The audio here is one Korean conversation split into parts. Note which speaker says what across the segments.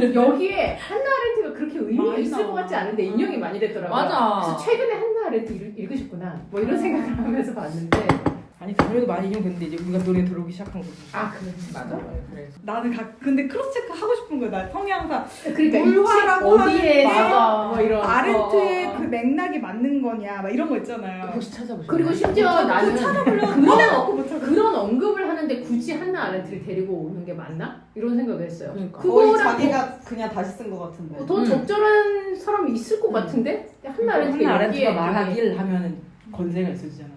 Speaker 1: 여기에 한나 아렌트가 그렇게 의미 있을 것 같지 않은데 인용이 많이 됐더라고요.
Speaker 2: 맞아.
Speaker 1: 그래서 최근에 한나 아렌트 읽으셨구나. 뭐 이런 생각을 하면서 봤는데.
Speaker 3: 아니 그래도 많이 인용됐는데 이제 우리가 노래 들어오기 시작한 거지.
Speaker 1: 아 그래.
Speaker 2: 맞아. 그래서
Speaker 4: 나는 근데 크로스체크 하고 싶은 거야. 나 성향상
Speaker 1: 그러니까
Speaker 4: 물화라고
Speaker 1: 어디에
Speaker 4: 하는데
Speaker 1: 뭐 이런
Speaker 4: 아렌트의 그 맥락이 맞는 거냐 막 이런 거 있잖아요.
Speaker 2: 혹시 찾아보셨나요?
Speaker 1: 그리고 심지어 나는
Speaker 4: 찾아보려고 눈에 넣고 못 찾아.
Speaker 1: 그런 언급을 하는데 굳이 한나 아렌트를 데리고 오는 게 맞나? 이런 생각을 했어요.
Speaker 2: 그러니까.
Speaker 5: 거의
Speaker 1: 그거랑
Speaker 5: 자기가 그냥 다시 쓴 것 같은데.
Speaker 1: 더 적절한 사람이 있을 것 같은데 한나 아렌트가
Speaker 3: 한나
Speaker 1: 여기에
Speaker 3: 아렌트가 말하길 하면은 권세가 있어지잖아.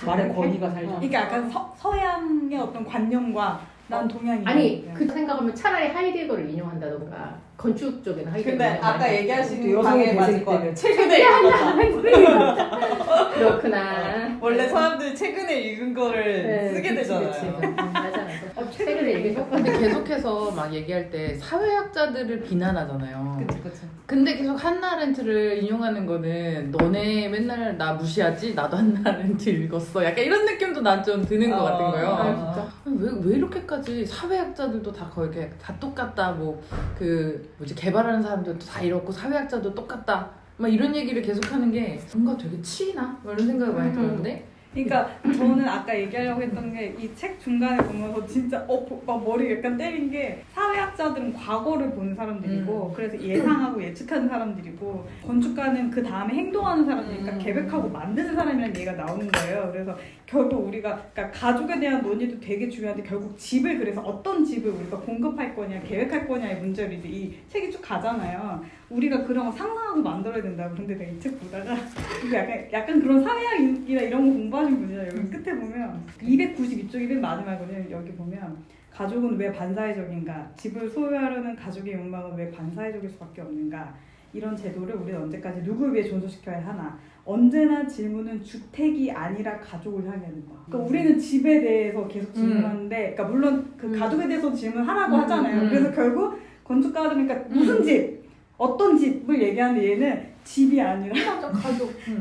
Speaker 3: 말의 권위가 살잖아.
Speaker 4: 그러니까 약간 서양의 어떤 관념과 난 동양인.
Speaker 1: 아니 그 생각하면 차라리 하이데거를 인용한다던가 건축 쪽에는 하이데거.
Speaker 5: 근데 아까 얘기하신
Speaker 3: 또 여성의
Speaker 5: 방에 맞을
Speaker 3: 대세
Speaker 5: 것 같아.
Speaker 3: 때문에.
Speaker 5: 최근에 읽었다.
Speaker 1: 그렇구나.
Speaker 5: 원래 사람들이 최근에 읽은 거를 쓰게
Speaker 1: 그치,
Speaker 5: 되잖아요.
Speaker 1: 그치. 맞아. 책을 읽으셨고.
Speaker 2: 근데 계속해서 막 얘기할 때 사회학자들을 비난하잖아요.
Speaker 5: 그치.
Speaker 2: 근데 계속 한나 아렌트를 인용하는 거는 너네 맨날 나 무시하지? 나도 한나 아렌트 읽었어. 약간 이런 느낌도 난 좀 드는 것 같은 거예요.
Speaker 1: 아, 진짜?
Speaker 2: 왜 이렇게까지 사회학자들도 다 거의 이렇게 다 똑같다. 뭐 그 뭐지 개발하는 사람들도 다 이렇고 사회학자도 똑같다. 막 이런 얘기를 계속하는 게 뭔가 되게 치이나? 뭐 이런 생각이 많이 들었는데.
Speaker 4: 그러니까 저는 아까 얘기하려고 했던 게 이 책 중간에 보면서 진짜 막 머리 약간 때린 게 사회학자들은 과거를 보는 사람들이고 그래서 예상하고 예측하는 사람들이고 건축가는 그 다음에 행동하는 사람이니까 계획하고 만드는 사람이라는 얘기가 나오는 거예요. 그래서 결국 우리가 그러니까 가족에 대한 논의도 되게 중요한데 결국 집을 그래서 어떤 집을 우리가 공급할 거냐 계획할 거냐의 문제로 이제 이 책이 쭉 가잖아요. 우리가 그런 거 상상하고 만들어야 된다고. 근데 내가 이 책 보다가 이거 약간 그런 사회학이나 이런 거 공부하신 분이잖아요. 여기 끝에 보면 292쪽이 맨 마지막이거든요. 여기 보면 가족은 왜 반사회적인가? 집을 소유하려는 가족의 욕망은 왜 반사회적일 수밖에 없는가? 이런 제도를 우리는 언제까지 누구를 위해 존속시켜야 하나? 언제나 질문은 주택이 아니라 가족을 향해야 된다. 그러니까 우리는 집에 대해서 계속 질문하는데, 그러니까 물론 그 가족에 대해서 질문하라고 하잖아요. 그래서 결국 건축가들은 그러니까 무슨 집, 어떤 집을 얘기하는데 얘는 집이 아니라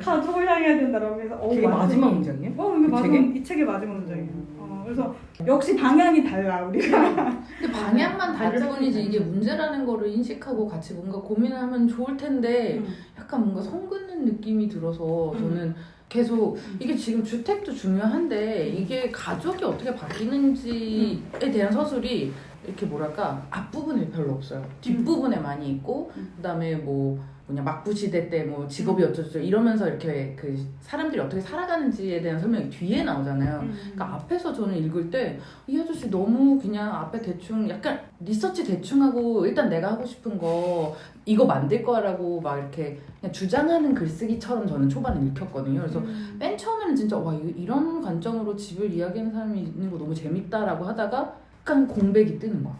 Speaker 4: 가족을 향해야 된다라고 해서
Speaker 3: 되게 마지막 문장이에요?
Speaker 4: 이게 마지막 이 책의 마지막 문장이에요. 그래서 역시 방향이 달라 우리가.
Speaker 2: 근데 방향만 다를 뿐이지 이게 문제라는 거를 인식하고 같이 뭔가 고민하면 좋을 텐데 약간 뭔가 선 긋는 느낌이 들어서 저는 계속 이게 지금 주택도 중요한데 이게 가족이 어떻게 바뀌는지에 대한 서술이 이렇게 뭐랄까 앞부분에 별로 없어요. 뒷부분에 많이 있고 그다음에 뭐 막부시대 때 뭐 직업이 어쩌죠 이러면서 이렇게 그 사람들이 어떻게 살아가는지에 대한 설명이 뒤에 나오잖아요. 그러니까 앞에서 저는 읽을 때 이 아저씨 너무 그냥 앞에 대충 약간 리서치 대충 하고 일단 내가 하고 싶은 거 이거 만들 거라고 막 이렇게 그냥 주장하는 글쓰기처럼 저는 초반에 읽혔거든요. 그래서 맨 처음에는 진짜 와 이런 관점으로 집을 이야기하는 사람이 있는 거 너무 재밌다라고 하다가 약간 공백이 뜨는 거야.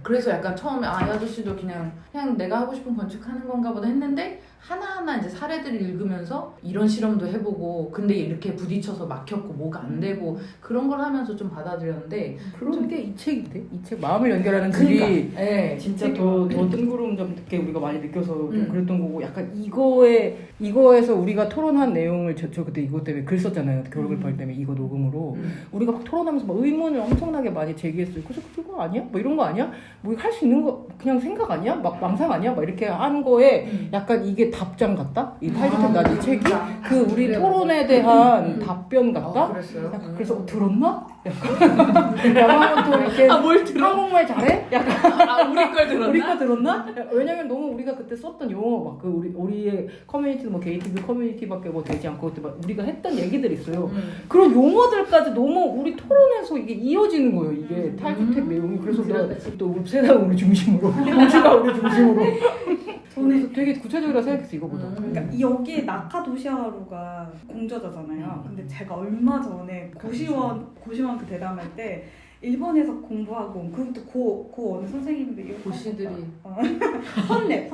Speaker 2: 그래서 약간 처음에 이 아저씨도 그냥 내가 하고 싶은 건축하는 건가 보다 했는데 하나하나 이제 사례들을 읽으면서 이런 실험도 해보고 근데 이렇게 부딪혀서 막혔고 뭐가 안 되고 그런 걸 하면서 좀 받아들였는데
Speaker 3: 그런 게 이 책인데? 이 책 마음을 연결하는 글이
Speaker 2: 네.
Speaker 3: 진짜 더 뜬구름 잡게 우리가 많이 느껴서 좀 그랬던 거고 약간 이거에서 우리가 토론한 내용을 저 그때 이것 때문에 글 썼잖아요. 겨울글팔 때문에 이거 녹음으로 우리가 막 토론하면서 막 의문을 엄청나게 많이 제기했어요. 그래서 그거 아니야? 뭐 이런 거 아니야? 뭐 할 수 있는 거 그냥 생각 아니야? 막 망상 아니야? 막 이렇게 한 거에 약간 이게 답장 같다? 이 타이틀 난 이 책이 그 우리 토론에 대한 답변 같다?
Speaker 2: 그랬어요?
Speaker 3: 약간 그래서 들었나? 약간 영화부터 이렇게
Speaker 2: 뭘 들어?
Speaker 3: 한국말 잘해? 약간
Speaker 2: 우리 걸 들었나?
Speaker 3: 우리 거 들었나? 왜냐면 너무 우리가 그때 썼던 용어 막 그 우리의 커뮤니티도 뭐 게이티브 커뮤니티밖에 뭐 되지 않고 그때 막 우리가 했던 얘기들이 있어요. 그런 용어들까지 너무 우리 토론에서 이게 이어지는 거예요. 이게 탈주택 내용이. 그래서 또 세상 우리 중심으로 우주가 우리 중심으로. 저는 되게 구체적이라 생각했어 이거보다.
Speaker 4: 그러니까 여기에 나카도시하루가 공저자잖아요. 근데 제가 얼마 전에 고시원 그 대담할 때 일본에서 공부하고 그것도 고 어느 선생님인데
Speaker 2: 고시들이
Speaker 4: 선랩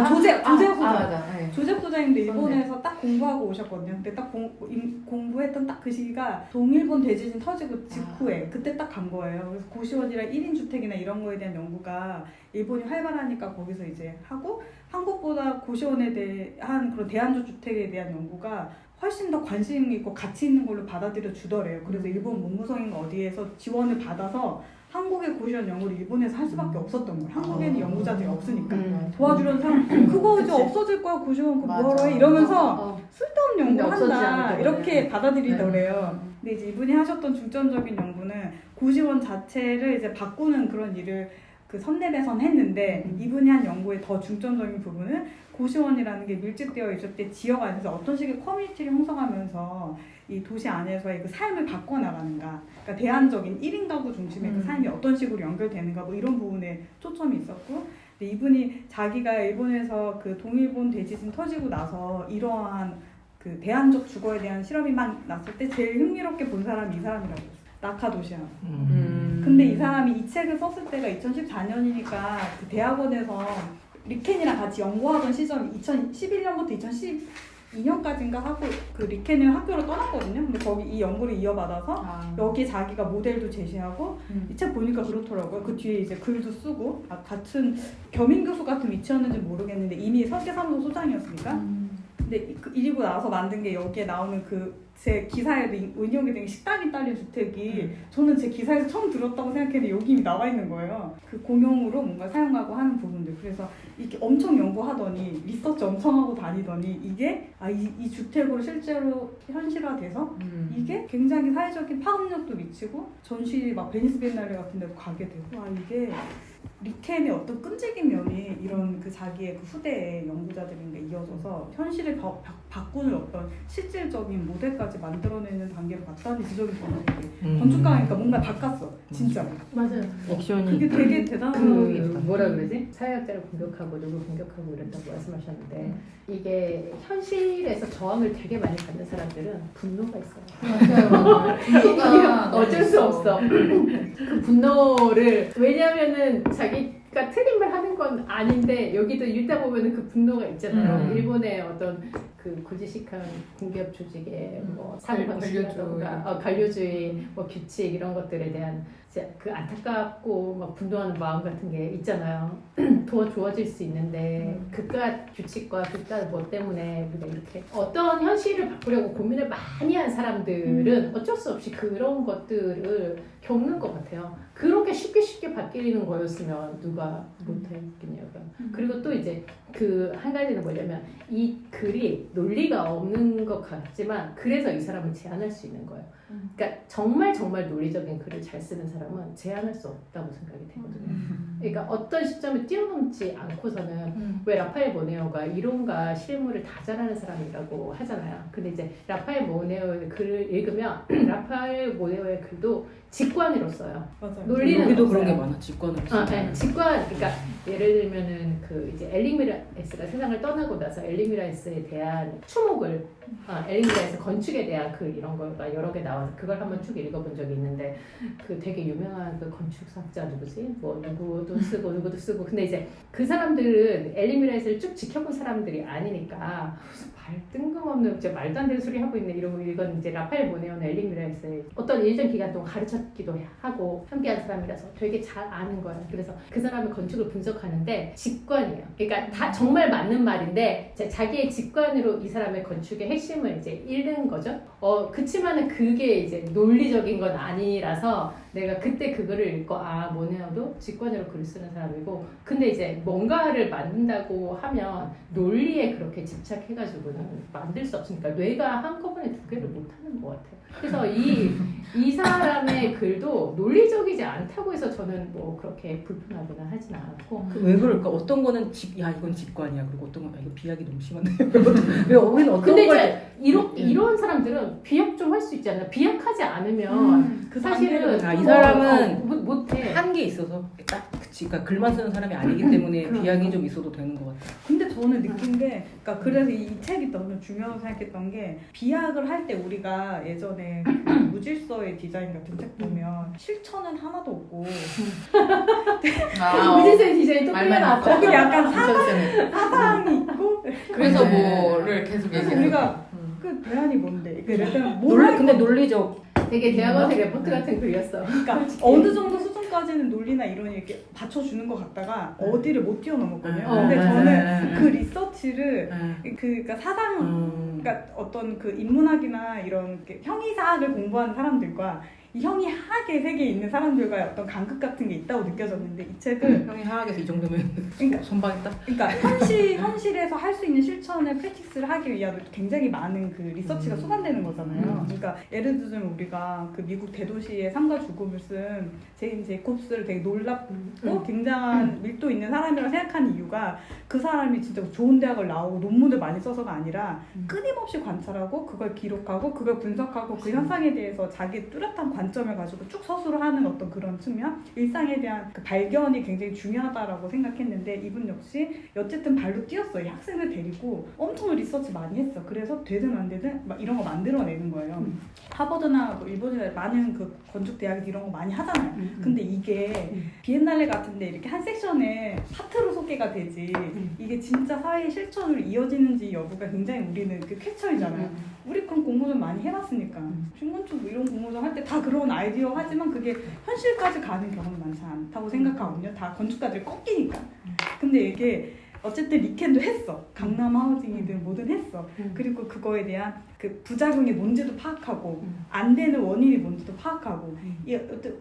Speaker 4: 조재혁 소장. 조재혁 소장님도 일본에서 딱 공부하고 오셨거든요. 근데 딱 공부했던 딱 그 시기가 동일본 대지진 터지고 직후에 그때 딱 간 거예요. 그래서 고시원이랑 1인 주택이나 이런 거에 대한 연구가 일본이 활발하니까 거기서 이제 하고 한국보다 고시원에 대한 그런 대안조 주택에 대한 연구가 훨씬 더 관심 있고 가치 있는 걸로 받아들여 주더래요. 그래서 일본 문무성인가 어디에서 지원을 받아서 한국의 고시원 연구를 일본에서 할 수밖에 없었던 거예요. 한국에는 연구자들이 없으니까.
Speaker 1: 음.
Speaker 4: 도와주려는 사람 그거 이제
Speaker 5: 그치.
Speaker 4: 없어질 거야 고시원 그거
Speaker 5: 맞아.
Speaker 4: 뭐하러 해 이러면서
Speaker 1: 어.
Speaker 4: 쓸데없는
Speaker 1: 근데
Speaker 4: 연구를
Speaker 1: 없어지지
Speaker 4: 한다
Speaker 1: 않기
Speaker 4: 이렇게
Speaker 1: 때문에.
Speaker 4: 받아들이더래요. 근데 이제 이분이 하셨던 중점적인 연구는 고시원 자체를 이제 바꾸는 그런 일을 그 선내배선 했는데 이분이 한 연구의 더 중점적인 부분은 고시원이라는 게 밀집되어 있을 때 지역 안에서 어떤 식의 커뮤니티를 형성하면서 이 도시 안에서의 그 삶을 바꿔나가는가, 그러니까 대안적인 1인 가구 중심의 그 삶이 어떤 식으로 연결되는가 뭐 이런 부분에 초점이 있었고, 근데 이분이 자기가 일본에서 그 동일본 대지진 터지고 나서 이러한 그 대안적 주거에 대한 실험이 막 났을 때 제일 흥미롭게 본 사람이 이 사람이라고 했어요. 나카도시야마. 근데 이 사람이 이 책을 썼을 때가 2014년이니까 그 대학원에서 리켄이랑 같이 연구하던 시점이 2011년부터 2012년까지인가 하고 그 리켄을 학교를 떠났거든요. 근데 거기 이 연구를 이어받아서 여기 자기가 모델도 제시하고 이 책 보니까 그렇더라고요. 그 뒤에 이제 글도 쓰고 같은 겸임 교수 같은 위치였는지 모르겠는데 이미 설계사무소 소장이었으니까. 근데 이리고 나서 만든 게 여기에 나오는 그 제 기사에도 인용이 된 식당이 딸린 주택이 저는 제 기사에서 처음 들었다고 생각했는데 여기 이미 나와 있는 거예요. 그 공용으로 뭔가 사용하고 하는 부분들. 그래서 이렇게 엄청 연구하더니 리서치 엄청 하고 다니더니 이게 이 주택으로 실제로 현실화돼서 이게 굉장히 사회적인 파급력도 미치고 전시 막 베니스 비엔날레 같은 데도 가게 되고 이게 리켄의 어떤 끈질긴 면이 이런 그 자기의 그 후대의 연구자들인가 이어져서 현실을 바꾸는 어떤 실질적인 모델까지 만들어내는 단계로 갔다는 지적이 저는 건축가니까 뭔가 바꿨어 진짜.
Speaker 1: 맞아요.
Speaker 3: 액션이
Speaker 4: 그게 되게 대단한
Speaker 1: 그 뭐라 그러지? 사회학자를 공격하고 누구 공격하고 이런다고 말씀하셨는데 이게 현실에서 저항을 되게 많이 받는 사람들은 분노가 있어요.
Speaker 2: 맞아요. 분노가
Speaker 1: 어쩔 수 없어. 그 분노를 왜냐면은 자기가 틀린 말 하는 건 아닌데 여기도 읽다 보면은 그 분노가 있잖아요. 일본의 어떤 그 굵직한 공기업 조직의 뭐 사고방식이라던가 관료주의 뭐 규칙 이런 것들에 대한 그 안타깝고 막 분노하는 마음 같은 게 있잖아요. 더 좋아질 수 있는데 그깟 규칙과 그깟 뭐 때문에 우리가 이렇게 어떤 현실을 바꾸려고 고민을 많이 한 사람들은 어쩔 수 없이 그런 것들을 겪는 것 같아요. 그렇게 쉽게 바뀌는 거였으면 누가 못했겠냐고요. 그리고 또 이제 그 한 가지는 뭐냐면 이 글이 논리가 없는 것 같지만 그래서 이 사람을 제한할 수 있는 거예요. 그러니까 정말 논리적인 글을 잘 쓰는 사람은 제한할 수 없다고 생각이 되거든요. 그러니까 어떤 시점을 뛰어넘지 않고서는 왜 라파엘 모네오가 이론과 실물을 다 잘하는 사람이라고 하잖아요. 근데 이제 라파엘 모네오의 글을 읽으면 라파엘 모네오의 글도 직관으로 써요.
Speaker 4: 맞아요.
Speaker 1: 논리는
Speaker 3: 여기도
Speaker 1: 없어요.
Speaker 3: 그런 게 많아. 직관으로.
Speaker 1: 네, 직관. 그러니까 예를 들면은 그 이제 엘링미라에스가 세상을 떠나고 나서 엘링미라에스에 대한 추목을 엘링미라에스 건축에 대한 글 이런 거가 여러 개 나와서 그걸 한번 쭉 읽어본 적이 있는데 그 되게 유명한 그 건축학자 누구지? 뭐 누구도 쓰고 근데 이제 그 사람들은 엘링미라에스를 쭉 지켜본 사람들이 아니니까 무슨 말 뜬금없는 진짜 말도 안 되는 소리 하고 있네 이러고 이건 이제 라파엘 모네오는 엘링미라에스의 어떤 일정 기간 동안 가르쳤기도 하고 함께한 사람이라서 되게 잘 아는 거예요. 그래서 그 사람의 건축을 분석하는데 직관이에요. 그러니까 다 정말 맞는 말인데 자기의 직관으로 이 사람의 건축의 핵심을 이제 읽는 거죠. 그치만은 그게 이제 논리적인 건 아니라서 내가 그때 그거를 읽고 모네오도 직관으로 글을 쓰는 사람이고 근데 이제 뭔가를 만든다고 하면 논리에 그렇게 집착해가지고는 만들 수 없으니까 뇌가 한꺼번에 두 개를 못하는 것 같아요. 그래서 이 사람의 글도 논리적이지 않다고 해서 저는 뭐 그렇게 불편하거나 하진 않았고
Speaker 3: 왜 그럴까? 어떤 거는 이건 직관이야. 그리고 어떤 건 이거 비약이 너무 심한데. 왜 우리는 어떤
Speaker 1: 근데
Speaker 3: 걸
Speaker 1: 이제 이런 사람들은 비약 좀 할 수 있잖아요. 비약하지 않으면
Speaker 4: 그
Speaker 1: 사실은
Speaker 3: 이 사람은
Speaker 1: 못해.
Speaker 3: 한 게 있어서 그치. 그러니까 글만 쓰는 사람이 아니기 때문에 비약이 좀 있어도 되는 것 같아.
Speaker 4: 근데 저는 느낀 게, 그러니까 그래서 이 책이 너무 중요하다고 생각했던 게 비약을 할 때 우리가 예전에 그 무질서의 디자인 같은 책 보면 실천은 하나도 없고
Speaker 1: 무질서의 디자인 또
Speaker 2: 말
Speaker 1: 끌려나왔다.
Speaker 4: 거기 약간
Speaker 2: 쌤.
Speaker 4: 사상이 있고
Speaker 2: 그래서
Speaker 3: 네.
Speaker 2: 뭐를 계속
Speaker 4: 그래서
Speaker 2: 얘기해요.
Speaker 4: 우리가 그 대안이 뭔데? 그 예를 들면
Speaker 3: 근데 논리적.
Speaker 1: 되게 대학원생 레포트 같은 글이었어.
Speaker 4: 그러니까 어느 정도 수준까지는 논리나 이론이 이렇게 받쳐주는 것 같다가 어디를 못 뛰어넘었거든요. 근데 저는 그 리서치를 그러니까 사상 그러니까 어떤 그 인문학이나 이런 형이사학을 공부하는 사람들과 이 형이학의 세계에 있는 사람들과의 어떤 간극 같은 게 있다고 느껴졌는데 이 책은
Speaker 3: 형이 하학에서 이 정도면
Speaker 4: 그러니까
Speaker 3: 선방했다.
Speaker 4: 그러니까 현실에서 할 수 있는 실천을 프랙티스를 하기 위한 굉장히 많은 그 리서치가 쏟아내는 거잖아요. 그러니까 예를 들면 우리가 그 미국 대도시의 삶과 죽음을 쓴 제인 제이콥스를 되게 놀랍고 굉장한 밀도 있는 사람이라고 생각하는 이유가 그 사람이 진짜 좋은 대학을 나오고 논문을 많이 써서가 아니라 끊임없이 관찰하고 그걸 기록하고 그걸 분석하고 그 현상에 대해서 자기 뚜렷한 관점을 가지고 쭉 서술을 하는 어떤 그런 측면, 일상에 대한 그 발견이 굉장히 중요하다라고 생각했는데 이분 역시 어쨌든 발로 뛰었어요. 학생들 데리고 엄청 리서치 많이 했어. 그래서 되든 안 되든 막 이런 거 만들어내는 거예요. 하버드나 뭐 일본이나 많은 그 건축 대학이 이런 거 많이 하잖아요. 근데 이게 비엔날레 같은데 이렇게 한 섹션에 파트로 소개가 되지 이게 진짜 사회의 실천으로 이어지는지 여부가 굉장히 우리는 그 퀘처이잖아요. 우리 그런 공모전 많이 해봤으니까 신건축 이런 공모전 할 때 다 그런 아이디어 하지만 그게 현실까지 가는 경우는 많지 않다고 생각하거든요. 다 건축가들이 꺾이니까. 근데 이게 어쨌든 리켄도 했어. 강남 하우징이든 뭐든 했어. 그리고 그거에 대한 그 부작용이 뭔지도 파악하고 안 되는 원인이 뭔지도 파악하고 이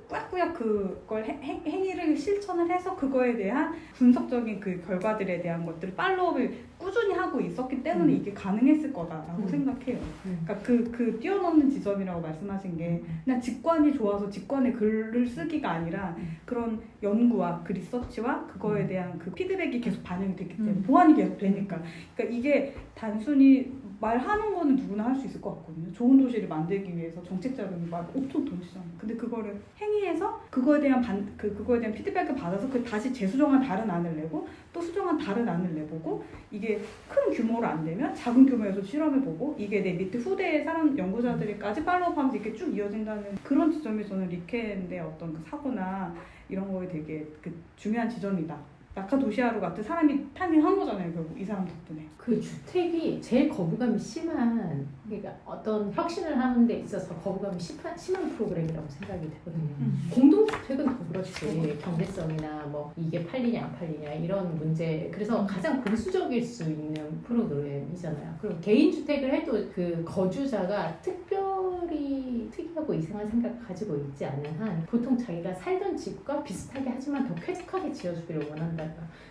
Speaker 4: 꾸역꾸역 그걸 행위를 실천을 해서 그거에 대한 분석적인 그 결과들에 대한 것들을 팔로우를 꾸준히 하고 있었기 때문에 이게 가능했을 거다라고 생각해요. 그러니까 그 뛰어넘는 지점이라고 말씀하신 게 그냥 직관이 좋아서 직관의 글을 쓰기가 아니라 그런 연구와 그 리서치와 그거에 대한 그 피드백이 계속 반영이 됐기 때문에 보완이 계속 되니까 그러니까 이게 단순히 말하는 거는 누구나 할 수 있을 것 같거든요. 좋은 도시를 만들기 위해서 정책 자금이 막 엄청 돈 쓰잖아요. 근데 그거를 행위해서 그거에 대한 그거에 대한 피드백을 받아서 그 다시 재수정한 다른 안을 내고 또 수정한 다른 안을 내보고 이게 큰 규모로 안 되면 작은 규모에서 실험해보고 이게 내 밑에 후대의 사람 연구자들까지 팔로우하면서 이렇게 쭉 이어진다는 그런 지점이 저는 리켄의 어떤 그 사고나 이런 거에 되게 그 중요한 지점이다. 낙하 도시하루 같은 사람이 탄생한 거잖아요, 결국 이 사람 덕분에.
Speaker 1: 그 주택이 제일 거부감이 심한, 그러니까 어떤 혁신을 하는 데 있어서 거부감이 심한 프로그램이라고 생각이 되거든요. 공동주택은 더 그렇지. 경제성이나 뭐 이게 팔리냐 안 팔리냐 이런 문제. 그래서 가장 보수적일 수 있는 프로그램이잖아요. 그럼 개인주택을 해도 그 거주자가 특별히 특이하고 이상한 생각 가지고 있지 않는 한 보통 자기가 살던 집과 비슷하게 하지만 더 쾌적하게 지어주기를 원한다.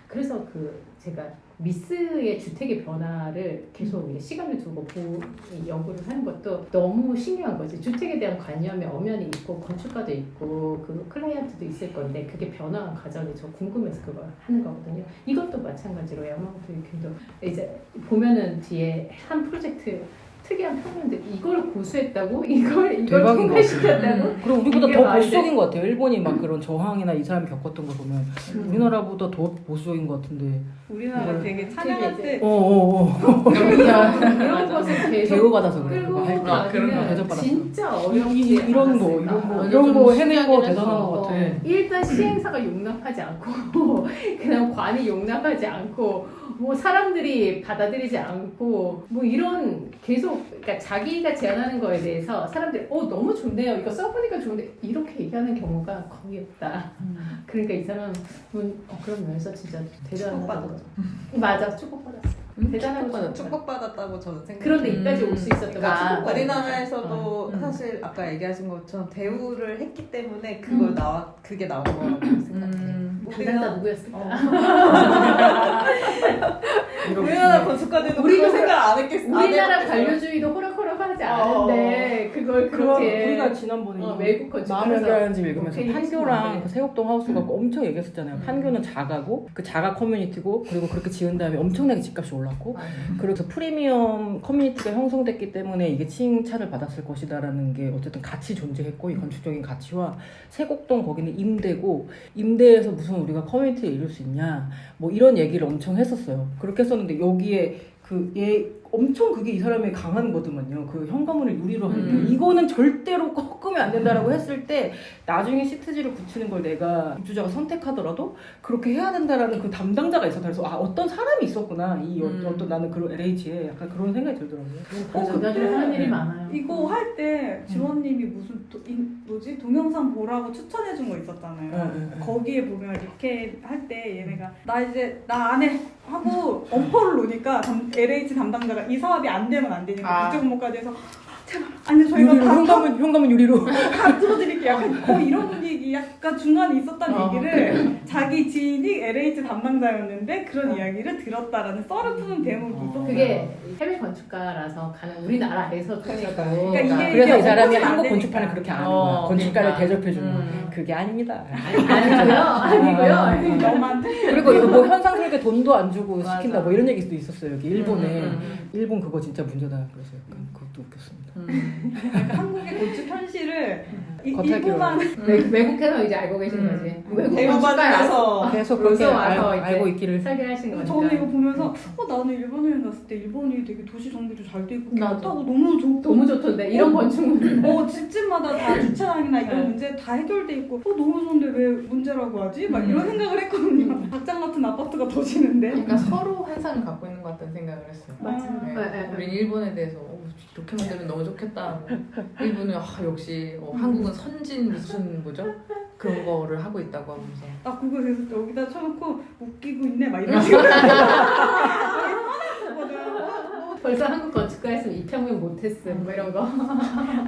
Speaker 1: 그래서 제가 미스의 주택의 변화를 계속 이제 시간을 두고 연구를 하는 것도 너무 신기한 거지. 주택에 대한 관념의 엄연이 있고 건축가도 있고 그 클라이언트도 있을 건데 그게 변화한 과정이 저 궁금해서 그걸 하는 거거든요. 이것도 마찬가지로 야마모토 유킨도 이제 보면은 뒤에 한 프로젝트 특이한 평면들 이걸 고수했다고? 이걸 통과시켰다고?
Speaker 3: 그리고 우리보다
Speaker 1: 이게
Speaker 3: 더
Speaker 1: 말이
Speaker 3: 보수적인 것 같아요. 일본이 막 그런 저항이나 이 사람이 겪었던 거 보면 우리나라보다 더 보수적인 것 같은데.
Speaker 4: 우리나라 되게 찬양할 때
Speaker 1: 이런 것을 계속
Speaker 3: 대우받아서 그래.
Speaker 1: 끌고
Speaker 3: 그거 할 때.
Speaker 1: 가기는
Speaker 3: 대접받았어.
Speaker 1: 진짜 어렵지
Speaker 3: 이런 거 이런 거 해낸 거 대단한 것 같아.
Speaker 1: 일단 시행사가 용납하지 않고 그냥 관이 용납하지 않고 뭐 사람들이 받아들이지 않고 뭐 이런 계속 그러니까 자기가 제안하는 거에 대해서 사람들이 너무 좋네요. 이거 써보니까 좋은데 이렇게 얘기하는 경우가 거의 없다. 그러니까 이 사람은 그런 면에서 진짜 대단하다고. 맞아, 축복받았어. 대단하고
Speaker 5: 축복받았다고 저는 생각해요.
Speaker 1: 그런데 이까지 올 수 있었던
Speaker 5: 그러니까
Speaker 1: 거.
Speaker 5: 우리나라에서도 사실 아까 얘기하신 것처럼 대우를 했기 때문에 그게 나온 거라고 생각해요.
Speaker 1: 담당자 누구였을까?
Speaker 5: 우리나라 건축가들도 그런 생각 안 했겠어.
Speaker 1: 우리나라 관료주의도 호락호락하지 않은데 그걸 그렇게
Speaker 3: 우리가 지난번에
Speaker 1: 외국 건축
Speaker 3: 마음의 교환 집 읽으면서
Speaker 1: 오케이,
Speaker 3: 판교랑 그 새곡동 하우스 갖고 엄청 얘기했었잖아요. 판교는 자가고 그 자가 커뮤니티고 그리고 그렇게 지은 다음에 엄청나게 집값이 올랐고 그래서 프리미엄 커뮤니티가 형성됐기 때문에 이게 칭찬을 받았을 것이다라는 게 어쨌든 같이 존재했고 이 건축적인 가치와 새곡동 거기는 임대고 임대에서 무슨 우리가 커뮤니티를 이룰 수 있냐 뭐 이런 얘기를 엄청 했었어요. 그렇게 했었는데 여기에 엄청 그게 이 사람의 강한 거더만요. 그 현관문을 유리로 하는 게 이거는 절대로 꺾으면 안 된다라고 했을 때 나중에 시트지를 붙이는 걸 내가 입주자가 선택하더라도 그렇게 해야 된다라는 그 담당자가 있었다. 그래서 어떤 사람이 있었구나. 어떤 나는 그런 LH에 약간 그런 생각이 들더라고요.
Speaker 1: 그래서 하는 일이 많아요.
Speaker 4: 이거 할 때 지원님이 무슨 동영상 보라고 추천해준 거 있었잖아요. 거기에 보면 이렇게 할 때 얘네가 나 안 해. 하고 엄포를 놓으니까 LH 담당자가 이 사업이 안 되면 안 되니까 국제공모까지 해서 제발 아니 저희가
Speaker 3: 현관문 유리로
Speaker 4: 다 뚫어드릴게요. 약간 거의 이런 분위기 약간 중간에 있었다는 얘기를 자기 지인이 LH 담당자였는데 그런 이야기를 들었다라는 썰을 푸는 대목이 있었어요.
Speaker 1: 그게 해외 건축가라서 가는 우리나라에서 조차도
Speaker 4: 그러니까 이게
Speaker 3: 그래서 이 사람이
Speaker 4: 안
Speaker 3: 한국
Speaker 4: 되니까.
Speaker 3: 건축판을 그렇게 아는 거야. 건축가를
Speaker 2: 그러니까.
Speaker 3: 대접해주는 그게 아닙니다.
Speaker 1: 아니고요.
Speaker 4: 너만
Speaker 3: 그리고 이거 뭐 현상 설계 돈도 안 주고
Speaker 2: 맞아.
Speaker 3: 시킨다 뭐 이런 얘기도 있었어요. 여기 일본에
Speaker 2: 음.
Speaker 3: 일본 그거 진짜 문제다. 그래서 약간 그것도 웃겼습니다.
Speaker 4: 그러니까 한국의 건축 현실을
Speaker 3: 겉핥기로.
Speaker 4: 일부만
Speaker 1: 외국에서 이제 알고 계신 거지. 외국
Speaker 5: 대우받으면서
Speaker 3: 계속 그렇게
Speaker 1: 여기서 와서
Speaker 3: 알고
Speaker 1: 이제
Speaker 3: 있기를.
Speaker 1: 설계하신 거니까.
Speaker 4: 저는 이거 보면서 나는 일본 여행 갔을 때 일본이 되게 도시 정비도 잘 돼 있고
Speaker 2: 나도.
Speaker 4: 좋다고 너무 좋고
Speaker 1: 너무 좋던데 이런 건축물.
Speaker 4: 집집마다 다 주차장이나 이런
Speaker 1: 네.
Speaker 4: 문제 다 해결돼 있고 너무 좋은데 왜 문제라고 하지? 막 이런 생각을 했거든요. 닭장 같은 아파트가 더 지는데
Speaker 2: 그러니까 서로 환상을 갖고 있는 것 같다는 생각을 했어요.
Speaker 1: 맞아.
Speaker 2: 네.
Speaker 1: 네, 네.
Speaker 2: 우린 일본에 대해서 이렇게 만들면 너무 좋겠다. 일본은 역시 한국은 선진 무슨 뭐죠? 그런 거를 하고 있다고 하면서.
Speaker 4: 그거 그래서 여기다 쳐놓고 웃기고 있네 막 이런 식으로
Speaker 1: 벌써 한국 건축가 했으면 이평면 못했음 뭐 이런 거.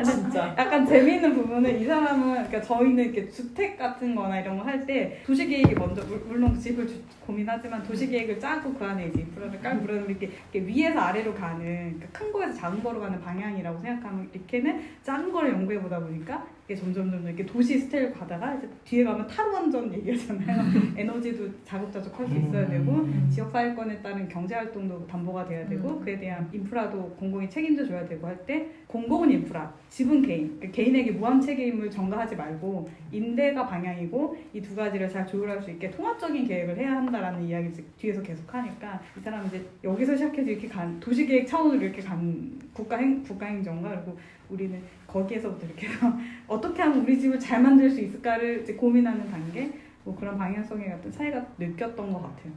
Speaker 2: 진짜.
Speaker 4: 약간 재미있는 부분은 이 사람은 그러니까 저희는 이렇게 주택 같은 거나 이런 거 할 때 도시계획이 먼저 물론 집을 고민하지만 도시계획을 짜고 그 안에 이제 인프라를 깔고 그러면 이렇게 위에서 아래로 가는 그러니까 큰 거에서 작은 거로 가는 방향이라고 생각하면 이렇게는 작은 거를 연구해 보다 보니까 이게 점점 이렇게 도시 스타일 가다가 이제 뒤에 가면 탈원전 얘기하잖아요. 에너지도 자급자족 할 수 있어야 되고 지역사회권에 따른 경제활동도 담보가 돼야 되고 그에 대한 인프라도 공공이 책임져 줘야 되고 할 때 공공은 인프라, 집은 개인, 그러니까 개인에게 무한 책임을 전가하지 말고 임대가 방향이고 이 두 가지를 잘 조율할 수 있게 통합적인 계획을 해야 한다라는 이야기를 뒤에서 계속 하니까 이 사람은 이제 여기서 시작해서 이렇게 간 도시계획 차원으로 이렇게 간 국가행정가 그리고 우리는 거기에서부터 이렇게 해서 어떻게 하면 우리 집을 잘 만들 수 있을까를 이제 고민하는 단계 뭐 그런 방향성의 같은 차이가 느꼈던 것 같아요.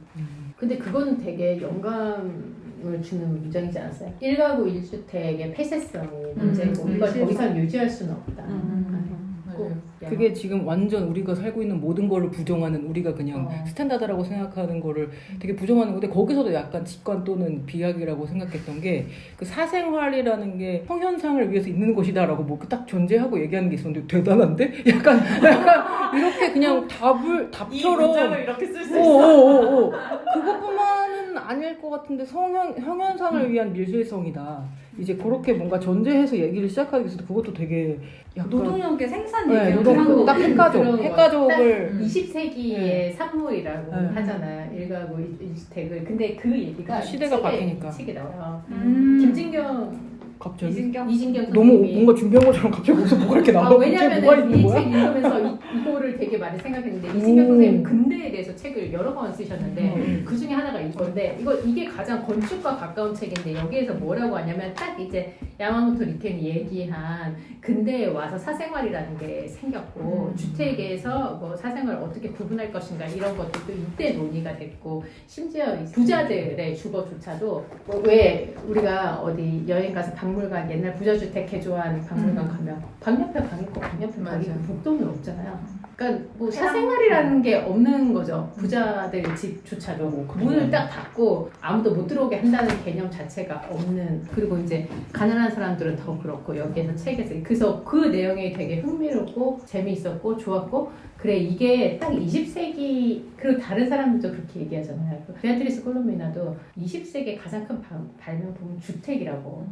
Speaker 1: 근데 그건 되게 영감을 주는 문장이지 않았어요? 1가구 1주택의 폐쇄성이 문제고 이걸 더 이상 유지할 수는 없다. 꼭
Speaker 3: 그게 지금 완전 우리가 살고 있는 모든 거를 부정하는 우리가 그냥 스탠다드라고 생각하는 거를 되게 부정하는 건데 거기서도 약간 직관 또는 비약이라고 생각했던 게 그 사생활이라는 게 성현상을 위해서 있는 것이다라고 뭐 딱 전제하고 얘기하는 게 있었는데 대단한데? 약간 이렇게 그냥 답처럼
Speaker 5: 이 문장을 이렇게 쓸 수 있어.
Speaker 3: 그것뿐만은 아닐 것 같은데 형현상을 위한 밀실성이다. 이제 그렇게 뭔가 전제해서 얘기를 시작하기 위해서 그것도 되게 약간
Speaker 4: 노동력의 생산
Speaker 3: 네,
Speaker 4: 얘기하고
Speaker 3: 노동 딱 핵가족, 핵가족을
Speaker 1: 20세기의 산물이라고
Speaker 3: 네.
Speaker 1: 하잖아요. 1가구 1주택을. 근데 그 얘기가
Speaker 3: 시대가 바뀌니까.
Speaker 1: 책에 나와요.
Speaker 3: 갑자기
Speaker 1: 이진경
Speaker 3: 너무
Speaker 1: 선생님이
Speaker 3: 뭔가 준비한 것처럼 갑자기 거기서 뭐가 이렇게 나와? 뭐가
Speaker 1: 왜냐하면
Speaker 3: 있는
Speaker 1: 이
Speaker 3: 거야?
Speaker 1: 책 읽으면서 이거를 되게 많이 생각했는데 이진경 선생님 근대에 대해서 책을 여러 번 쓰셨는데 그 중에 하나가 이건데 이게 가장 건축과 가까운 책인데 여기에서 뭐라고 하냐면 딱 이제 야마모토 리켄이 얘기한 근대에 와서 사생활이라는 게 생겼고 주택에서 뭐 사생활을 어떻게 구분할 것인가 이런 것들도 이때 논의가 됐고 심지어 부자들의 주거조차도 왜 우리가 어디 여행 가서 박물관 옛날 부자주택 개조한 박물관 가면 방 옆에 방 있고 방 옆에 방 있고 복도는 없잖아요. 그러니까 뭐 사생활이라는 게 없는 거죠. 부자들 집조차도 문을 딱 닫고 아무도 못 들어오게 한다는 개념 자체가 없는. 그리고 이제 가난한 사람들은 더 그렇고 여기에서 책에서 그래서 그 내용이 되게 흥미롭고 재미있었고 좋았고 그래 이게 딱 20세기 그리고 다른 사람들도 그렇게 얘기하잖아요. 베아트리스 콜롬비나도 20세기의 가장 큰 발명품은 주택이라고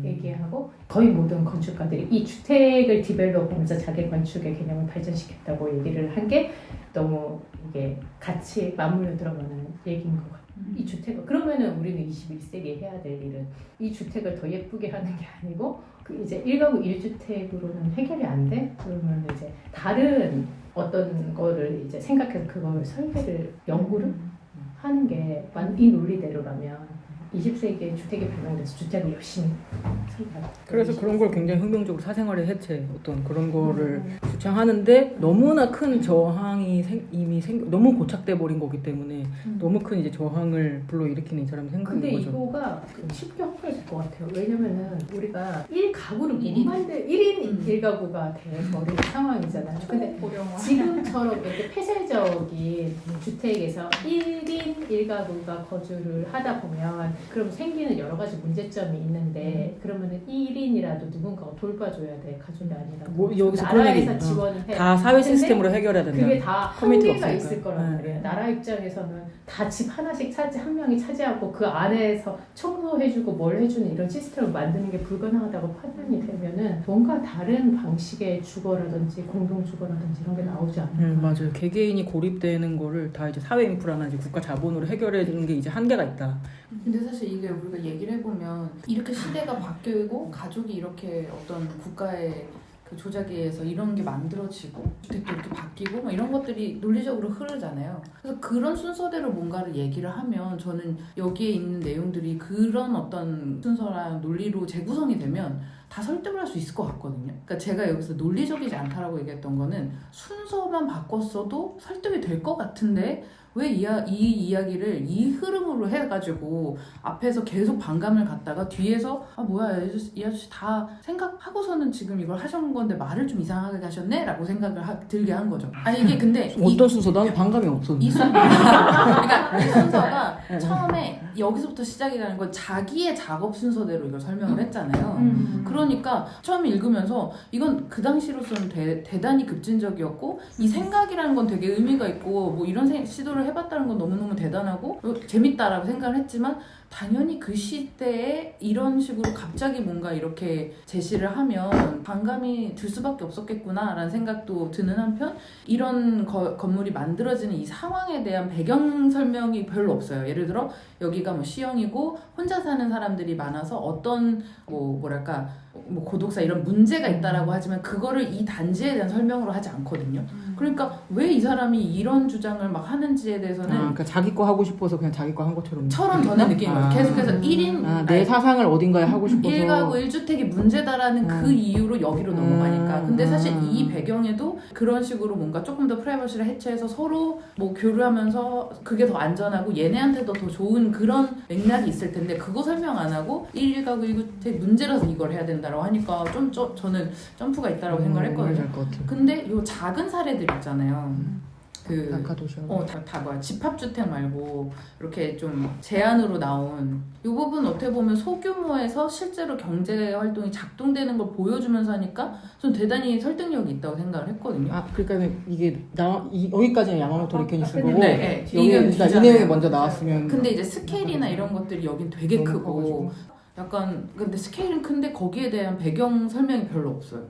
Speaker 1: 얘기하고 거의 모든 건축가들이 이 주택을 디벨롭하면서 자기 건축의 개념을 발전시켰다고 얘기를 한 게 너무 이게 같이 맞물려 들어가는 얘기인 것 같아요. 이 주택을 그러면은 우리는 21세기에 해야 될 일은 이 주택을 더 예쁘게 하는 게 아니고 그 이제 1가구 1주택으로는 해결이 안 돼? 그러면 이제 다른 어떤 거를 이제 생각해서 그걸 설계를 연구를 하는 게 이 논리대로라면 20세기에 주택이 발명돼서 주택을 열심히 설계하고
Speaker 3: 그래서 그런 걸 굉장히 혁명적으로 사생활의 해체 어떤 그런 거를 주창하는데 너무나 큰 저항이 이미 너무 고착돼 버린 거기 때문에 너무 큰 이제 저항을 불러일으키는 이 사람이 생각하는
Speaker 1: 근데
Speaker 3: 거죠.
Speaker 1: 이거가 쉽게 헛갈릴 것 같아요. 왜냐면은 우리가 1가구를 못 만들 1인 1가구가 돼버린 상황이잖아요. 근데 지금처럼 이렇게 폐쇄적인 주택에서 1인 일가구가 거주를 하다 보면 그럼 생기는 여러 가지 문제점이 있는데 그러면은 1인이라도 누군가가 돌봐줘야 돼. 가족이 아니라
Speaker 3: 뭐 여기서 그런
Speaker 1: 나라에서
Speaker 3: 얘기
Speaker 1: 지원을 해.
Speaker 3: 다 사회
Speaker 1: 근데
Speaker 3: 시스템으로 해결해야 된다.
Speaker 1: 그게 다
Speaker 3: 커뮤니티가
Speaker 1: 한계가
Speaker 3: 없으니까.
Speaker 1: 있을 거란 말이에요. 나라 입장에서는 다 집 하나씩 한 명이 차지하고 그 안에서 청소해주고 뭘 해주는 이런 시스템을 만드는 게 불가능하다고 판단이 되면은 뭔가 다른 방식의 주거라든지 공동 주거라든지 이런 게 나오지 않을까.
Speaker 3: 맞아요. 개개인이 고립되는 거를 다 이제 사회 인프라나 이제 국가 자본으로 해결해 주는 게 이제 한계가 있다.
Speaker 2: 근데 사실 이게 우리가 얘기를 해보면 이렇게 시대가 바뀌고 가족이 이렇게 어떤 국가의 그 조작에 의해서 이런 게 만들어지고 주택도 이렇게 바뀌고 막 이런 것들이 논리적으로 흐르잖아요. 그래서 그런 순서대로 뭔가를 얘기를 하면 저는 여기에 있는 내용들이 그런 어떤 순서랑 논리로 재구성이 되면 다 설득을 할 수 있을 것 같거든요. 그러니까 제가 여기서 논리적이지 않다라고 얘기했던 거는 순서만 바꿨어도 설득이 될 것 같은데 왜 이 이야기를 이 흐름으로 해가지고 앞에서 계속 반감을 갖다가 뒤에서 아 뭐야 이 아저씨 다 생각하고서는 지금 이걸 하신 건데 말을 좀 이상하게 하셨네? 라고 생각을 들게 한 거죠. 아니 이게 근데
Speaker 3: 어떤 순서? 나는 반감이 없었는데.
Speaker 2: 그러니까 이 순서가 처음에 여기서부터 시작이라는 건 자기의 작업 순서대로 이걸 설명을 했잖아요. 그러니까 처음에 읽으면서 이건 그 당시로서는 대단히 급진적이었고 이 생각이라는 건 되게 의미가 있고 뭐 이런 시도를 해봤다는 건 너무너무 대단하고 재밌다라고 생각을 했지만 당연히 그 시대에 이런 식으로 갑자기 뭔가 이렇게 제시를 하면 반감이 들 수밖에 없었겠구나라는 생각도 드는 한편 이런 건물이 만들어지는 이 상황에 대한 배경 설명이 별로 없어요. 예를 들어 여기가 뭐 C형이고 혼자 사는 사람들이 많아서 어떤 뭐랄까 뭐 고독사 이런 문제가 있다라고 하지만 그거를 이 단지에 대한 설명으로 하지 않거든요. 그러니까 왜 이 사람이 이런 주장을 막 하는지에 대해서는
Speaker 3: 그러니까 자기 거 하고 싶어서 그냥 자기 거 한 것처럼
Speaker 2: 저는 느낀 거예요. 계속해서 1인
Speaker 3: 내 사상을 어딘가에 하고 싶어서
Speaker 2: 1가구 1주택이 문제다라는 그 이유로 여기로 넘어가니까. 근데 사실 이 배경에도 그런 식으로 뭔가 조금 더 프라이버시를 해체해서 서로 뭐 교류하면서 그게 더 안전하고 얘네한테도 더 좋은 그런 맥락이 있을 텐데 그거 설명 안 하고 1가구 1주택 문제라서 이걸 해야 된다라고 하니까 좀 저는 점프가 있다라고 생각을 했거든요. 근데 요 작은 사례들 있잖아요. 그
Speaker 3: 다카도시아.
Speaker 2: 다 뭐야 집합주택 말고 이렇게 좀 제한으로 나온 이 부분 어떻게 보면 소규모에서 실제로 경제 활동이 작동되는 걸 보여주면서 하니까 좀 대단히 설득력이 있다고 생각을 했거든요.
Speaker 3: 그러니까 이게 여기까지는 야마모토 리케니스 거고
Speaker 2: 네,
Speaker 3: 이 내용이 먼저 나왔으면.
Speaker 2: 근데 이제 스케일이나 이런 것들이 여긴 되게 크고
Speaker 3: 커가지고.
Speaker 2: 약간 근데 스케일은 큰데 거기에 대한 배경 설명이 별로 없어요.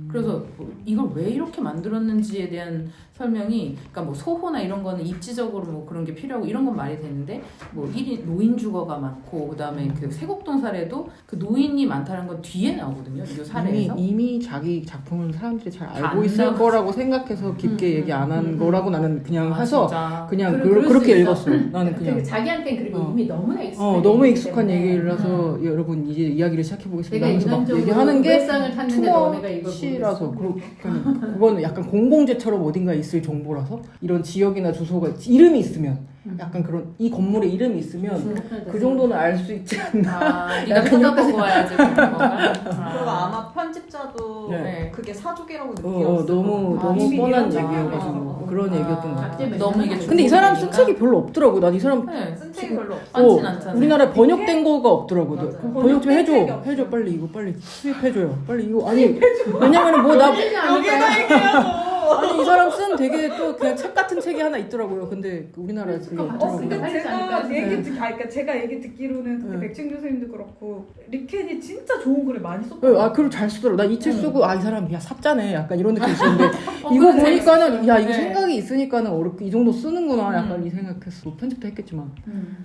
Speaker 2: 그래서 뭐 이걸 왜 이렇게 만들었는지에 대한 설명이 그러니까 뭐 소호나 이런 거는 입지적으로 뭐 그런 게 필요하고 이런 건 말이 되는데 뭐 1인 노인 주거가 많고 그다음에 그 세곡동 사례도 그 노인이 많다는 건 뒤에 나오거든요. 이 사례에서
Speaker 3: 이미 자기 작품을 사람들이 잘
Speaker 2: 다
Speaker 3: 알고 있을 거라고 생각해서 깊게 얘기 안 한 거라고 나는 그냥 해서
Speaker 2: 진짜.
Speaker 3: 그냥
Speaker 1: 그럴 수
Speaker 3: 그렇게
Speaker 1: 있어.
Speaker 3: 읽었어요. 나는 그냥
Speaker 1: 자기한테는 그리고 이미 너무나 익숙한
Speaker 3: 너무
Speaker 1: 얘기이기
Speaker 3: 익숙한
Speaker 1: 때문에.
Speaker 3: 얘기라서 여러분 이제 이야기를 시작해 보겠습니다.
Speaker 1: 내가
Speaker 3: 하면서 막
Speaker 1: 인간적으로
Speaker 3: 얘기하는 게
Speaker 1: 우울상을 탔는데 너네가 이걸
Speaker 3: 투머치라서
Speaker 1: 모르겠어.
Speaker 3: 그거는 약간 공공재처럼 어딘가에 있을 정보라서 이런 지역이나 주소가 이름이 있으면 약간 그런 이 건물에 이름이 있으면 그 정도는 알 수 있지 않나.
Speaker 2: 네가 찾아보고 와야지 그런 건가?
Speaker 5: 그리고 아마 편집자도
Speaker 3: 네.
Speaker 5: 그게 사족이라고 느꼈어요.
Speaker 3: 너무
Speaker 4: 이미
Speaker 3: 뻔한
Speaker 4: 이런
Speaker 3: 얘기여가지고 그런 얘기였던 것 같아요.
Speaker 2: 너무 이게
Speaker 3: 근데 이 사람 쓴 책이 별로 없더라고. 난 이 사람
Speaker 5: 쓴 책이 별로 없어.
Speaker 2: 많진 않잖아요.
Speaker 3: 우리나라에 번역된 거가 없더라고.
Speaker 5: 맞아요.
Speaker 3: 번역 좀 해줘.
Speaker 4: 번역된 책이
Speaker 3: 해줘 빨리 이거 빨리 수입해줘요. 빨리 이거 아니 왜냐면은 뭐 나
Speaker 4: 여기다 얘기하고.
Speaker 3: 아니 이 사람 쓴 되게 또 그냥 책 같은 책이 하나 있더라고요. 근데 우리나라에 그게 없더라고요.
Speaker 1: 근데
Speaker 4: 근데
Speaker 1: 팔리지 않을까
Speaker 4: 그러니까 제가 얘기 듣기로는 그때 백진 교수님도 그렇고 리켄이 진짜 좋은 글을 많이 썼거든요.
Speaker 3: 그리고 잘 쓰더라고. 나 이 책 쓰고 이 사람 야 삽자네. 약간 이런 느낌이 있었는데 이거 보니까는 야 이거 생각이 있으니까는 이 정도 쓰는구나. 약간 이 생각했어. 편집도 했겠지만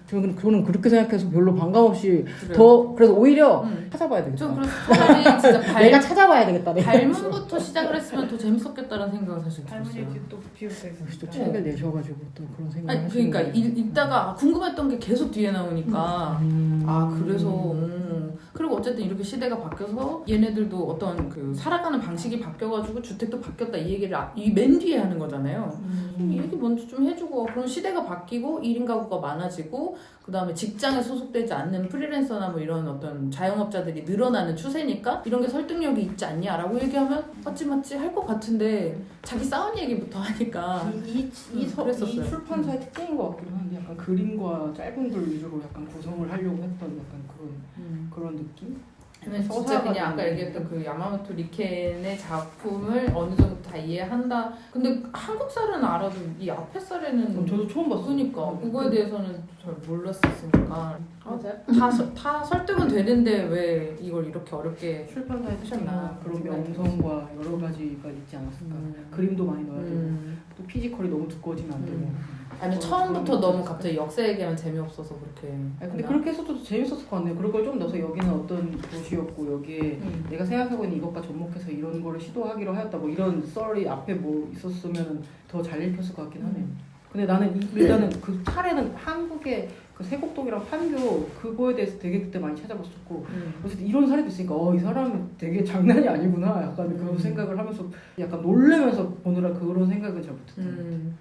Speaker 3: 저는 그렇게 생각해서 별로 반감 없이 그래서 오히려 찾아봐야 되겠다.
Speaker 2: 좀 그래서 차라리 진짜
Speaker 3: 내가 찾아봐야 되겠다.
Speaker 2: 발문부터 시작을 했으면 더 재밌었겠다는 생각을 사실 들었어요.
Speaker 4: 할머니 또 비웃어 있어.
Speaker 3: 또 책을 내셔가지고 또 그런 생각.
Speaker 2: 아니 그러니까 읽다가 궁금했던 게 계속 뒤에 나오니까 그래서 그리고 어쨌든 이렇게 시대가 바뀌어서 얘네들도 어떤 그 살아가는 방식이 바뀌어가지고 주택도 바뀌었다 이 얘기를 이 맨 뒤에 하는 거잖아요. 이 얘기 먼저 좀 해주고 그런 시대가 바뀌고 1인 가구가 많아지고 그 다음에 직장에 소속되지 않는 프리랜서나 뭐 이런 어떤 자영업자들이 늘어나는 추세니까 이런 게 설득력이 있지 않냐라고 얘기하면 맞지 할 것 같은데 자기 싸운 얘기부터 하니까
Speaker 3: 이
Speaker 2: 그랬었어요.
Speaker 3: 출판사의 특징인 것 같기도 한데 약간 그림과 짧은 글 위주로 약간 구성을 하려고 했던 약간 그런 느낌?
Speaker 2: 근데 진짜 그냥 아까 얘기했던 그 야마모토 리켄의 작품을 어느 정도 다 이해한다. 근데 한국 사례는 알아도 이 앞에 사례는
Speaker 3: 저도 처음 봤어요.
Speaker 2: 그러니까 그거에 대해서는 잘 몰랐었으니까
Speaker 1: 맞아요.
Speaker 2: 다 설득은 되는데 왜 이걸 이렇게 어렵게
Speaker 3: 출판사의
Speaker 2: 하셨나
Speaker 3: 특징이나 그런
Speaker 2: 생각이
Speaker 3: 명성과 여러 가지가 있지 않았을까. 그림도 많이 넣어야 되고 또 피지컬이 너무 두꺼워지면 안 되고.
Speaker 2: 아니 처음부터 너무 갑자기 역사 얘기하면 재미없어서 그렇게
Speaker 3: 아니, 근데
Speaker 2: 했나?
Speaker 3: 그렇게 했어도 재밌었을 것 같네요. 그런 걸 좀 넣어서 여기는 어떤 도시였고 여기에 내가 생각하고 있는 이것과 접목해서 이런 거를 시도하기로 하였다. 뭐 이런 썰이 앞에 뭐 있었으면 더 잘 읽혔을 것 같긴 하네요. 근데 나는 일단은 그 사례는 한국의 그 세곡동이랑 판교 그거에 대해서 되게 그때 많이 찾아봤었고 그래서 이런 사례도 있으니까 이 사람은 되게 장난이 아니구나 약간 그런 생각을 하면서 약간 놀래면서 보느라 그런 생각은 잘 못했던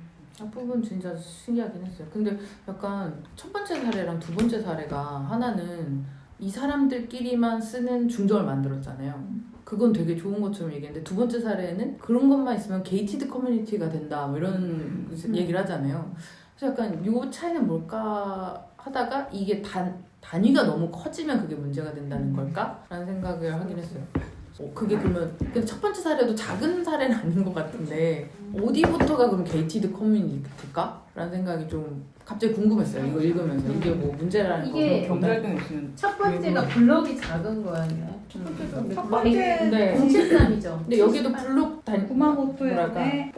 Speaker 2: 앞부분 진짜 신기하긴 했어요. 근데 약간 첫 번째 사례랑 두 번째 사례가 하나는 이 사람들끼리만 쓰는 중정을 만들었잖아요. 그건 되게 좋은 것처럼 얘기했는데 두 번째 사례는 그런 것만 있으면 게이티드 커뮤니티가 된다 뭐 이런 얘기를 하잖아요. 그래서 약간 요 차이는 뭘까 하다가 이게 단위가 너무 커지면 그게 문제가 된다는 걸까? 라는 생각을 하긴 했어요. 그게 그러면 근데 첫 번째 사례도 작은 사례는 아닌 것 같은데 어디부터가 그럼 게이티드 커뮤니티일까? 라는 생각이 좀 갑자기 궁금했어요. 이거 읽으면서 이게 뭐 문제라는
Speaker 1: 이게
Speaker 2: 거
Speaker 3: 경찰병 있으면
Speaker 1: 첫 번째가 블럭이 작은 거였나요?
Speaker 4: 첫 번째
Speaker 2: 네.
Speaker 1: 073이죠.
Speaker 2: 근데 여기도 블록
Speaker 4: 구마모토의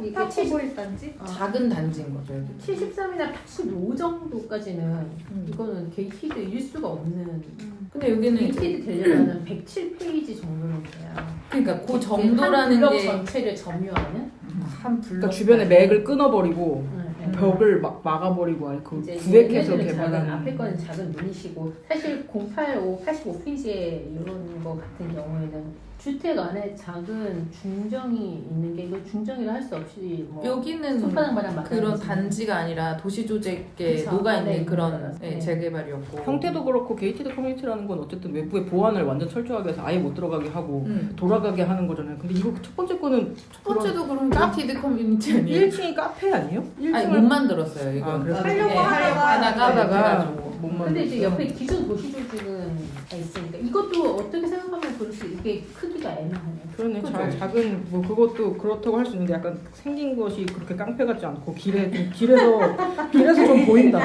Speaker 1: 이게
Speaker 4: 타코보일 단지?
Speaker 2: 작은 단지인 거죠. 여기.
Speaker 1: 73이나 85 정도까지는 이거는 게이티드일 수가 없는
Speaker 2: 근데 여기는 이제
Speaker 1: 게이티드 되려면 107페이지 정도는 돼요.
Speaker 2: 그러니까 그
Speaker 1: 한
Speaker 2: 정도라는
Speaker 1: 블럭
Speaker 2: 게
Speaker 1: 전체를 점유하는
Speaker 2: 한 블록
Speaker 3: 그러니까 주변에 맥을 끊어버리고
Speaker 1: 네.
Speaker 3: 벽을 막아버리고 아니 그
Speaker 1: 이제
Speaker 3: 구획해서
Speaker 1: 얘네들은 작은,
Speaker 3: 개발하는
Speaker 1: 앞에 거는 작은 문이시고 사실 085, 85페이지에 이런 거 같은 경우에는 주택 안에 작은 중정이 있는 게 이거 중정이라 할 수 없이 뭐
Speaker 2: 여기는
Speaker 1: 손바닥만한
Speaker 2: 그런 단지가 아니라 도시 조직에
Speaker 1: 그쵸.
Speaker 2: 녹아 있는
Speaker 1: 네,
Speaker 2: 그런
Speaker 1: 네.
Speaker 2: 재개발이었고
Speaker 3: 형태도 그렇고 게이티드 커뮤니티라는 건 어쨌든 외부의 보안을 완전 철저하게 해서 아예 못 들어가게 하고 돌아가게 하는 거잖아요. 근데 이거 첫 번째 거는
Speaker 2: 첫 번째도 그런 게이티드 커뮤니티 아니에요?
Speaker 3: 1층이 카페 아니에요?
Speaker 2: 아니 못 만들었어요 이거.
Speaker 3: 그래서
Speaker 4: 하려고
Speaker 2: 하다가
Speaker 3: 하다가 못
Speaker 1: 근데
Speaker 3: 만들었어요.
Speaker 1: 이제 옆에 기존 도시 조직은 있으니까 이것도 어떻게 생각하면 그럴 수 이게 크기가 애매하네요.
Speaker 3: 그러네.
Speaker 2: 그죠.
Speaker 3: 작은 뭐 그것도 그렇다고 할 수 있는데 약간 생긴 것이 그렇게 깡패 같지 않고 길에서 좀 보인다.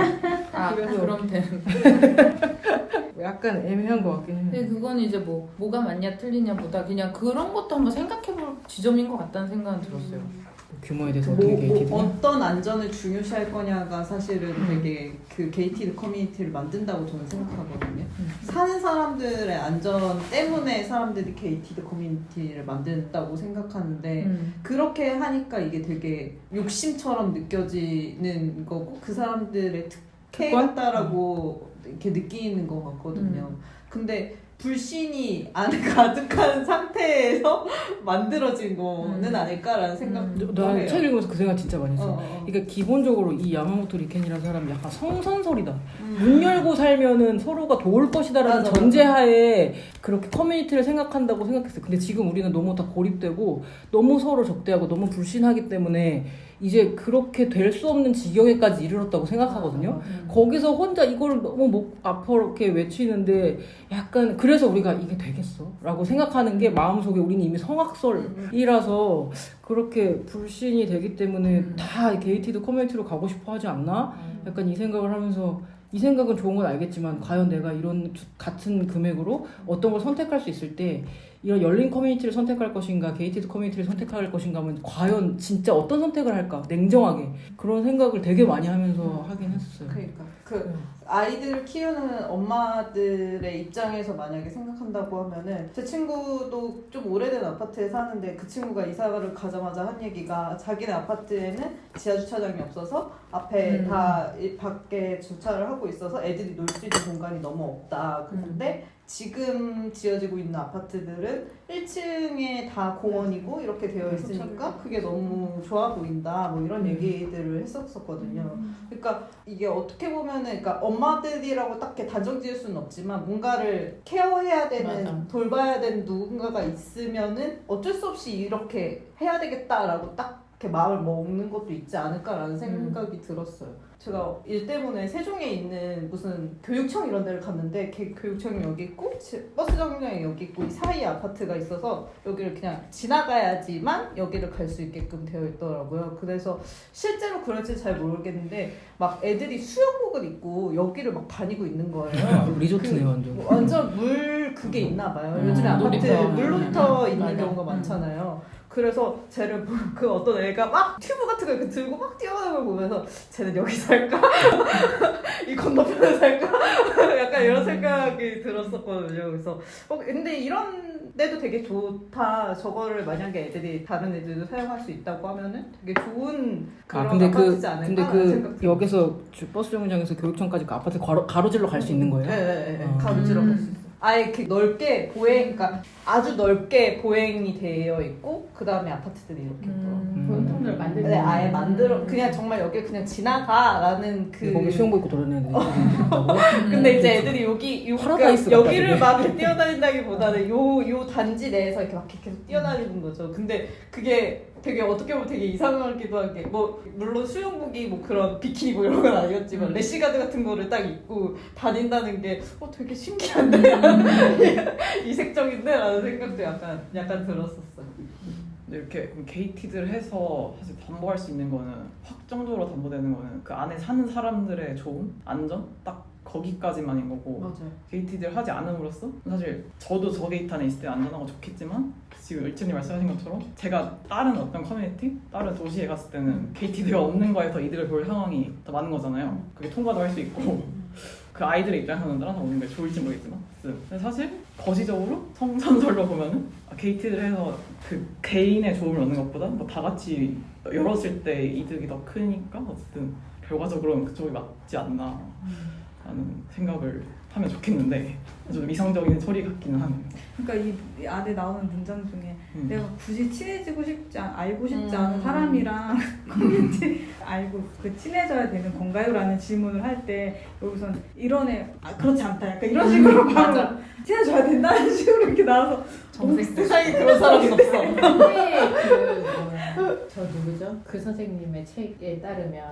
Speaker 2: 아
Speaker 3: 그래서-
Speaker 2: 그럼 되는.
Speaker 3: 약간 애매한 것 같긴 해요.
Speaker 2: 근데 그건 이제 뭐가 맞냐 틀리냐보다 그냥 그런 것도 한번 생각해볼 지점인 것 같다는 생각은 들었어요.
Speaker 3: 규모에 대해서 어떻게 게이티드?
Speaker 5: 어떤 안전을 중요시할 거냐가 사실은 되게 그 게이티드 커뮤니티를 만든다고 저는 생각하거든요. 사는 사람들의 안전 때문에 사람들이 게이티드 커뮤니티를 만든다고 생각하는데 그렇게 하니까 이게 되게 욕심처럼 느껴지는 거고 그 사람들의 특혜
Speaker 3: 특권?
Speaker 5: 같다라고 이렇게 느끼는 것 같거든요. 근데 불신이 안에 가득한 상태에서 만들어진 거는 아닐까라는 생각도
Speaker 3: 나
Speaker 5: 해요.
Speaker 3: 책 읽으면서 그 생각 진짜 많이 했어.
Speaker 5: 어.
Speaker 3: 그러니까 기본적으로 이 야마모토 리켄이라는 사람이 약간 성선설이다. 문 열고 살면은 서로가 도울 것이다라는
Speaker 5: 맞아,
Speaker 3: 전제하에 그렇게 커뮤니티를 생각한다고 생각했어요. 근데 지금 우리는 너무 다 고립되고 너무 서로 적대하고 너무 불신하기 때문에 이제 그렇게 될 수 없는 지경에까지 이르렀다고 생각하거든요. 거기서 혼자 이걸 너무 목 아프게 외치는데 약간 그래서 우리가 이게 되겠어? 라고 생각하는 게 마음속에 우리는 이미 성악설이라서 그렇게 불신이 되기 때문에 다 게이티드 커뮤니티로 가고 싶어 하지 않나? 약간 이 생각을 하면서 이 생각은 좋은 건 알겠지만 과연 내가 이런 같은 금액으로 어떤 걸 선택할 수 있을 때 이런 열린 커뮤니티를 선택할 것인가 게이티드 커뮤니티를 선택할 것인가 하면 과연 진짜 어떤 선택을 할까 냉정하게 그런 생각을 되게 많이 하면서 하긴 했어요.
Speaker 5: 그러니까 그 아이들 키우는 엄마들의 입장에서 만약에 생각한다고 하면은 제 친구도 좀 오래된 아파트에 사는데 그 친구가 이사를 가자마자 한 얘기가 자기네 아파트에는 지하 주차장이 없어서 앞에 다 밖에 주차를 하고 있어서 애들이 놀 수 있는 공간이 너무 없다. 근데 지금 지어지고 있는 아파트들은 1층에 다 공원이고 이렇게 되어 있으니까 그게 너무 좋아 보인다. 뭐 이런 얘기들을 했었거든요. 그러니까 이게 어떻게 보면은 그러니까 엄마들이라고 딱히 단정 지을 수는 없지만 뭔가를 케어해야 되는
Speaker 2: 맞아.
Speaker 5: 돌봐야 되는 누군가가 있으면은 어쩔 수 없이 이렇게 해야 되겠다라고 딱 이렇게 마음을 먹는 것도 있지 않을까라는 생각이 들었어요. 제가 일 때문에 세종에 있는 무슨 교육청 이런 데를 갔는데 교육청이 여기 있고 버스 정류장이 여기 있고 이 사이에 아파트가 있어서 여기를 그냥 지나가야지만 여기를 갈 수 있게끔 되어 있더라고요. 그래서 실제로 그럴지 잘 모르겠는데 막 애들이 수영복을 입고 여기를 막 다니고 있는 거예요.
Speaker 3: 리조트네 완전.
Speaker 5: 완전 물 그게 있나 봐요. 요즘에 아파트
Speaker 2: 놀이터.
Speaker 5: 물놀이터 있는
Speaker 2: 맞아.
Speaker 5: 경우가 많잖아요. 그래서 쟤를 그 어떤 애가 막 튜브 같은 거 이렇게 들고 막 뛰어가는 걸 보면서 쟤는 여기 살까? 이 건너편에 살까? 약간 이런 생각이 들었었거든요. 그래서 근데 이런 데도 되게 좋다. 저거를 만약에 애들이 다른 애들도 사용할 수 있다고 하면은 되게 좋은 그런
Speaker 3: 근데
Speaker 5: 아파트지 않을까?
Speaker 3: 그 여기서 버스 정류장에서 교육청까지 그 아파트 가로질러 갈 수 있는 거예요?
Speaker 5: 네. 가로질러 갈 수 있어요. 아예 이렇게 넓게 그러니까 아주 넓게 보행이 되어 있고 그 다음에 아파트들이 이렇게
Speaker 1: 보통들 만들고.
Speaker 5: 네, 아예 그냥 정말 여기 그냥 지나가라는
Speaker 3: 거기 수영복 입고 돌아다니는 애들이 있다고?
Speaker 5: 근데 이제 애들이
Speaker 3: 파라다이스
Speaker 5: 그러니까
Speaker 3: 같다,
Speaker 5: 여기를
Speaker 3: 되게.
Speaker 5: 막 뛰어다닌다기보다는 요 단지 내에서 이렇게 막 계속 뛰어다니는 거죠. 근데 그게 되게 어떻게 보면 되게 이상하기도 한 게 뭐 물론 수영복이 뭐 그런 비키니 뭐 이런 건 아니었지만 래시가드 같은 거를 딱 입고 다닌다는 게 되게 신기한데 이색적인데 라는 생각도 약간 들었었어요.
Speaker 6: 근데 이렇게 게이티드를 해서 사실 담보할 수 있는 거는 확정적으로 담보되는 거는 그 안에 사는 사람들의 좋음, 안전 딱 거기까지만인 거고
Speaker 5: 맞아요.
Speaker 6: 게이티드를 하지 않음으로써 사실 저도 저 게이트 안에 있을 때 안전하고 좋겠지만 지금 일진이 말씀하신 것처럼 제가 다른 어떤 커뮤니티, 다른 도시에 갔을 때는 게이티드가 없는 거에 더 이득을 볼 상황이 더 많은 거잖아요. 그게 통과도 할 수 있고 그 아이들의 입장에서는 따라서 오는 게 좋을지 모르겠지만 근데 사실 거시적으로 성선설로 보면은 게이트를 해서 그 개인의 좋음을 얻는 것보다 뭐 다 같이 열었을 때 이득이 더 크니까 어쨌든 결과적으로는 그쪽이 맞지 않나 라는 생각을 하면 좋겠는데 좀 이상적인 소리 같기는 하네요.
Speaker 4: 그러니까 이 안에 나오는 문장 중에 내가 굳이 친해지고 알고 싶지 않은 사람이랑 커뮤니티 알고 친해져야 되는 건가요? 라는 질문을 할 때 여기선 이런 애 그렇지 않다 약간 이런 식으로 바로 친해져야 된다는 식으로 이렇게 나와서
Speaker 5: 세상에 그런 사람이 없어.
Speaker 1: 저 누구죠? 그 선생님의 책에 따르면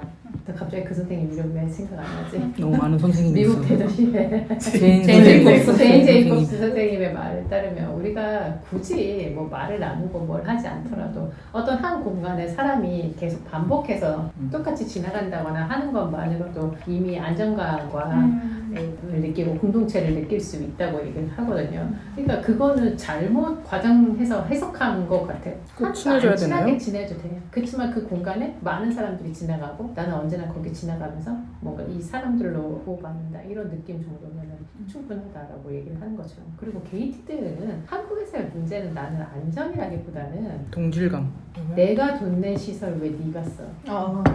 Speaker 1: 갑자기 그 선생님 이름 왜 생각 안 나지?
Speaker 3: 너무 많은 선생님이 있어.
Speaker 1: 미국 대도시에
Speaker 3: 제인
Speaker 1: 제이콥스 선생님의 말에 따르면 우리가 굳이 뭐 말을 나누고 뭘 하지 않더라도 어떤 한 공간에 사람이 계속 반복해서 똑같이 지나간다거나 하는 것만으로도 이미 안정감과 을 느끼고 공동체를 느낄 수 있다고 얘기를 하거든요. 그러니까 그거는 잘못 과장해서 해석한 것 같아요.
Speaker 3: 꼭 친해져야
Speaker 1: 친하게
Speaker 3: 되나요?
Speaker 1: 지내도 돼요. 그렇지만 그 공간에 많은 사람들이 지나가고 나는 언제나 거기 지나가면서 뭔가 이 사람들로 호흡받는다 이런 느낌 정도면 충분하다라고 얘기를 하는 거죠. 그리고 게이티드는 한국에서의 문제는 나는 안전이라기보다는
Speaker 3: 동질감.
Speaker 1: 내가 돈 낸 시설 왜 네가 써?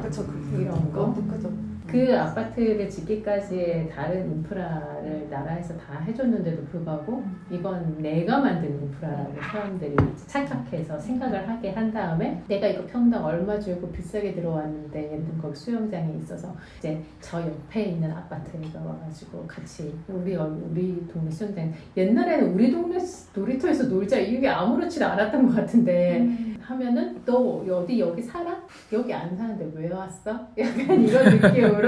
Speaker 5: 그쵸.
Speaker 1: 이런 거.
Speaker 5: 그죠.
Speaker 1: 그 아파트를 짓기까지의 다른 인프라를 나라에서 다 해줬는데도 불구하고 이건 내가 만든 인프라라고 사람들이 착각해서 생각을 하게 한 다음에 내가 이거 평당 얼마 주고 비싸게 들어왔는데 얘는 거기 수영장이 있어서 이제 저 옆에 있는 아파트가 와가지고 같이 우리 동네 수영장 옛날에는 우리 동네 놀이터에서 놀자 이게 아무렇지도 않았던 것 같은데 하면은 너 여기 살아? 여기 안 사는데 왜 왔어? 약간 이런 느낌으로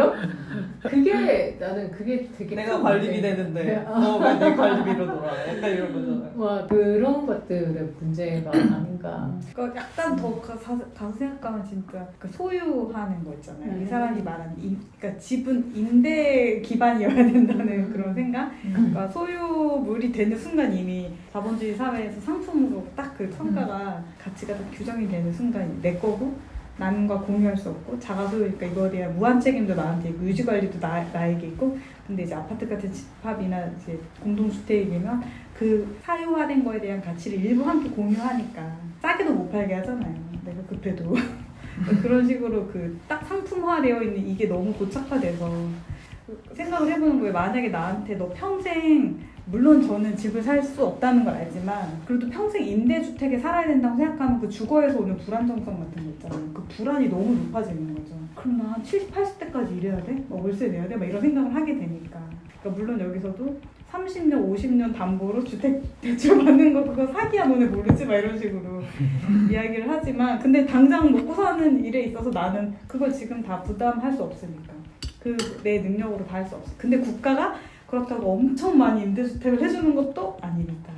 Speaker 1: 나는 그게 되게
Speaker 5: 내가
Speaker 1: 큰
Speaker 5: 관리비
Speaker 1: 문제.
Speaker 5: 내는데
Speaker 1: 네.
Speaker 5: 왜 내 관리비로 놀아? 약간 이런 거잖아요.
Speaker 1: 와 그런 것들의 문제가 아닌가.
Speaker 4: 그러니까 약간 더 가서 생각하면 진짜 그 소유하는 거 있잖아요. 이 사람이 말하는 그러니까 집은 임대 기반이어야 된다는 그런 생각. 그러니까 소유물이 되는 순간 이미 자본주의 사회에서 상품으로 딱 그 평가가 가치가 딱 규정이 되는 순간 내 거고 남과 공유할 수 없고 자가소유니까 이거에 대한 무한 책임도 나한테 있고 유지 관리도 나에게 있고 근데 이제 아파트 같은 집합이나 이제 공동주택이면 그 사유화된 거에 대한 가치를 일부 함께 공유하니까 싸게도 못 팔게 하잖아요. 내가 급해도 그런 식으로 그 딱 상품화되어 있는 이게 너무 고착화돼서 생각을 해보는 거예요. 만약에 나한테 너 평생 물론 저는 집을 살 수 없다는 걸 알지만 그래도 평생 임대주택에 살아야 된다고 생각하면 그 주거에서 오는 불안정성 같은 거 있잖아요. 그 불안이 너무 높아지는 거죠. 그럼 나 한 70, 80대까지 일해야 돼? 월세 내야 돼? 막 이런 생각을 하게 되니까. 그러니까 물론 여기서도 30년, 50년 담보로 주택 대출 받는 거 그거 사기야 너네 모르지? 막 이런 식으로 이야기를 하지만 근데 당장 먹고 사는 일에 있어서 나는 그걸 지금 다 부담할 수 없으니까 그 내 능력으로 다 할 수 없어. 근데 국가가 그렇다고 엄청 많이 임대주택을 해주는 것도 아니니까.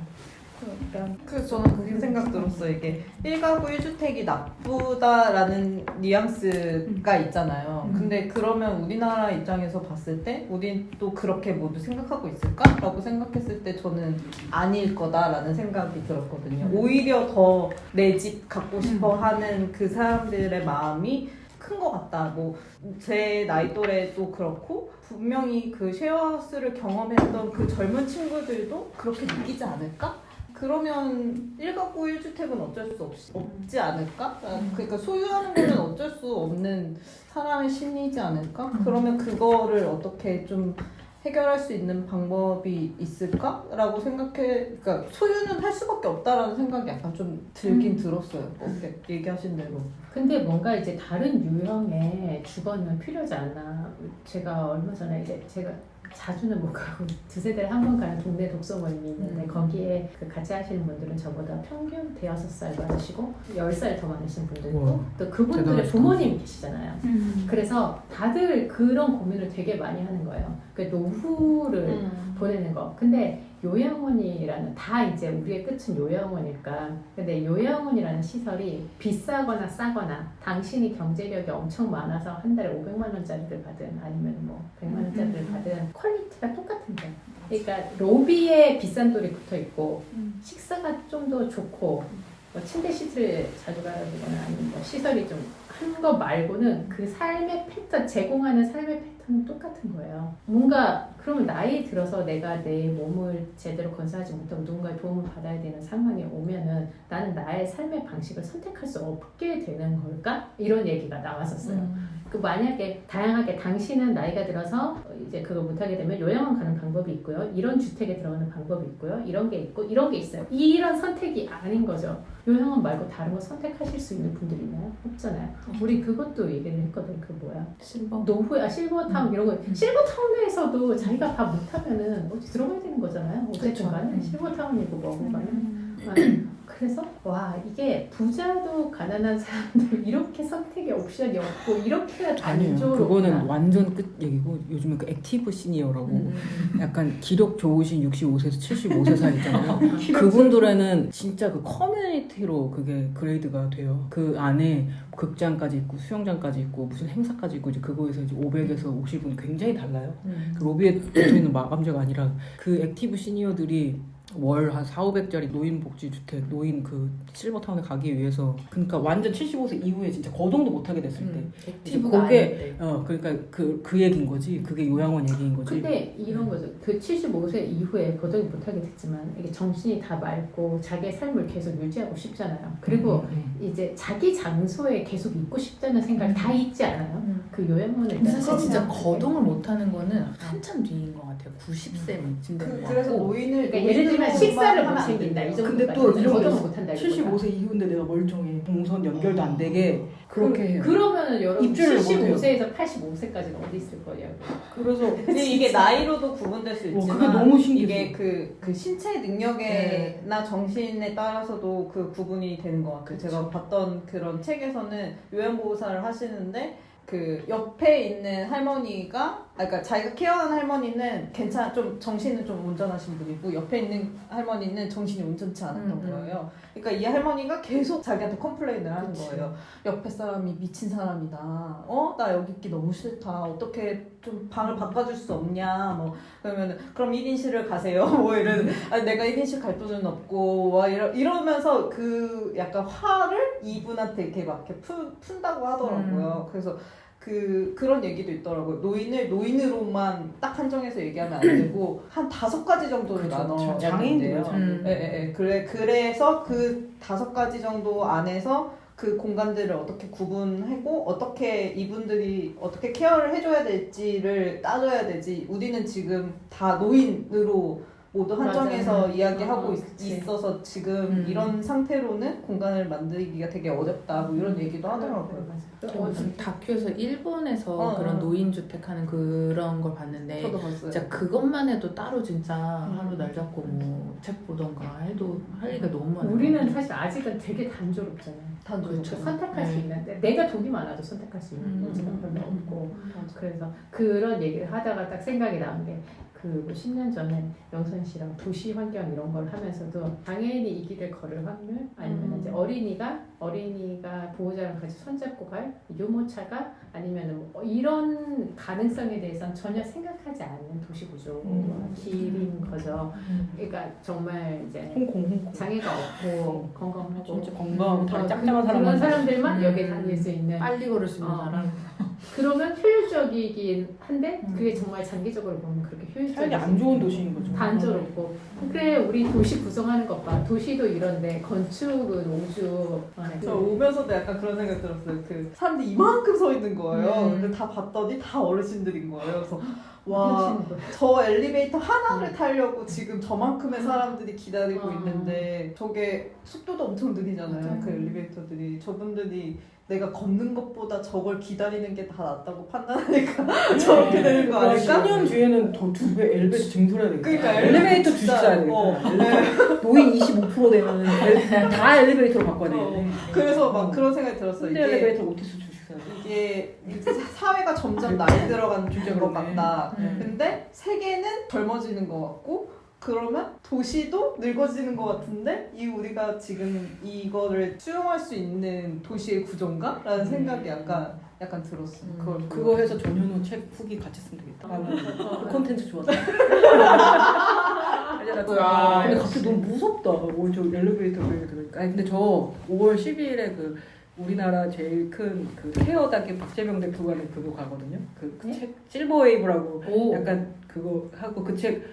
Speaker 4: 그러니까
Speaker 5: 그래서 저는 그렇게 생각 들었어요. 이게 1가구 1주택이 나쁘다라는 뉘앙스가 있잖아요. 근데 그러면 우리나라 입장에서 봤을 때 우린 또 그렇게 모두 생각하고 있을까? 라고 생각했을 때 저는 아닐 거다라는 생각이 들었거든요. 오히려 더 내 집 갖고 싶어 하는 그 사람들의 마음이 큰 것 같다. 뭐 제 나이 또래도 그렇고 분명히 그 쉐어하우스를 경험했던 그 젊은 친구들도 그렇게 느끼지 않을까? 그러면 1가구 1주택은 어쩔 수 없지 않을까? 그러니까 소유하는 거는 어쩔 수 없는 사람의 심리이지 않을까? 그러면 그거를 어떻게 좀 해결할 수 있는 방법이 있을까? 라고 그러니까 소유는 할 수밖에 없다라는 생각이 약간 좀 들긴 들었어요. 이렇게 얘기하신 대로.
Speaker 1: 근데 뭔가 이제 다른 유형의 주거는 필요하지 않나. 제가 얼마 전에 이제 제가 자주는 못 가고 두세 달에 한 번 가는 동네 독서 모임이 있는데 거기에 그 같이 하시는 분들은 저보다 평균 대여섯 살 많으시고 10살 더 많으신 분도 있고
Speaker 3: 우와,
Speaker 1: 또 그분들의
Speaker 3: 대단하시다.
Speaker 1: 부모님이 계시잖아요. 그래서 다들 그런 고민을 되게 많이 하는 거예요. 그 노후를 보내는 거. 근데 요양원이라는 다 이제 우리의 끝은 요양원일까. 근데 요양원이라는 시설이 비싸거나 싸거나 당신이 경제력이 엄청 많아서 한 달에 500만 원짜리를 받은 아니면 뭐 100만 원짜리를 받은 퀄리티가 똑같은 거예요. 그러니까 로비에 비싼 돌이 붙어 있고 식사가 좀 더 좋고 뭐 침대 시트를 자주 갈아주거나 아니면 뭐 시설이 좀 한 거 말고는 그 삶의 패턴 제공하는 삶의 패턴은 똑같은 거예요. 뭔가 그러면 나이 들어서 내가 내 몸을 제대로 건사하지 못하고 누군가의 도움을 받아야 되는 상황이 오면은 나는 나의 삶의 방식을 선택할 수 없게 되는 걸까? 이런 얘기가 나왔었어요. 그 만약에 다양하게 당신은 나이가 들어서 이제 그거 못하게 되면 요양원 가는 방법이 있고요. 이런 주택에 들어가는 방법이 있고요. 이런 게 있고 이런 게 있어요. 이런 선택이 아닌 거죠. 요양원 말고 다른 거 선택하실 수 있는 분들이 있나요? 없잖아요. 우리 그것도 얘기를 했거든. 그 뭐야? 노후야 실버타운 이런 거. 실버타운에서도 자기가 밥 못하면은 어디 들어가야 되는 거잖아요. 어쨌든 간에 실버타운이고 뭐고 간에. 그래서 와 이게 부자도 가난한 사람들 이렇게 선택의 옵션이 없고 이렇게
Speaker 3: 아니에요.
Speaker 1: 단조롭구나.
Speaker 3: 그거는 완전 끝 얘기고 요즘에 그 액티브 시니어라고 약간 기력 좋으신 65세에서 75세 사이 있잖아요. 그분들에는 진짜 그 커뮤니티로 그게 그레이드가 돼요. 그 안에 극장까지 있고 수영장까지 있고 무슨 행사까지 있고 이제 그거에서 이제 500에서 50은 굉장히 달라요. 그 로비에 붙어있는 마감제가 아니라 그 액티브 시니어들이 월 한 4,500짜리 노인복지주택, 노인 그 실버타운에 가기 위해서 그러니까 완전 75세 이후에 진짜 거동도 못하게 됐을 때
Speaker 1: 액티브가
Speaker 3: 그게 그러니까 그 얘기인 거지. 그게 요양원 얘기인 거지.
Speaker 1: 근데 이런 거죠. 그 75세 이후에 거동이 못하게 됐지만 이게 정신이 다 맑고 자기의 삶을 계속 유지하고 싶잖아요. 그리고 이제 자기 장소에 계속 있고 싶다는 생각이 다 있지 않아요? 그 요양원을
Speaker 2: 근데 사실 진짜
Speaker 1: 일단
Speaker 2: 거동을 못하는 거는 한참 뒤인 것 같아요. 90세쯤 되는 것
Speaker 5: 그래서
Speaker 2: 같고.
Speaker 5: 노인을
Speaker 1: 그러니까 예를 들면 식사를 못
Speaker 5: 하면 안
Speaker 1: 챙긴다 이 정도.
Speaker 3: 근데 또 이런
Speaker 1: 거동을
Speaker 3: 거
Speaker 1: 못한다.
Speaker 3: 75세 이후인데 내가 멀쩡해. 동선 연결도 안 되게 그렇게 해요.
Speaker 1: 그러면은 여러분
Speaker 3: 입주를 못 해요.
Speaker 1: 75세에서 85세까지는 어디 있을 거예요?
Speaker 3: 그래서
Speaker 5: 근데 이게 나이로도 구분될 수 있지만
Speaker 3: 그게 너무 신기해.
Speaker 5: 이게 그 신체 능력에나 정신에 따라서도 그 구분이 되는 것 같아요. 제가 봤던 그런 책에서는 요양보호사를 하시는데 그 옆에 있는 할머니가 그러니까 자기가 케어하는 할머니는 좀 정신은 좀 온전하신 분이고 옆에 있는 할머니는 정신이 온전치 않았던 거예요. 그러니까 이 할머니가 계속 자기한테 컴플레인을 하는 거예요. 옆에 사람이 미친 사람이다. 나 여기 있기 너무 싫다. 어떻게 좀 방을 바꿔줄 수 없냐. 뭐 그러면은 그럼 1인실을 가세요. 뭐 이런 내가 1인실 갈 돈은 없고 와 이러면서 그 약간 화를 이분한테 이렇게 막 이렇게 푼다고 하더라고요. 그래서 그런 얘기도 있더라고요. 노인을 노인으로만 딱 한정해서 얘기하면 안 되고 한 5가지 정도를 나눠야
Speaker 3: 장애인들
Speaker 5: 된대요. 그래서 그 5가지 정도 안에서 그 공간들을 어떻게 구분하고 어떻게 이분들이 어떻게 케어를 해줘야 될지를 따져야 되지. 우리는 지금 다 노인으로 모두 한정해서
Speaker 1: 맞아요.
Speaker 5: 이야기하고
Speaker 1: 그치.
Speaker 5: 있어서 지금 이런 상태로는 공간을 만들기가 되게 어렵다 뭐 이런 얘기도 하더라고요.
Speaker 2: 무슨 다큐에서 일본에서
Speaker 5: 어,
Speaker 2: 그런
Speaker 5: 어.
Speaker 2: 노인 주택 하는 그런 걸 봤는데
Speaker 5: 저도 봤어요.
Speaker 2: 진짜 그것만 해도 따로 진짜 하루 날 잡고 뭐 책 보던가 해도 할 얘기가 너무 많아요.
Speaker 1: 우리는 사실 아직은 되게 단조롭잖아요.
Speaker 5: 단조롭죠.
Speaker 1: 선택할 수
Speaker 2: 네.
Speaker 1: 있는데 내가 돈이 많아도 선택할 수 있는 여지가 별로 없고 그래서 그런 얘기를 하다가 딱 생각이 나는 게 그 10년 전에 영선 씨랑 도시 환경 이런 걸 하면서도 장애인이 이 길을 걸을 확률 아니면 이제 어린이가 보호자랑 같이 손잡고 갈 유모차가 아니면 뭐 이런 가능성에 대해서는 전혀 생각하지 않는 도시 구조 길인 거죠. 그러니까 정말 이제
Speaker 3: 홍콩.
Speaker 1: 장애가 없고 건강하고
Speaker 3: 진짜 건강하고 다리
Speaker 1: 어,
Speaker 3: 짱짱한
Speaker 1: 그런
Speaker 3: 사람만
Speaker 1: 사람들만 여기에 다닐 수 있는
Speaker 2: 빨리 걸을 수 있는
Speaker 1: 어.
Speaker 2: 사람.
Speaker 1: 그러면 효율적이긴 한데 그게 정말 장기적으로 보면 그렇게 효율적이지
Speaker 3: 살기 안 좋은 도시인 거죠.
Speaker 1: 단조롭고 그래 우리 도시 구성하는 것 봐. 도시도 이런데 건축은 우주
Speaker 5: 저 오면서도 약간 그런 생각 들었어요. 그 사람들이 이만큼 서 있는 거예요. 근데 다 봤더니 다 어르신들인 거예요. 그래서 와, 저 엘리베이터 하나를 타려고 지금 저만큼의 사람들이 기다리고 있는데 저게 속도도 엄청 느리잖아요.
Speaker 2: 맞아요.
Speaker 5: 그 엘리베이터들이. 저분들이 내가 걷는 것보다 저걸 기다리는 게 다 낫다고 판단하니까 저렇게 되는 거 아닐까?
Speaker 3: 10년 뒤에는 더 2배 엘리베이터 증설해야 되겠다.
Speaker 5: 그러니까
Speaker 3: 엘리베이터 주식
Speaker 5: 진짜,
Speaker 3: 사야 되겠다. 노인 25% 되면 다 엘리베이터로 바꿔야 되겠네.
Speaker 5: 그래서 막 그런 생각이 들었어요.
Speaker 3: 현대 엘리베이터 오티스 주식 사야 돼.
Speaker 5: 이게 사회가 점점 나이 들어가는
Speaker 3: 진짜
Speaker 5: 것
Speaker 3: 그러네.
Speaker 5: 같다.
Speaker 2: 음.
Speaker 5: 근데 세계는 젊어지는 것 같고 그러면 도시도 늙어지는 것 같은데 이 우리가 지금 이거를 수용할 수 있는 도시의 구조인가? 라는 생각이 약간 들었어요. 그걸
Speaker 3: 그거 해서 전현우 책 후기 같이 쓰면 되겠다. 그 콘텐츠 좋았어. 근데 갑자기 너무 무섭다. 저 엘리베이터 얘기 들으니까. 아니 근데 저 5월 10일에 그 우리나라 제일 큰 그 케어다기 박재명 대표가 낸 그거 가거든요. 그 책 실버웨이브라고
Speaker 2: 오.
Speaker 3: 약간 그거 하고 그 책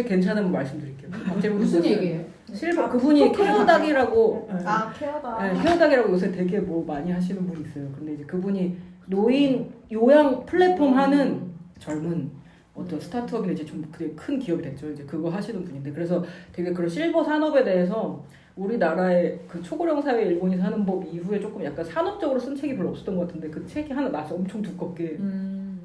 Speaker 3: 괜찮으면 말씀드릴게요. 박재명
Speaker 1: 무슨
Speaker 3: 대표
Speaker 1: 얘기예요?
Speaker 3: 실버 그분이 케어닥이라고
Speaker 5: 케어다.
Speaker 3: 네, 케어닥이라고 요새 되게 뭐 많이 하시는 분이 있어요. 근데 이제 그분이 노인 요양 플랫폼 하는 젊은 어떤 스타트업이나 이제 좀 되게 큰 기업이 됐죠. 이제 그거 하시는 분인데 그래서 되게 그런 실버 산업에 대해서 우리나라의 그 초고령 사회 일본이 사는 법 이후에 조금 약간 산업적으로 쓴 책이 별로 없었던 것 같은데 그 책이 하나 나서 엄청 두껍게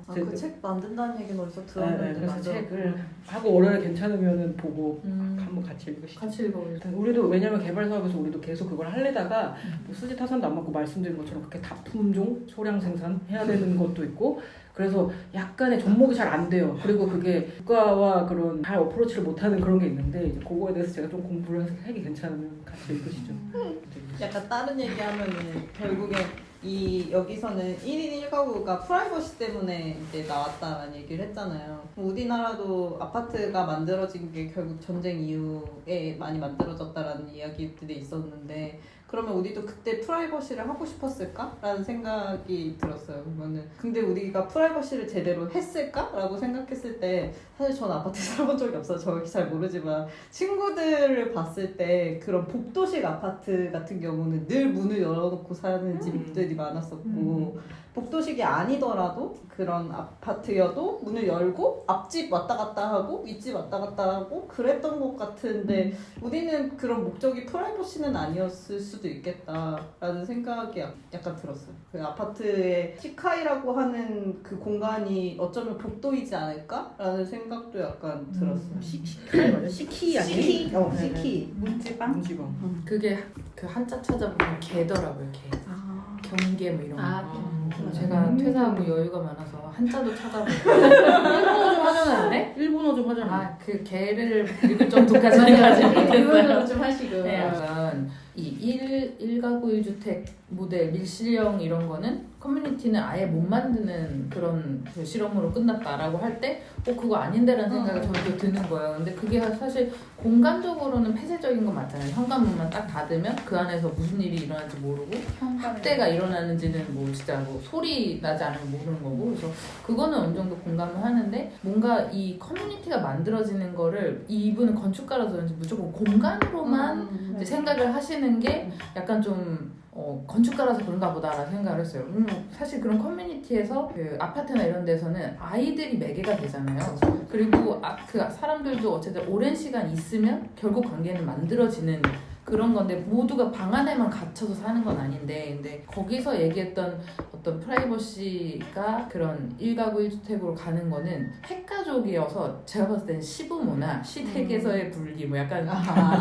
Speaker 5: 그 책 만든다는 얘기는 어디서
Speaker 3: 네,
Speaker 5: 들었는데
Speaker 3: 그래서
Speaker 5: 맞아.
Speaker 3: 책을 하고 월요일에 괜찮으면은 보고 한번 같이 읽으시죠.
Speaker 2: 같이 읽어요.
Speaker 3: 우리도 왜냐면 개발 사업에서 우리도 계속 그걸 하려다가 뭐 수지 타산도 안 맞고 말씀드린 것처럼 그렇게 다품종 소량 생산 해야 되는 것도 있고 그래서 약간의 접목이 잘 안 돼요. 그리고 그게 국가와 그런 잘 어프로치를 못하는 그런 게 있는데 이제 그거에 대해서 제가 좀 공부를 해서 책이 괜찮으면 같이 읽으시죠.
Speaker 5: 약간 다른 얘기하면은 결국에 이 여기서는 1인 1가구가 프라이버시 때문에 이제 나왔다라는 얘기를 했잖아요. 우리나라도 아파트가 만들어진 게 결국 전쟁 이후에 많이 만들어졌다라는 이야기들이 있었는데 그러면 우리도 그때 프라이버시를 하고 싶었을까라는 생각이 들었어요. 그러면은 근데 우리가 프라이버시를 제대로 했을까라고 생각했을 때 사실 저는 아파트 살아본 적이 없어서 정확히 잘 모르지만 친구들을 봤을 때 그런 복도식 아파트 같은 경우는 늘 문을 열어놓고 사는 집들이 많았었고 복도식이 아니더라도 그런 아파트여도 문을 열고 앞집 왔다 갔다 하고 윗집 왔다 갔다 하고 그랬던 것 같은데 우리는 그런 목적이 프라이버시는 아니었을 수도 있겠다라는 생각이 약간 들었어요. 그 아파트의 시카이라고 하는 그 공간이 어쩌면 복도이지 않을까라는 생각도 약간 들었어요.
Speaker 3: 시키 맞아? 시키 아니에요?
Speaker 5: 시키.
Speaker 4: 문지방?
Speaker 3: 문지방.
Speaker 2: 그게 그 한자 찾아보면 개더라고요. 개. 경계 뭐 이런 거. 제가 퇴사하고 여유가 많아서 한자도 찾아보고 일본어 좀 하잖아요.
Speaker 3: 일본어 좀 하잖아.
Speaker 2: 아, 그 개를 읽을 정도까지는 가지 못했어요.
Speaker 1: 기본으로 좀 하시고
Speaker 2: 네, 약간 이 1가구 1주택 모델 밀실형 이런 거는 커뮤니티는 아예 못 만드는 그런 그 실험으로 끝났다라고 할 때 그거 아닌데라는 생각이 저도 드는 거예요. 근데 그게 사실 공간적으로는 폐쇄적인 건 맞잖아요. 현관문만 딱 닫으면 그 안에서 무슨 일이 일어날지 모르고 학대가 일어나는지는 뭐 진짜 뭐 소리 나지 않으면 모르는 거고 그래서 그거는 어느 정도 공감을 하는데 뭔가 이 커뮤니티가 만들어지는 거를 이분은 건축가라서 그런지 무조건 공간으로만 이제 생각을 하시는 게 약간 좀 건축가라서 그런가 보다라는 생각을 했어요. 사실 그런 커뮤니티에서 그 아파트나 이런 데서는 아이들이 매개가 되잖아요. 그리고 그 사람들도 어쨌든 오랜 시간 있으면 결국 관계는 만들어지는 그런 건데 모두가 방 안에만 갇혀서 사는 건 아닌데 근데 거기서 얘기했던 어떤 프라이버시가 그런 1가구 1주택으로 가는 거는 핵가족이어서 제가 봤을 때는 시부모나 시댁에서의 분리 뭐 약간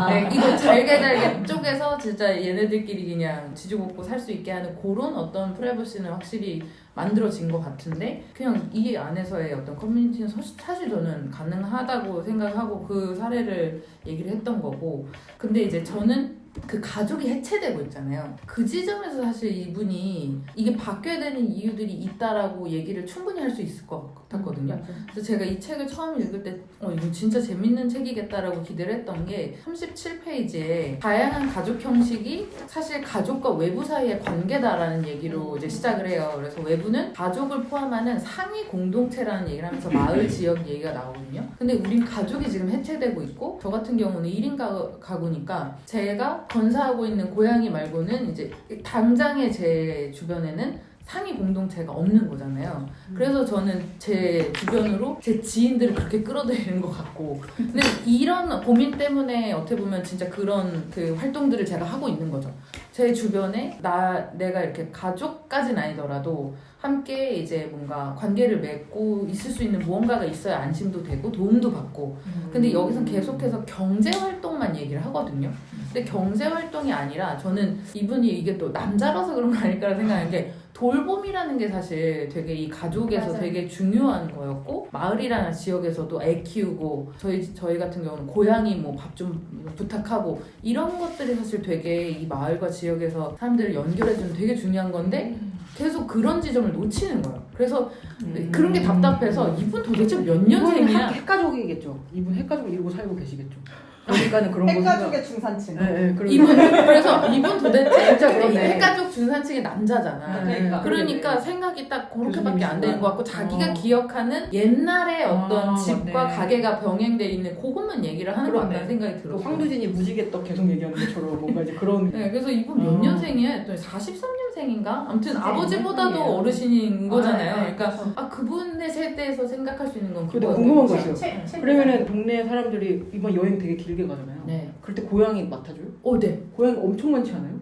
Speaker 2: 네, 이거 잘게 쪼개서 진짜 얘네들끼리 그냥 지주먹고 살 수 있게 하는 그런 어떤 프라이버시는 확실히 만들어진 것 같은데 그냥 이 안에서의 어떤 커뮤니티는 사실 저는 가능하다고 생각하고 그 사례를 얘기를 했던 거고 근데 이제 저는 그 가족이 해체되고 있잖아요. 그 지점에서 사실 이분이 이게 바뀌어야 되는 이유들이 있다라고 얘기를 충분히 할 수 있을 것 같았거든요. 그래서 제가 이 책을 처음 읽을 때 이거 진짜 재밌는 책이겠다라고 기대를 했던 게 37페이지에 다양한 가족 형식이 사실 가족과 외부 사이의 관계다라는 얘기로 이제 시작을 해요. 그래서 외부는 가족을 포함하는 상위 공동체라는 얘기를 하면서 마을 지역 얘기가 나오거든요. 근데 우린 가족이 지금 해체되고 있고 저 같은 경우는 1인 가구니까 제가 건사하고 있는 고양이 말고는 이제 당장의 제 주변에는 상위 공동체가 없는 거잖아요. 그래서 저는 제 주변으로 제 지인들을 그렇게 끌어들이는 것 같고 근데 이런 고민 때문에 어떻게 보면 진짜 그런 그 활동들을 제가 하고 있는 거죠. 제 주변에 내가 이렇게 가족까지는 아니더라도 함께 이제 뭔가 관계를 맺고 있을 수 있는 무언가가 있어야 안심도 되고 도움도 받고 근데 여기서 계속해서 경제활동만 얘기를 하거든요. 근데 경제활동이 아니라 저는 이분이 이게 또 남자라서 그런 거 아닐까라는 생각하는 게 돌봄이라는 게 사실 되게 이 가족에서
Speaker 1: 맞아요.
Speaker 2: 되게 중요한 거였고 마을이라는 지역에서도 애 키우고 저희 같은 경우는 고양이 뭐 밥 좀 부탁하고 이런 것들이 사실 되게 이 마을과 지역에서 사람들을 연결해주는 되게 중요한 건데 계속 그런 지점을 놓치는 거예요. 그래서 그런 게 답답해서 이분 도대체 몇 년생이야?
Speaker 3: 핵가족이겠죠. 이분 핵가족을 이루고 살고 계시겠죠. 그러니까는 그런 거
Speaker 5: 핵가족의 중산층.
Speaker 3: 네,
Speaker 2: 그래서 이분 도대체
Speaker 3: 진짜 그러네.
Speaker 2: 핵가족 중산층의 남자잖아.
Speaker 5: 그러니까.
Speaker 2: 생각이 딱 그렇게밖에 안 되는 것 같고 자기가 기억하는 옛날의 어떤 집과
Speaker 3: 네.
Speaker 2: 가게가 병행돼 있는 그것만 얘기를 하는 것
Speaker 3: 그러네.
Speaker 2: 같다는 생각이
Speaker 3: 그
Speaker 2: 들었어요.
Speaker 3: 황두진이 무지개떡 계속 얘기하는 것처럼 뭔가 이제 그런
Speaker 2: 네, 그래서 이분 몇 년생이야? 했더니 43년생인가? 아무튼 아버지보다도
Speaker 1: 년생이에요.
Speaker 2: 어르신인 거잖아요.
Speaker 1: 네,
Speaker 2: 그러니까 그분의 세대에서 생각할 수 있는 건
Speaker 3: 근데
Speaker 2: 그거예요.
Speaker 3: 궁금한 거 있어요.
Speaker 1: 책
Speaker 3: 그러면은 동네 사람들이 이번 여행 되게 길게 가잖아요.
Speaker 2: 네.
Speaker 3: 그럴 때 고양이 맡아줘요?
Speaker 2: 네.
Speaker 3: 고양이 엄청 많지 않아요?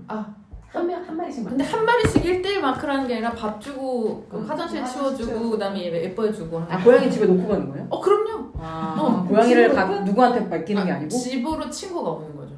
Speaker 1: 한 마리씩
Speaker 2: 근데 한 마리씩 1대1 마크라는 게 아니라 밥 주고 화장실
Speaker 5: 화장실
Speaker 2: 치워주고
Speaker 5: 치워주고.
Speaker 2: 그다음에 예뻐해주고 하는
Speaker 3: 아 고양이 집에 놓고 가는 거예요?
Speaker 2: 그럼요.
Speaker 3: 고양이를
Speaker 2: 집으로
Speaker 3: 누구한테 맡기는 게 아니고?
Speaker 2: 집으로 친구가 오는 거죠.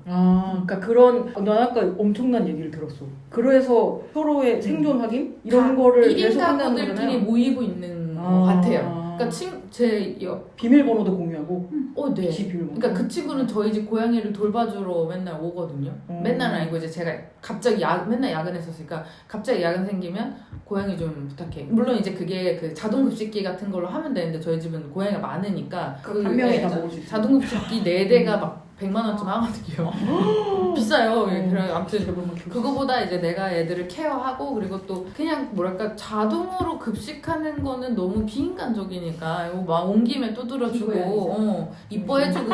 Speaker 3: 그러니까 난 아까 엄청난 얘기를 들었어. 그래서 서로의 생존 확인 이런 거를
Speaker 2: 1인
Speaker 3: 계속 한다는
Speaker 2: 가구들끼리
Speaker 3: 거잖아요.
Speaker 2: 모이고 있는 것 같아요. 그러니까
Speaker 3: 비밀번호도 공유하고.
Speaker 2: 네.
Speaker 3: 집 비밀번호.
Speaker 2: 그러니까 그 친구는 저희 집 고양이를 돌봐주러 맨날 오거든요. 맨날은 아니고 이제 제가 갑자기 맨날 야근했었으니까 갑자기 야근 생기면 고양이 좀 부탁해. 물론 이제 그게 그 자동급식기 같은 걸로 하면 되는데 저희 집은 고양이가 많으니까
Speaker 3: 한 명이 다 먹을 수 있어요.
Speaker 2: 자동급식기 4대가 막 100만 원쯤 하거든요. 비싸요. 그래 아무튼 그거보다 이제 내가 애들을 케어하고 그리고 또 그냥 뭐랄까 자동으로 급식하는 거는 너무 비인간적이니까 이거 막 온 김에 두드려주고 이뻐해주고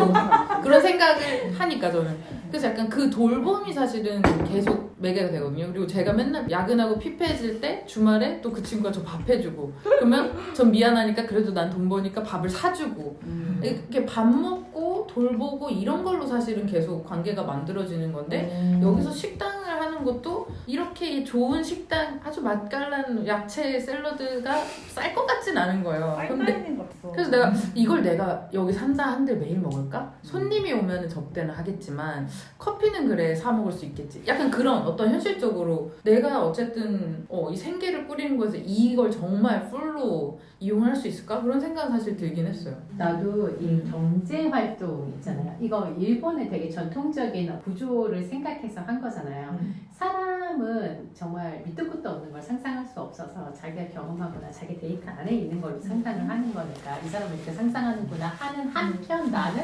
Speaker 2: 그런 생각을 하니까 저는 그래서 약간 그 돌봄이 사실은 계속 매개가 되거든요. 그리고 제가 맨날 야근하고 피폐해질 때 주말에 또 그 친구가 저 밥 해주고 그러면 전 미안하니까 그래도 난 돈 버니까 밥을 사주고 이렇게 밥 먹고 돌보고 이런 걸로 사실은 계속 관계가 만들어지는 건데 여기서 식당을 하는 것도 이렇게 좋은 식당 아주 맛깔난 야채 샐러드가 쌀 것 같진 않은 거예요. 근데
Speaker 4: 파이파이는 같어.
Speaker 2: 그래서 내가 여기 산다 한들 매일 먹을까? 손님이 오면 접대는 하겠지만 커피는 그래 사 먹을 수 있겠지. 약간 그런 어떤 현실적으로 내가 어쨌든 이 생계를 꾸리는 거에서 이걸 정말 풀로 이용할 수 있을까? 그런 생각은 사실 들긴 했어요.
Speaker 1: 나도 이 경제 활동 있잖아요. 이거 일본의 되게 전통적인 구조를 생각해서 한 거잖아요. 사람은 정말 밑도 끝도 없는 걸 상상할 수 없어서 자기가 경험하거나 자기 데이터 안에 있는 걸로 상상을 하는 거니까 이 사람은 이렇게 상상하는구나 하는 한편 나는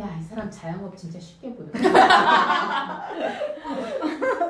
Speaker 1: 야, 이 사람 자영업 진짜 쉽게 보는 거야.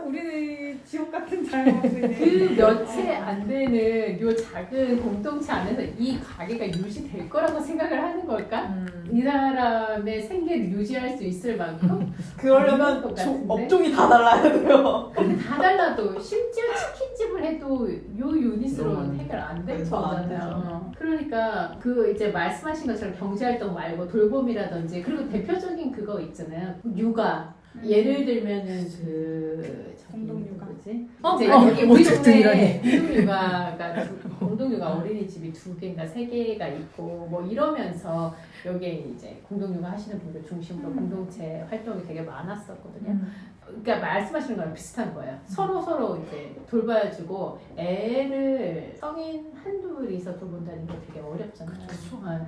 Speaker 4: 우리 지옥 같은 자영업이네.
Speaker 1: 그 몇 채 안 되는 요 작은 공동체 안에서 이 가게가 유지될 거라고 생각을 하는 걸까? 이 사람의 생계를 유지할 수 있을 만큼
Speaker 5: 그러려면
Speaker 1: 것 같은데?
Speaker 5: 업종이 다 달라야 돼요.
Speaker 1: 근데 다 달라도 심지어 치킨집을 해도 요 유닛으로는 해결 안 될
Speaker 5: 그쵸, 안
Speaker 1: 거잖아요. 그러니까 그 이제 말씀하신 것처럼 경제활동 말고 돌봄이라든지 그리고 대표적인 그거 있잖아요. 육아. 예를 들면은 그
Speaker 4: 공동육아.
Speaker 1: 뭐지?
Speaker 2: 어,
Speaker 1: 이제
Speaker 2: 어,
Speaker 1: 여기 우리 동네에
Speaker 3: 어쨌든
Speaker 1: 공동육아가 공동육아 어린이집이 2개인가 3개가 있고 뭐 이러면서 여기에 이제 공동육아 하시는 분들 중심으로 공동체 활동이 되게 많았었거든요. 그러니까 말씀하시는 거랑 비슷한 거예요. 서로 이제 돌봐주고 애를 성인 한둘이서 돌본다는 게 되게 어렵잖아요.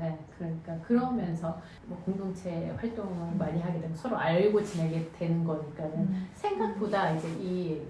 Speaker 1: 네, 그러니까 그러면서 뭐 공동체 활동을 많이 하게 되면 서로 알고 지내게 되는 거니까는 생각보다 이제 이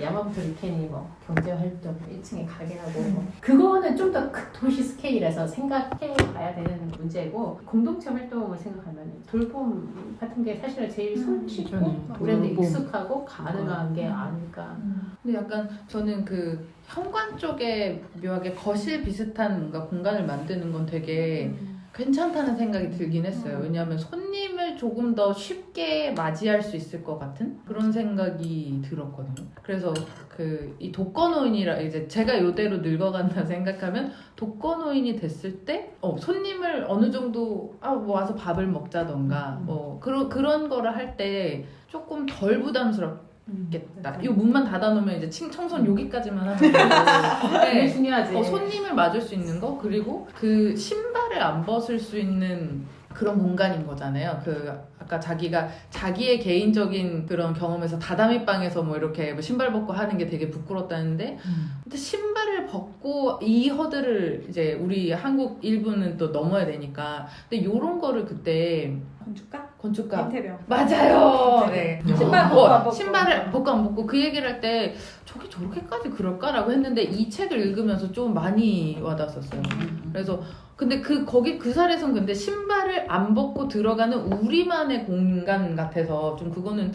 Speaker 1: 야마모토 리켄이 뭐 경제 활동 1층에 가게하고 뭐 그거는 좀 더 도시 스케일에서 생각해 봐야 되는 문제고 공동체 활동을 생각하면 돌봄 같은 게 사실은 제일 손쉽고
Speaker 3: 그러네.
Speaker 1: 우리한테
Speaker 3: 돌봄.
Speaker 1: 익숙하고 가능한 게 아닐까.
Speaker 2: 근데 약간 저는 그 현관 쪽에 묘하게 거실 비슷한 뭔가 공간을 만드는 건 되게 괜찮다는 생각이 들긴 했어요. 왜냐하면 손님을 조금 더 쉽게 맞이할 수 있을 것 같은 그런 생각이 들었거든요. 그래서 그 이 독거노인이라 이제 제가 요대로 늙어간다 생각하면 독거노인이 됐을 때 손님을 어느 정도 뭐 와서 밥을 먹자던가 뭐 그런 거를 할 때 조금 덜 부담스럽겠다. 이 문만 닫아놓으면 이제 청소는 여기까지만 하면 되고
Speaker 1: 그게
Speaker 2: 네.
Speaker 1: 중요하지.
Speaker 2: 손님을 맞을 수 있는 거 그리고 그 신발을 안 벗을 수 있는 그런 공간인 거잖아요. 그 아까 자기가 자기의 개인적인 그런 경험에서 다다미방에서 뭐 이렇게 뭐 신발 벗고 하는 게 되게 부끄럽다는데 근데 신발을 벗고 이 허들을 이제 우리 한국 일부는 또 넘어야 되니까 근데 요런 거를 그때 건축가
Speaker 4: 인테리어.
Speaker 2: 맞아요. 네.
Speaker 4: 신발 벗고 안 벗고.
Speaker 2: 신발을 벗고 안 벗고 그 얘기를 할 때 저게 저렇게까지 그럴까라고 했는데 이 책을 읽으면서 좀 많이 와닿았었어요. 그래서 근데 거기 그 사례에선 근데 신발을 안 벗고 들어가는 우리만의 공간 같아서 좀 그거는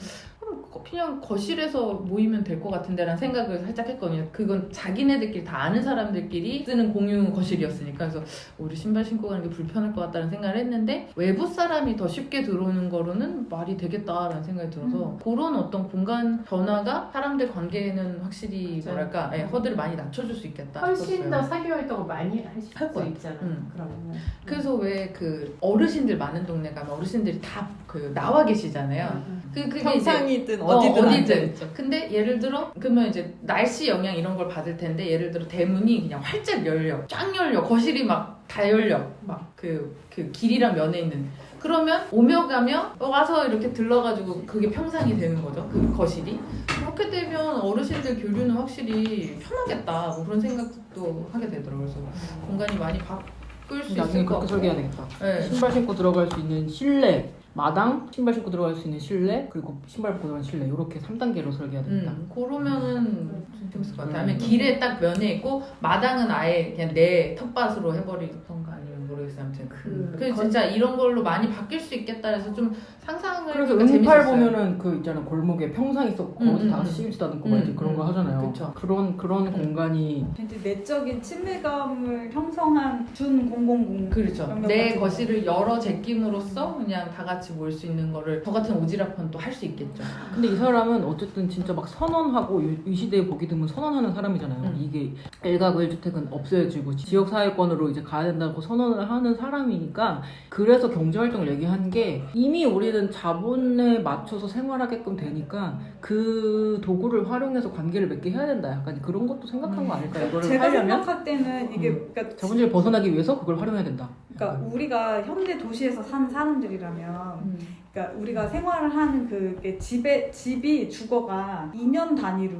Speaker 2: 그냥 거실에서 모이면 될 것 같은데라는 생각을 살짝 했거든요. 그건 자기네들끼리 다 아는 사람들끼리 쓰는 공유 거실이었으니까 그래서 우리 신발 신고 가는 게 불편할 것 같다는 생각을 했는데 외부 사람이 더 쉽게 들어오는 거로는 말이 되겠다라는 생각이 들어서 그런 어떤 공간 변화가 사람들 관계에는 확실히
Speaker 1: 맞아요.
Speaker 2: 뭐랄까 허들을 많이 낮춰줄 수 있겠다
Speaker 1: 훨씬
Speaker 2: 싶었어요.
Speaker 1: 더 사교 활동을 많이 할 수
Speaker 2: 할 거야.
Speaker 1: 있잖아. 그러면.
Speaker 2: 그래서 왜 그 어르신들 많은 동네 가면 어르신들이 다 그 나와 계시잖아요. 그게 이제
Speaker 5: 평상이든 어디든 앉아있죠.
Speaker 2: 근데 예를 들어 그러면 이제 날씨 영향 이런 걸 받을 텐데 예를 들어 대문이 그냥 활짝 열려, 쫙 열려, 거실이 막 다 열려, 막 그 길이랑 면에 있는. 그러면 오며 가며 와서 이렇게 들러가지고 그게 평상이 되는 거죠. 그 거실이. 그렇게 되면 어르신들 교류는 확실히 편하겠다. 뭐 그런 생각도 하게 되더라고요. 그래서 공간이 많이 바꿀 수
Speaker 3: 나중에
Speaker 2: 있을 것
Speaker 3: 그렇게
Speaker 2: 같고.
Speaker 3: 설계해야 되겠다.
Speaker 2: 네.
Speaker 3: 신발 신고 들어갈 수 있는 실내, 마당, 신발 신고 들어갈 수 있는 실내, 그리고 신발 벗고 들어가는 실내 이렇게 3단계로 설계해야 되겠다.
Speaker 2: 그러면은 재밌을 것 같아요. 아니면 길에 딱 면에 있고 마당은 아예 그냥 내 텃밭으로 해버리던가 아니면 모르겠어요. 아무튼 그래서 진짜 이런 걸로 많이 바뀔 수 있겠다 해서 좀 상상을
Speaker 3: 그래서
Speaker 2: 해보니까
Speaker 3: 응팔
Speaker 2: 재밌었어요.
Speaker 3: 보면은 그 있잖아 골목에 평상 있었고 거기서 다 같이 시금치 다듬고 막 이제 그런 거 하잖아요.
Speaker 2: 그쵸.
Speaker 3: 그런 공간이
Speaker 4: 이제 내적인 친밀감을 형성한 준 공공공간.
Speaker 2: 그렇죠.
Speaker 4: 그런
Speaker 2: 내
Speaker 4: 것
Speaker 2: 거실을 열어 제낌으로써 그냥 다 같이 모일 수 있는 거를 저 같은 오지랖은 또 할 수 있겠죠.
Speaker 3: 근데 이 사람은 어쨌든 진짜 막 선언하고 이 시대에 보기 드문 선언하는 사람이잖아요. 이게 일가구 1주택은 없애지고 지역사회권으로 이제 가야 된다고 선언을 하는 사람이니까 그래서 경제활동을 얘기한 게 이미 우리는 자본에 맞춰서 생활하게끔 되니까 그 도구를 활용해서 관계를 맺게 해야 된다. 약간 그런 것도 생각한 거 아닐까? 이거를
Speaker 4: 제가
Speaker 3: 하려면
Speaker 4: 생각할 때는 이게 그러니까
Speaker 3: 자본주의를 벗어나기 위해서 그걸 활용해야 된다.
Speaker 4: 그러니까 우리가 현대 도시에서 사는 사람들이라면 그러니까 우리가 생활을 하는 그게 집이 주거가 2년 단위로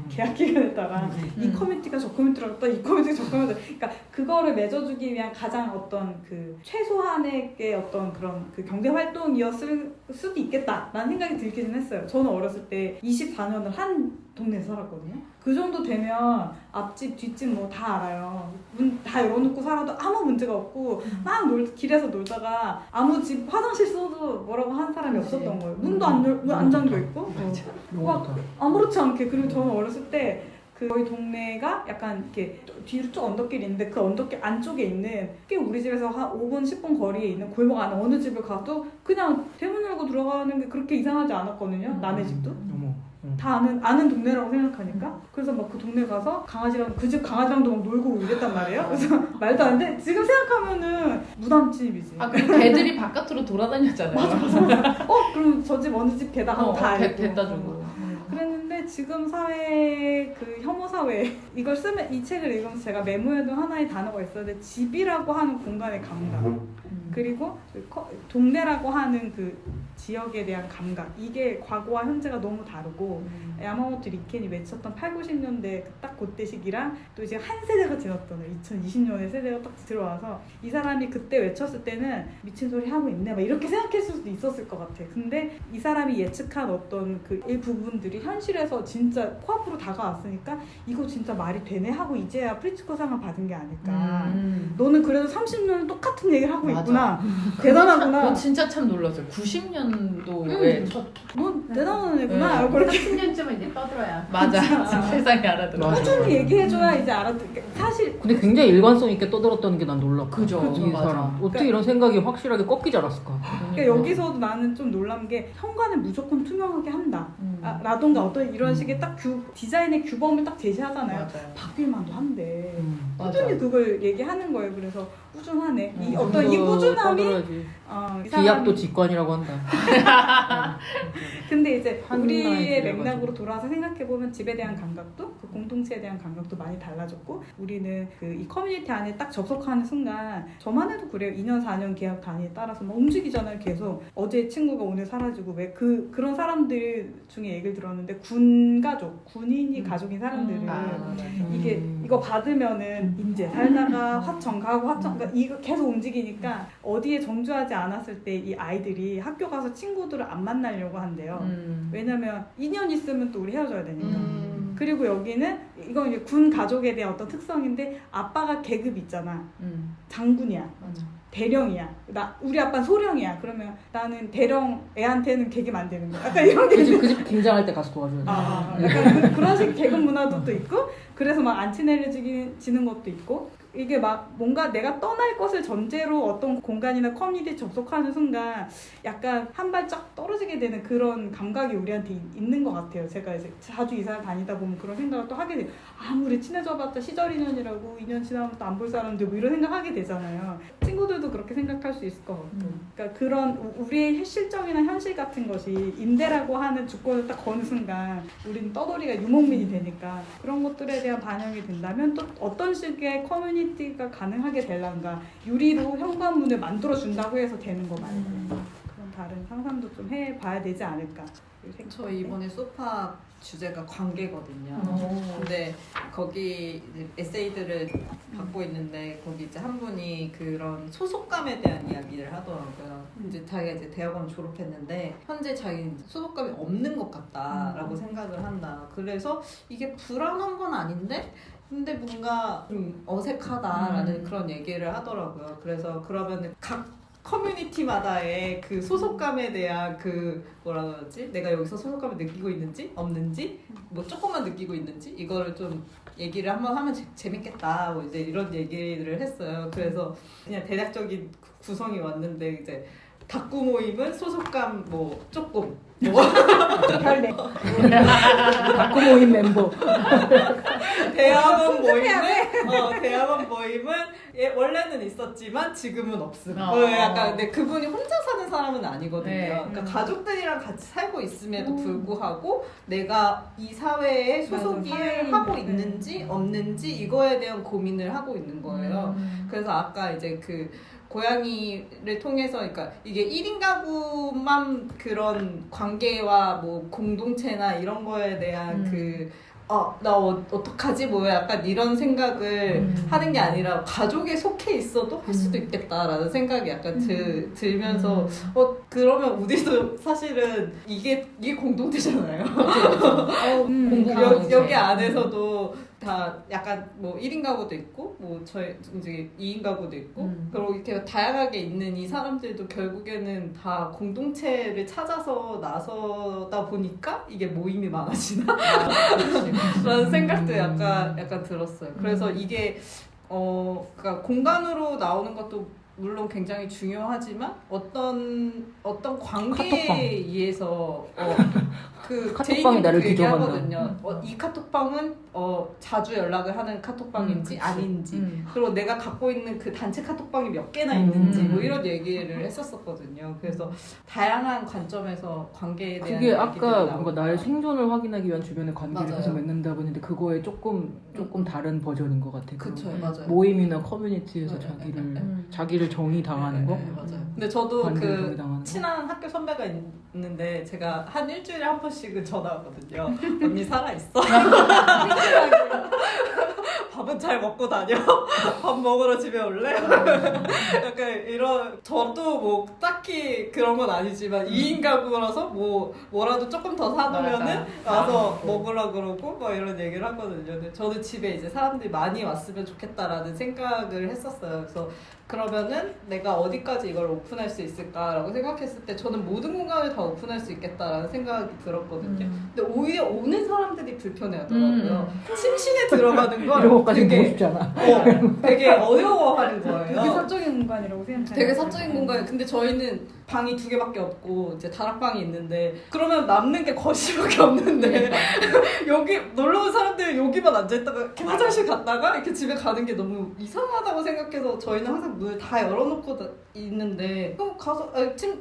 Speaker 4: 계약 기간에 따라 이 커뮤니티가 저 커뮤니티로 갔다 이 커뮤니티가 저 커뮤니티로 그러니까 그거를 맺어주기 위한 가장 어떤 그 최소한의 어떤 그런 그 경제 활동이었을 수도 있겠다라는 생각이 들기는 했어요. 저는 어렸을 때 24년을 한 동네에 살았거든요. 그 정도 되면 앞집 뒷집 뭐 다 알아요. 문 다 열어놓고 살아도 아무 문제가 없고 막 길에서 놀다가 아무 집 화장실 써도 뭐라고 하는 사람이 없었던 거예요. 문도 안 잠겨 있고 막 아무렇지 않게. 그리고 저는 어렸을 때 저희 동네가 약간 이렇게 뒤로 쭉 언덕길이 있는데 그 언덕길 안쪽에 있는 꽤 우리 집에서 한 5분 10분 거리에 있는 골목 안에 어느 집을 가도 그냥 대문 열고 들어가는 게 그렇게 이상하지 않았거든요. 남의 집도. 다 아는 동네라고 생각하니까. 그래서 막 그 동네 가서 강아지랑 그 집 강아지랑도 막 놀고 이랬단 말이에요. 그래서 말도 안 돼. 지금 생각하면은 무덤집이지.
Speaker 2: 아 그리고 개들이 바깥으로 돌아다녔잖아요.
Speaker 4: 맞아. 그럼 저 집 어느 집 개다 하고 다 알고.
Speaker 2: 됐다 주고.
Speaker 4: 그랬는데 지금 사회 그 혐오 사회 이걸 쓰면 이 책을 읽으면서 제가 메모해둔 하나의 단어가 있었는데 집이라고 하는 공간의 감각 그리고 동네라고 하는 그 지역에 대한 감각 이게 과거와 현재가 너무 다르고 야마모토 리켄이 외쳤던 8, 90년대 딱 그때 시기랑 또 이제 한 세대가 지났던 2020년의 세대가 딱 들어와서 이 사람이 그때 외쳤을 때는 미친 소리 하고 있네 막 이렇게 생각했을 수도 있었을 것 같아. 근데 이 사람이 예측한 어떤 그 일부분들이 현실에서 진짜 코앞으로 다가왔으니까 이거 진짜 말이 되네 하고 이제야 프리츠커상을 받은 게 아닐까. 너는 그래도 30년을 똑같은 얘기를 하고
Speaker 2: 맞아.
Speaker 4: 있구나. 대단하구나.
Speaker 2: 넌 진짜 참 놀랐어요. 90년도에
Speaker 4: 넌 대단한 애구나. 그렇게
Speaker 1: 10년쯤은 이제 떠들어야.
Speaker 2: 맞아. 세상에 알아들어.
Speaker 4: 꾸준히 얘기해줘야 이제 사실
Speaker 3: 근데 굉장히 일관성 있게 떠들었다는 게 난 놀라.
Speaker 2: 그죠.
Speaker 3: 이
Speaker 2: 맞아.
Speaker 3: 사람 어떻게 이런 생각이 확실하게 꺾이지 않았을까?
Speaker 4: 그러니까 여기서도 나는 좀 놀란 게 현관을 무조건 투명하게 한다. 라던가 어떤 이런 식의 딱 디자인의 규범을 딱 제시하잖아요.
Speaker 2: 맞아요.
Speaker 4: 바뀔만도 한데
Speaker 2: 맞아.
Speaker 4: 꾸준히 그걸 얘기하는 거예요. 그래서 꾸준하네. 이 어떤 이 꾸준함이 이
Speaker 3: 기약도 직관이라고 한다.
Speaker 4: 근데 이제
Speaker 3: 한
Speaker 4: 우리의
Speaker 3: 라인
Speaker 4: 맥락으로 돌아와서 생각해보면 집에 대한 감각도 그 공동체에 대한 감각도 많이 달라졌고 우리는 그 이 커뮤니티 안에 딱 접속하는 순간 저만 해도 그래요. 2년 4년 계약 단위에 따라서 막 움직이잖아요. 계속 어제 친구가 오늘 사라지고 왜 그런 사람들 중에 얘기를 들었는데 군인이 가족인 사람들은 이게 이거 받으면은 인제 살다가 화천 가고 그러니까 이거 계속 움직이니까 어디에 정주하지 않았을 때 이 아이들이 학교 가서 친구들을 안 만나려고 한대요. 왜냐면 2년 있으면 또 우리 헤어져야 되니까. 그리고 여기는 이건 이제 군 가족에 대한 어떤 특성인데 아빠가 계급 있잖아. 장군이야.
Speaker 2: 맞아.
Speaker 4: 대령이야. 우리 아빠는 소령이야. 그러면 나는 대령 애한테는 계급 안 되는 거야. 약간 이런 게
Speaker 3: 그 집 김장할 때 가서 도와줘야 돼.
Speaker 4: 약간 그런 식 계급 문화도 또 있고 그래서 막 안 친해지는 것도 있고 이게 막 뭔가 내가 떠날 것을 전제로 어떤 공간이나 커뮤니티에 접속하는 순간 약간 한 발짝 떨어지게 되는 그런 감각이 우리한테 있는 것 같아요. 제가 이제 자주 이사를 다니다 보면 그런 생각을 또 하게 돼요. 아무리 친해져봤자 시절 인연이라고 2년 지나면 또 안 볼 사람들 뭐 이런 생각하게 되잖아요. 친구들도 그렇게 생각할 수 있을 것 같고 그러니까 그런 우리의 실정이나 현실 같은 것이 임대라고 하는 주권을 딱 거는 순간 우리는 떠돌이가 유목민이 되니까 그런 것들에 대한 반영이 된다면 또 어떤 식의 커뮤니티가 가능하게 될란가. 유리로 현관문을 만들어준다고 해서 되는 거 말고 그런 다른 상상도 좀 해봐야 되지 않을까.
Speaker 5: 저 이번에 소파 주제가 관계거든요. 근데 거기 이제 에세이들을 받고 있는데 거기 이제 한 분이 그런 소속감에 대한 이야기를 하더라고요. 이제 자기가 이제 대학원 졸업했는데 현재 자기 소속감이 없는 것 같다라고 생각을 한다. 그래서 이게 불안한 건 아닌데 근데 뭔가 좀 어색하다라는 그런 얘기를 하더라고요. 그래서 그러면은 각 커뮤니티마다의 그 소속감에 대한 그 뭐라 그러지? 내가 여기서 소속감을 느끼고 있는지 없는지 뭐 조금만 느끼고 있는지 이거를 좀 얘기를 한번 하면 재밌겠다 뭐 이제 이런 얘기를 했어요. 그래서 그냥 대략적인 구성이 왔는데 이제 닭구 모임은 소속감 뭐 조금 뭐
Speaker 4: 별네.
Speaker 3: 닭구 모임 멤버.
Speaker 5: 대학원 모임은 원래는 있었지만 지금은 없음. 약간 근데 그분이 혼자 사는 사람은 아니거든요.
Speaker 2: 네.
Speaker 5: 그러니까 가족들이랑 같이 살고 있음에도 불구하고 내가 이 사회에 소속을 하고 있는지 없는지 이거에 대한 고민을 하고 있는 거예요. 그래서 아까 이제 그 고양이를 통해서 그러니까 이게 1인 가구만 그런 관계와 뭐 공동체나 이런 거에 대한 그 나 어떡하지? 뭐 약간 이런 생각을 하는 게 아니라 가족에 속해 있어도 할 수도 있겠다라는 생각이 약간 들면서 그러면 우리도 사실은 이게 공동체잖아요.
Speaker 2: 공공공동체.
Speaker 5: 여기 안에서도 다 약간 뭐 1인 가구도 있고 뭐 저희 이제 2인 가구도 있고 그리고 이렇게 다양하게 있는 이 사람들도 결국에는 다 공동체를 찾아서 나서다 보니까 이게 모임이 많아지나? 라는 생각도 약간 들었어요. 그래서 이게 그러니까 공간으로 나오는 것도 물론 굉장히 중요하지만 어떤 관계에 의해서 그
Speaker 3: 카톡방이 나를
Speaker 5: 제이님도
Speaker 3: 뒤져간다.
Speaker 5: 얘기하거든요. 이 카톡방은 자주 연락을 하는 카톡방인지
Speaker 2: 그치.
Speaker 5: 아닌지 그리고 내가 갖고 있는 그 단체 카톡방이 몇 개나 있는지 뭐 이런 얘기를 했었거든요. 그래서 다양한 관점에서 관계에 대한
Speaker 3: 그게
Speaker 5: 얘기들이
Speaker 3: 아까 뭔가
Speaker 5: 나오니까.
Speaker 3: 나의 생존을 확인하기 위한 주변의 관계를
Speaker 5: 맞아요.
Speaker 3: 계속 맺는다고 했는데 그거에 조금 다른 버전인 것 같아요.
Speaker 5: 그쵸,
Speaker 2: 음.
Speaker 5: 맞아요.
Speaker 3: 모임이나 커뮤니티에서
Speaker 5: 네,
Speaker 3: 자기를 정의 당하는 거,
Speaker 5: 네, 맞아요. 근데 저도
Speaker 3: 관계를
Speaker 5: 그
Speaker 3: 정의 당하는 거.
Speaker 5: 친한 학교 선배가 있는데 제가 한 일주일에 한 번씩은 전화 왔거든요. 언니 살아있어? 밥은 잘 먹고 다녀? 밥 먹으러 집에 올래? 약간 이런 저도 뭐 딱히 그런 건 아니지만 2인 가구라서 뭐라도 조금 더 사놓으면은 와서 먹으라 그러고 막 이런 얘기를 하거든요. 근데 저는 집에 이제 사람들이 많이 왔으면 좋겠다라는 생각을 했었어요. 그래서 그러면은 내가 어디까지 이걸 오픈할 수 있을까라고 생각했을 때 저는 모든 공간을 다 오픈할 수 있겠다라는 생각이 들었거든요. 근데 오히려 오는 사람들이 불편해하더라고요. 침실에 들어가는 걸
Speaker 3: 이런 것까지 보고
Speaker 5: 되게
Speaker 3: 싶지 않아.
Speaker 5: 되게 어려워하는
Speaker 4: 되게
Speaker 5: 거예요.
Speaker 4: 사적인 공간이라고 생각해요.
Speaker 5: 되게 사적인 공간이 근데 저희는 방이 2개밖에 없고 이제 다락방이 있는데 그러면 남는 게 거실밖에 없는데 여기 놀러 온 사람들 여기만 앉아있다가 이렇게 화장실 갔다가 이렇게 집에 가는 게 너무 이상하다고 생각해서 저희는 항상 문을 다 열어놓고 있는데 그럼 가서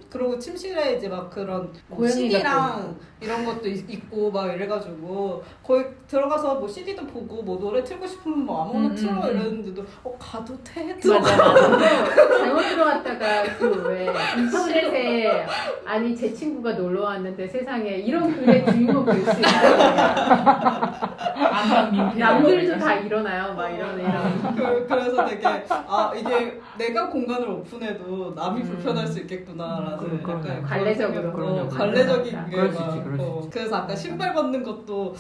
Speaker 5: 그리고 침실에 이제 막 그런
Speaker 3: 고양이
Speaker 5: CD랑 이런 것도 있고 막 이래가지고 거기 들어가서 뭐 CD도 보고 뭐 노래 틀고 싶으면 뭐 아무거나 틀어 이랬는데도 가도 돼?
Speaker 1: 잘못 들어갔다가 그 왜 인터넷에 아니 제 친구가 놀러 왔는데 세상에 이런 글의 주인공 될 수 있어요. 남들도 다 일어나요. 막 이런.
Speaker 5: 그래서 되게 이게 내가 공간을 오픈해도 남이 불편할 수 있겠구나라는 약간
Speaker 1: 관례적으로.
Speaker 3: 그런
Speaker 5: 관례적인 게
Speaker 3: 그럴 수
Speaker 5: 막,
Speaker 3: 있지, 그럴 수
Speaker 5: 그래서 아까 신발 벗는 것도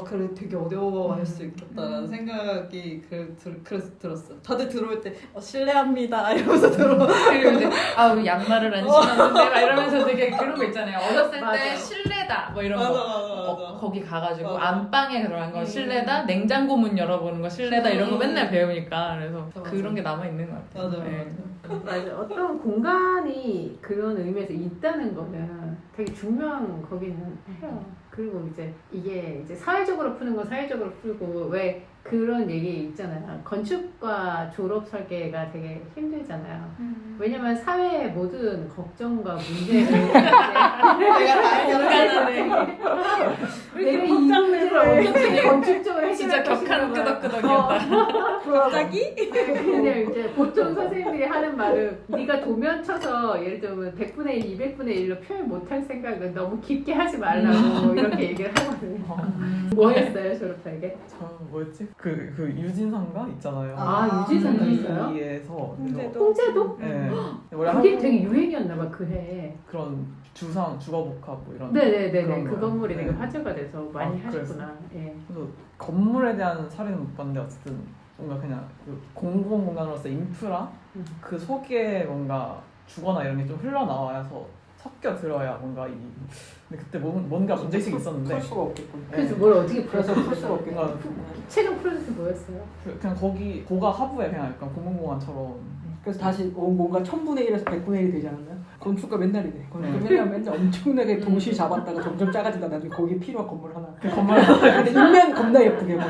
Speaker 5: 그래 되게 어려워할 수 있겠다라는 생각이 그래서 들었어요. 다들 들어올 때 실례합니다 이러면서
Speaker 2: 그리고 이제 우리 양말을 안 신었는데 막 이러면서 되게 그런 거 있잖아요. 어렸을 때
Speaker 1: 맞아.
Speaker 2: 실내다 뭐 이런
Speaker 5: 맞아,
Speaker 2: 거.
Speaker 5: 맞아.
Speaker 2: 거기 가가지고
Speaker 5: 맞아.
Speaker 2: 안방에 들어간 거 실내다, 냉장고 문 열어보는 거 실내다 이런 거 맨날 배우니까 그래서
Speaker 5: 맞아.
Speaker 2: 그런 게 남아 있는 것 같아요.
Speaker 5: 맞아,
Speaker 2: 네.
Speaker 1: 맞아. 어떤 공간이 그런 의미에서 있다는 거는 되게 중요한 거기는 해요. 그리고 이게 사회적으로 푸는 건 사회적으로 풀고 왜 그런 얘기 있잖아요. 건축과 졸업 설계가 되게 힘들잖아요. 왜냐면 사회의 모든 걱정과 문제를
Speaker 5: 내가 다 해결하는
Speaker 1: 내가 이 문제를 어떻게 건축적으로
Speaker 2: 진짜
Speaker 1: 해결할
Speaker 2: 격한
Speaker 1: 것인가
Speaker 2: 끄덕끄덕이었다.
Speaker 5: 갑자기?
Speaker 1: 근데 이제 보통 선생님들이 하는 말은 네가 도면 쳐서 예를 들면 100분의 1, 200분의 1로 표현 못할 생각은 너무 깊게 하지 말라고 뭐 이렇게 얘기를 하거든요. 뭐 했어요 졸업설계?
Speaker 6: 저 뭐였지? 그 유진상가 있잖아요.
Speaker 1: 유진상가 있어요?
Speaker 6: 거기에서
Speaker 1: 홍제도?
Speaker 6: 네. 원래
Speaker 1: 그게
Speaker 6: 한국
Speaker 1: 되게 유행이었나 봐 그 해에.
Speaker 6: 그런 주거복합 뭐 이런
Speaker 1: 네네네네.
Speaker 6: 그런
Speaker 1: 그
Speaker 6: 거요.
Speaker 1: 건물이 되게
Speaker 6: 네.
Speaker 1: 화제가 돼서 많이
Speaker 6: 아,
Speaker 1: 하셨구나. 예.
Speaker 6: 그래서 건물에 대한 사례는 못 봤는데 어쨌든 뭔가 그냥 그 공공공간으로서 인프라 그 속에 뭔가 주거나 이런 게 좀 흘러나와서 섞여 들어야 뭔가 근데 그때 뭔가 문제식이 있었는데
Speaker 3: 풀 수가 없겠군.
Speaker 1: 그래서 뭘 어떻게 풀어서
Speaker 3: 풀 수가 없겠군.
Speaker 6: 뭔가
Speaker 1: 최종 프로젝트 뭐였어요?
Speaker 6: 그냥 고가 하부에 그냥 약간 공공공간처럼
Speaker 3: 그래서 다시 뭔가 1000분의 1에서 100분의 1이 되지 않았나요? 건축가 맨날 이래. 건축가
Speaker 6: 네.
Speaker 3: 맨날 엄청나게 도시 잡았다가 점점 작아지다 나중에 거기 필요한 건물 하나.
Speaker 6: 그 건물
Speaker 3: 근데 인면 겁나 예쁘게 뭐.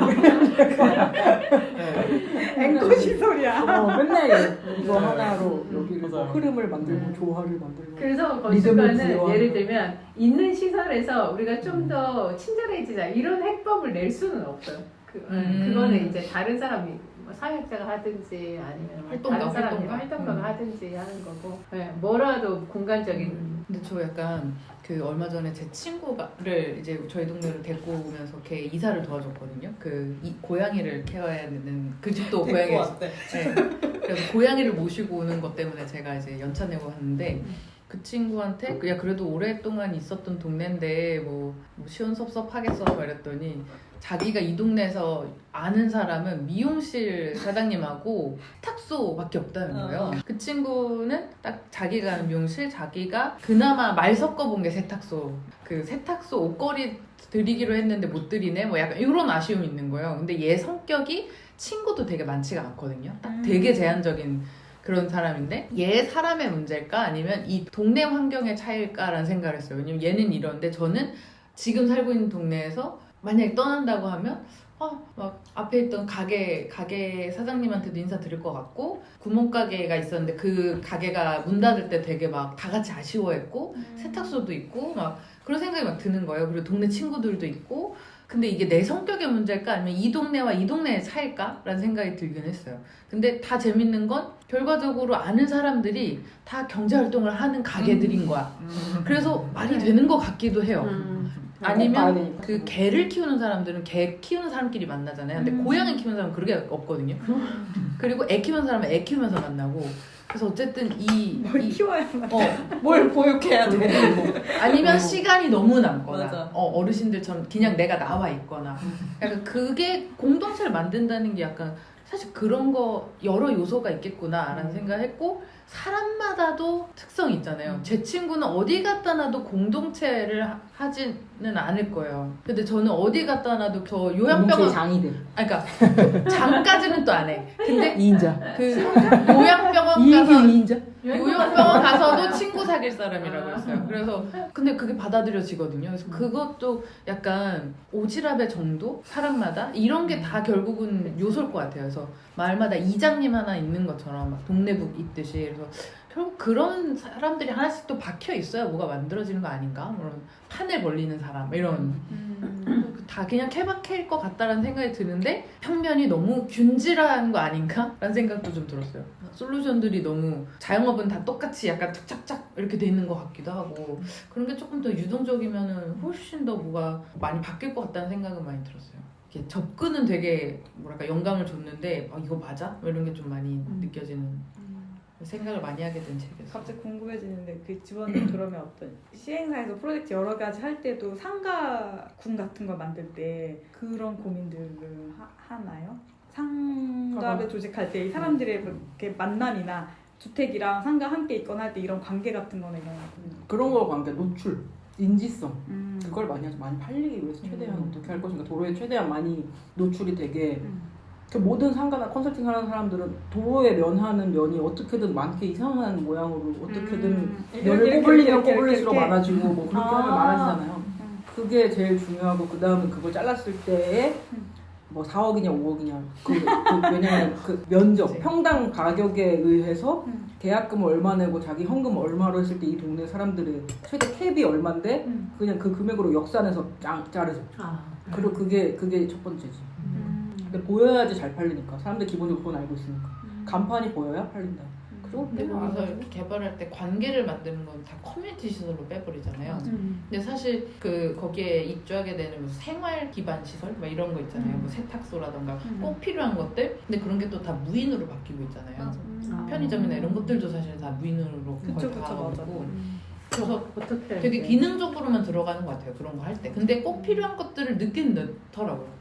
Speaker 6: 네.
Speaker 4: 앵커 시설이야.
Speaker 3: 맨날 이래. 이거 하나로 여기
Speaker 6: 맞아요.
Speaker 3: 흐름을 만들고 조화를 만들고.
Speaker 1: 그래서
Speaker 3: 리듬을
Speaker 1: 건축가는
Speaker 3: 부여하는
Speaker 1: 예를 들면 있는 시설에서 우리가 좀 더 친절해지자 이런 해법을 낼 수는 없어요. 그거는 이제 다른 사람이 뭐 사회학자가 하든지 아니면 뭐
Speaker 2: 활동가,
Speaker 1: 다른 사람이
Speaker 2: 활동가.
Speaker 1: 활동가가 하든지 하는 거고 뭐라도 공간적인
Speaker 2: 근데 저 약간 그 얼마 전에 제 친구를 이제 저희 동네로 데리고 오면서 걔 이사를 도와줬거든요. 고양이를 케어해야 되는 그 집도 고양이.
Speaker 5: 왔대.
Speaker 2: 네. 그래서 고양이를 모시고 오는 것 때문에 제가 이제 연차 내고 갔는데 그 친구한테 야 그래도 오랫동안 있었던 동네인데 뭐 시원섭섭하겠어 말했더니 자기가 이 동네에서 아는 사람은 미용실 사장님하고 세탁소밖에 없다는 거예요. 그 친구는 딱 자기가 아는 미용실, 자기가 그나마 말 섞어본 게 세탁소. 그 세탁소 옷걸이 드리기로 했는데 못 드리네. 뭐 약간 이런 아쉬움이 있는 거예요. 근데 얘 성격이 친구도 되게 많지가 않거든요. 딱 되게 제한적인 그런 사람인데 얘 사람의 문제일까 아니면 이 동네 환경의 차이일까라는 생각을 했어요. 왜냐면 얘는 이런데 저는 지금 살고 있는 동네에서 만약에 떠난다고 하면 막 앞에 있던 가게 사장님한테도 인사드릴 것 같고 구멍가게가 있었는데 그 가게가 문 닫을 때 되게 막 다 같이 아쉬워했고 세탁소도 있고 막 그런 생각이 막 드는 거예요. 그리고 동네 친구들도 있고 근데 이게 내 성격의 문제일까 아니면 이 동네와 이 동네의 차이일까? 라는 생각이 들긴 했어요. 근데 다 재밌는 건 결과적으로 아는 사람들이 다 경제활동을 하는 가게들인 거야. 그래서 말이 되는 것 같기도 해요. 아니면 그 개를 키우는 사람들은 개 키우는 사람끼리 만나잖아요. 근데 고양이 키우는 사람은 그게 없거든요. 그리고 애 키우는 사람은 애 키우면서 만나고 그래서 어쨌든
Speaker 4: 뭘 키워야만
Speaker 5: 뭘 보육해야 돼.
Speaker 2: 아니면 시간이 너무 남거나
Speaker 5: 맞아.
Speaker 2: 어르신들처럼 그냥 내가 나와 있거나 약간 그게 공동체를 만든다는 게 약간 사실 그런 거 여러 요소가 있겠구나라는 생각을 했고 사람마다도 특성이 있잖아요. 제 친구는 어디 갖다 놔도 공동체를 하지는 않을 거예요. 근데 저는 어디 갖다 놔도 저 요양병원
Speaker 3: 장이들.
Speaker 2: 그러니까 장까지는 또 안 해. 근데
Speaker 3: 2인자.
Speaker 2: 그 요양병원 가서
Speaker 3: 2인자?
Speaker 2: 요양병원 가서도 친구 사귈 사람이라고 했어요. 그래서 근데 그게 받아들여지거든요. 그래서 그것도 약간 오지랖의 정도? 사람마다 이런 게 다 결국은 요소일 것 같아요. 그래서 마을마다 이장님 하나 있는 것처럼 막 동네북 있듯이 그래서 결국 그런 사람들이 하나씩 또 박혀 있어야 뭐가 만들어지는 거 아닌가? 그런 판을 벌리는 사람 이런 다 그냥 케바케일 것 같다라는 생각이 드는데 평면이 너무 균질한 거 아닌가? 라는 생각도 좀 들었어요. 솔루션들이 너무 자영업은 다 똑같이 약간 툭착착 이렇게 돼 있는 것 같기도 하고 그런 게 조금 더 유동적이면은 훨씬 더 뭐가 많이 바뀔 것 같다는 생각은 많이 들었어요. 이렇게 접근은 되게 뭐랄까 영감을 줬는데 이거 맞아? 뭐 이런 게 좀 많이 느껴지는 생각을 많이 하게 된 책이었어요.
Speaker 4: 갑자기 궁금해지는데 그 집원님 그러면 어떤 시행사에서 프로젝트 여러 가지 할 때도 상가군 같은 걸 만들 때 그런 고민들을 하나요? 상가를 조직할 때 이 사람들의 이렇게 만남이나 주택이랑 상가 함께 있거나 할 때 이런 관계 같은 거는
Speaker 3: 그런 거 관계 노출, 인지성 그걸 많이 하죠. 많이 팔리기 위해서 최대한 어떻게 할 것인가 도로에 최대한 많이 노출이 되게 그 모든 상가나 컨설팅 하는 사람들은 도로에 면하는 면이 어떻게든 많게 이상한 모양으로 어떻게든 면을 꼽으려면 꼽을수록 많아지고 뭐 그렇게 하면 많아지잖아요. 그게 제일 중요하고 그 다음에 그걸 잘랐을 때에 뭐 4억이냐 5억이냐 왜냐면 그 면적 평당 가격에 의해서 계약금을 얼마 내고 자기 현금 얼마로 했을 때 이 동네 사람들의 최대 캡이 얼마인데 그냥 그 금액으로 역산해서 자르죠. 그리고 그게 첫 번째지. 근데 보여야지 잘 팔리니까 사람들 기본적으로 그건 알고 있으니까 간판이 보여야 팔린다.
Speaker 2: 근데 거기서 이렇게 개발할 때 관계를 만드는 건 다 커뮤니티 시설로 빼버리잖아요. 근데 사실 거기에 입주하게 되는 무슨 생활 기반 시설 막 이런 거 있잖아요. 뭐 세탁소라던가 꼭 필요한 것들. 근데 그런 게 또 다 무인으로 바뀌고 있잖아요. 편의점이나 이런 것들도 사실 다 무인으로 거의 다 하고 있고. 그래서 되게 기능적으로만 들어가는 것 같아요. 그런 거 할 때. 근데 꼭 필요한 것들을 넣긴 넣더라고요.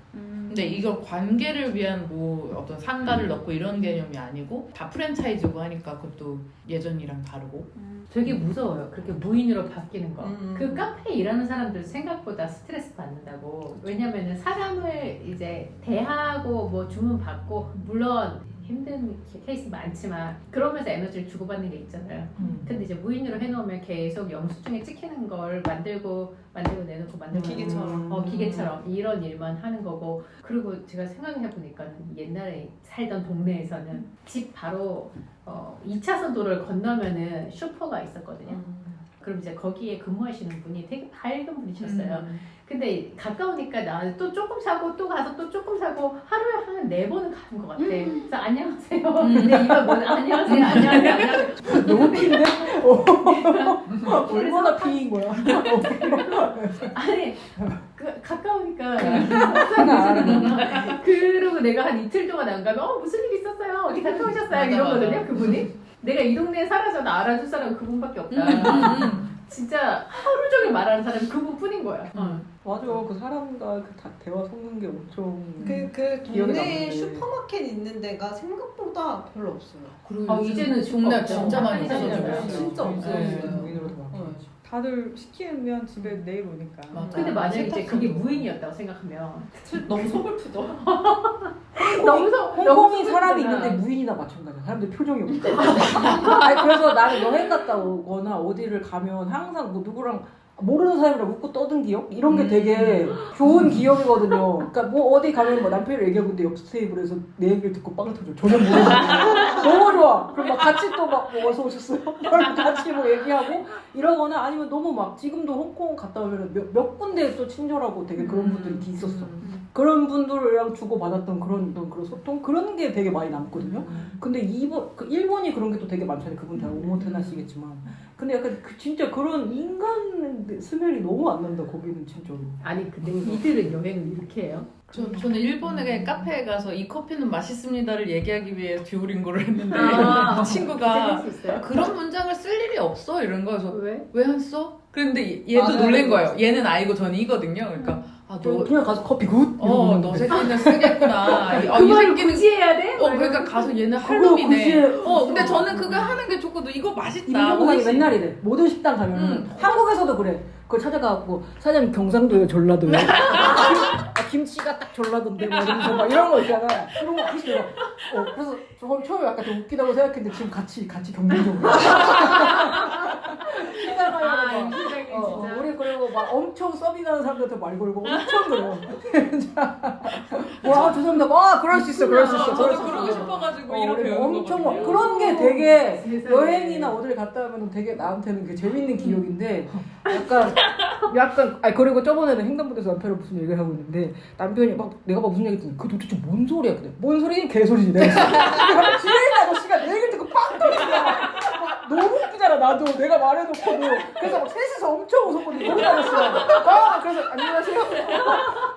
Speaker 2: 근데 이걸 관계를 위한 뭐 어떤 상가를 넣고 이런 개념이 아니고 다 프랜차이즈고 하니까 그것도 예전이랑 다르고
Speaker 1: 되게 무서워요. 그렇게 무인으로 바뀌는 거. 그 카페에 일하는 사람들 생각보다 스트레스 받는다고. 왜냐면은 사람을 이제 대하고 뭐 주문 받고 물론 힘든 케이스 많지만 그러면서 에너지를 주고받는 게 있잖아요. 근데 이제 무인으로 해놓으면 계속 영수증에 찍히는 걸 만들고 내놓고 기계처럼 이런 일만 하는 거고. 그리고 제가 생각해보니까 옛날에 살던 동네에서는 집 바로 2차선 도로를 건너면은 슈퍼가 있었거든요. 그럼 이제 거기에 근무하시는 분이 되게 밝은 분이셨어요. 근데 가까우니까 나 또 조금 사고 또 가서 또 조금 사고 하루에 한 4번은 가는 것 같아. 그래서 안녕하세요. 근데 이거 뭐 안녕하세요.
Speaker 3: 너무 웃긴데? 얼마나 피인 거야.
Speaker 1: 아니 가까우니까 하나 그러고 내가 한 이틀 동안 안 가면 무슨 일 있었어요? 어디 갔다 오셨어요?
Speaker 2: 맞아,
Speaker 1: 이러거든요.
Speaker 2: 맞아.
Speaker 1: 그분이 내가 이 동네에 살아서 나 알아줄 사람은 그분밖에 없다. 진짜 하루 종일 말하는 사람이 그분뿐인 거야.
Speaker 3: 맞아. 그 사람과 그 대화 섞는 게 엄청.
Speaker 5: 그
Speaker 3: 기억에
Speaker 5: 동네에
Speaker 3: 남는데.
Speaker 5: 슈퍼마켓 있는 데가 생각보다 별로 없어요.
Speaker 2: 그리고 이제는 동네 진짜 많이
Speaker 1: 한의사잖아요.
Speaker 2: 없어져요.
Speaker 5: 진짜 없어요.
Speaker 3: 무인으로 다
Speaker 4: 다들 시키면 집에 내일 오니까.
Speaker 2: 맞아.
Speaker 1: 근데 만약에 이제
Speaker 2: 세탁소도.
Speaker 1: 그게 무인이었다고 생각하면
Speaker 2: 너무 서글프죠.
Speaker 1: 너무
Speaker 3: 홍콩이 사람이 있는데 무인이나 마찬가지야. 사람들 표정이 없대. 아니 그래서 나는 여행 갔다 오거나 어디를 가면 항상 뭐 누구랑 모르는 사람이랑 웃고 떠든 기억? 이런 게 되게 좋은 기억이거든요. 그러니까 뭐 어디 가면 뭐 남편이랑 얘기하고 있는데 옆 테이블에서 내 얘기를 듣고 빵 터져. 전혀 모르는 너무 좋아. 그럼 막 같이 또 막 뭐 어서 오셨어요? 그럼 같이 뭐 얘기하고 이러거나 아니면 너무 막 지금도 홍콩 갔다 오면 몇 군데 또 친절하고 되게 그런 분들이 있었어. 그런 분들이랑 주고받았던 그런 소통? 그런 게 되게 많이 남거든요. 근데 일본이 그런 게 또 되게 많잖아요. 그분 다 오모테나시겠지만. 근데 약간 진짜 그런 인간 스멜이 너무 안 난다, 거기는 진짜로.
Speaker 1: 아니 근데 이들은 여행을 이렇게 해요?
Speaker 2: 저는 일본에 카페에 가서 이 커피는 맛있습니다를 얘기하기 위해 듀오링고를 했는데
Speaker 1: 아,
Speaker 2: 친구가
Speaker 1: 할수 있어요?
Speaker 2: 그런 문장을 쓸 일이 없어 이런 거여서
Speaker 1: 왜?
Speaker 2: 왜 안 써? 그런데 얘도
Speaker 5: 맞아요.
Speaker 2: 놀란 거예요. 얘는 아이고 저는 이거든요. 그러니까 너
Speaker 3: 그냥 가서 커피 굿?
Speaker 2: 너 새끼는 쓰겠구나. 이
Speaker 1: 그걸
Speaker 2: 새끼는
Speaker 1: 굳이 해야 돼?
Speaker 2: 그러니까 가서 얘는 할
Speaker 3: 그거
Speaker 2: 놈이네.
Speaker 3: 굳이
Speaker 2: 근데 저는 그거 하는 게 좋고 너 이거 맛있다.
Speaker 3: 임종국이
Speaker 2: 오이시.
Speaker 3: 맨날 이래. 모든 식당 가면 한국에서도 그래. 그걸 찾아가고 사장님 경상도요, 전라도요. 김치가 딱 전라도인데 막 이러면서 막 이런 거 있잖아. 그런 거 혹시 내가 그래서 저 처음에 약간 좀 웃기다고 생각했는데 지금 같이 경쟁적으로.
Speaker 1: 아, 이 세상에 진짜.
Speaker 3: 우리 그리고 막 엄청 서빙하는 사람들한테 말 걸고 엄청 그래요. 와 죄송합니다. 그럴 수 있어.
Speaker 2: 저도 그러고 싶어가지고 이렇게
Speaker 3: 우리
Speaker 2: 배우는
Speaker 3: 엄청
Speaker 2: 거거든요.
Speaker 3: 그런 게 되게
Speaker 1: 세상에.
Speaker 3: 여행이나 어딜 갔다 오면 되게 나한테는 게 재밌는 기억인데 약간 그리고 저번에는 횡단보도에서 남편이랑 무슨 얘기를 하고 있는데 남편이 막 내가 막 무슨 얘기 했더니 그 도대체 뭔 소리야? 근데 뭔 소리니? 개소리지 내가. 근데 뒤에 있는 아저씨가 내 얘기를 듣고 빵 터지잖아. 너무 웃기잖아 나도 내가 말해놓고도. 그래서 막 셋이서 엄청 웃었거든요. 너무 잘했어요. 그래서 안녕하세요.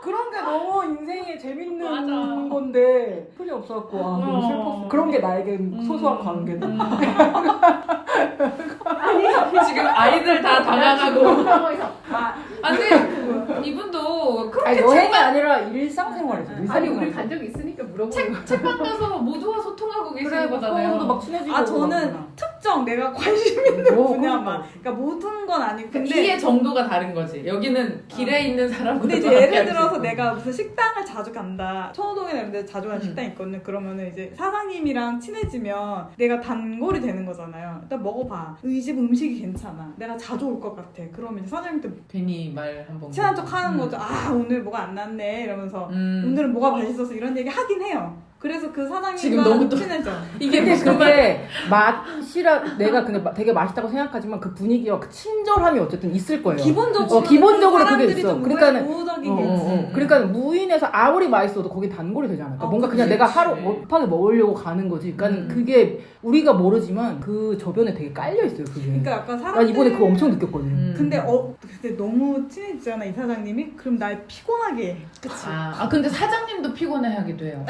Speaker 3: 그런 게 너무 인생에 재밌는 건데 풀이 없어갖고 너무 슬펐어. 그런 게 나에겐 소소한 관계다.
Speaker 2: 지금 아이들 다 당황하고.
Speaker 1: 상황에서
Speaker 2: 근데 이분도 그렇게
Speaker 3: 여행이 아니라 일상생활이죠.
Speaker 1: 아니 우리 간 적 있으니까 물어보는 거야.
Speaker 2: 책방 가서 모두와 소통하고 계시는
Speaker 3: 그래
Speaker 2: 거잖아요.
Speaker 3: 막 친해지고.
Speaker 4: 아 저는 특정 내가 관심 있는 분야만. 그러니까 모든 건 아니고 근데
Speaker 2: 이해 정도가 다른 거지. 여기는 길에 있는 사람보다
Speaker 4: 근데 이제 예를 들어서 내가 무슨 식당을 자주 간다. 천호동이나 이런 데 자주 가는 식당이 있거든요. 그러면은 이제 사장님이랑 친해지면 내가 단골이 되는 거잖아요. 일단 먹어봐. 이 집 음식이 괜찮아. 내가 자주 올 것 같아. 그러면 이제 사장님한테
Speaker 2: 괜히 말 한번
Speaker 4: 친한 척 하는 거죠. 오늘 뭐가 안 났네 이러면서 오늘은 뭐가 맛있어서 이런 얘기 하긴 해요. 그래서 그
Speaker 2: 지금
Speaker 4: 사장님과
Speaker 2: 너무 또-
Speaker 4: 친해져.
Speaker 2: 이게
Speaker 3: 근데
Speaker 2: 무슨 말
Speaker 3: 그게 맛이라 내가 근데 되게 맛있다고 생각하지만 그 분위기와 그 친절함이 어쨌든 있을 거예요.
Speaker 4: 기본적으로
Speaker 3: 기본적으로 그게
Speaker 4: 사람들이
Speaker 3: 있어.
Speaker 4: 좀
Speaker 3: 그러니까는
Speaker 4: 우호적인 게 있어.
Speaker 3: 그러니까 무인에서 아무리 맛있어도 거기 단골이 되지 않을까? 뭔가 그냥
Speaker 2: 그치,
Speaker 3: 내가
Speaker 2: 그치.
Speaker 3: 하루 급하게 먹으려고 가는 거지. 그러니까 그게 우리가 모르지만 그 저변에 되게 깔려 있어요. 그게.
Speaker 4: 그러니까 약간
Speaker 3: 난
Speaker 4: 사람들
Speaker 3: 이번에 그거 엄청 느꼈거든.
Speaker 4: 근데 근데 너무 친해지잖아 이 사장님이. 그럼 날 피곤하게 해. 그치?
Speaker 2: 근데 사장님도 피곤해하기도 해요.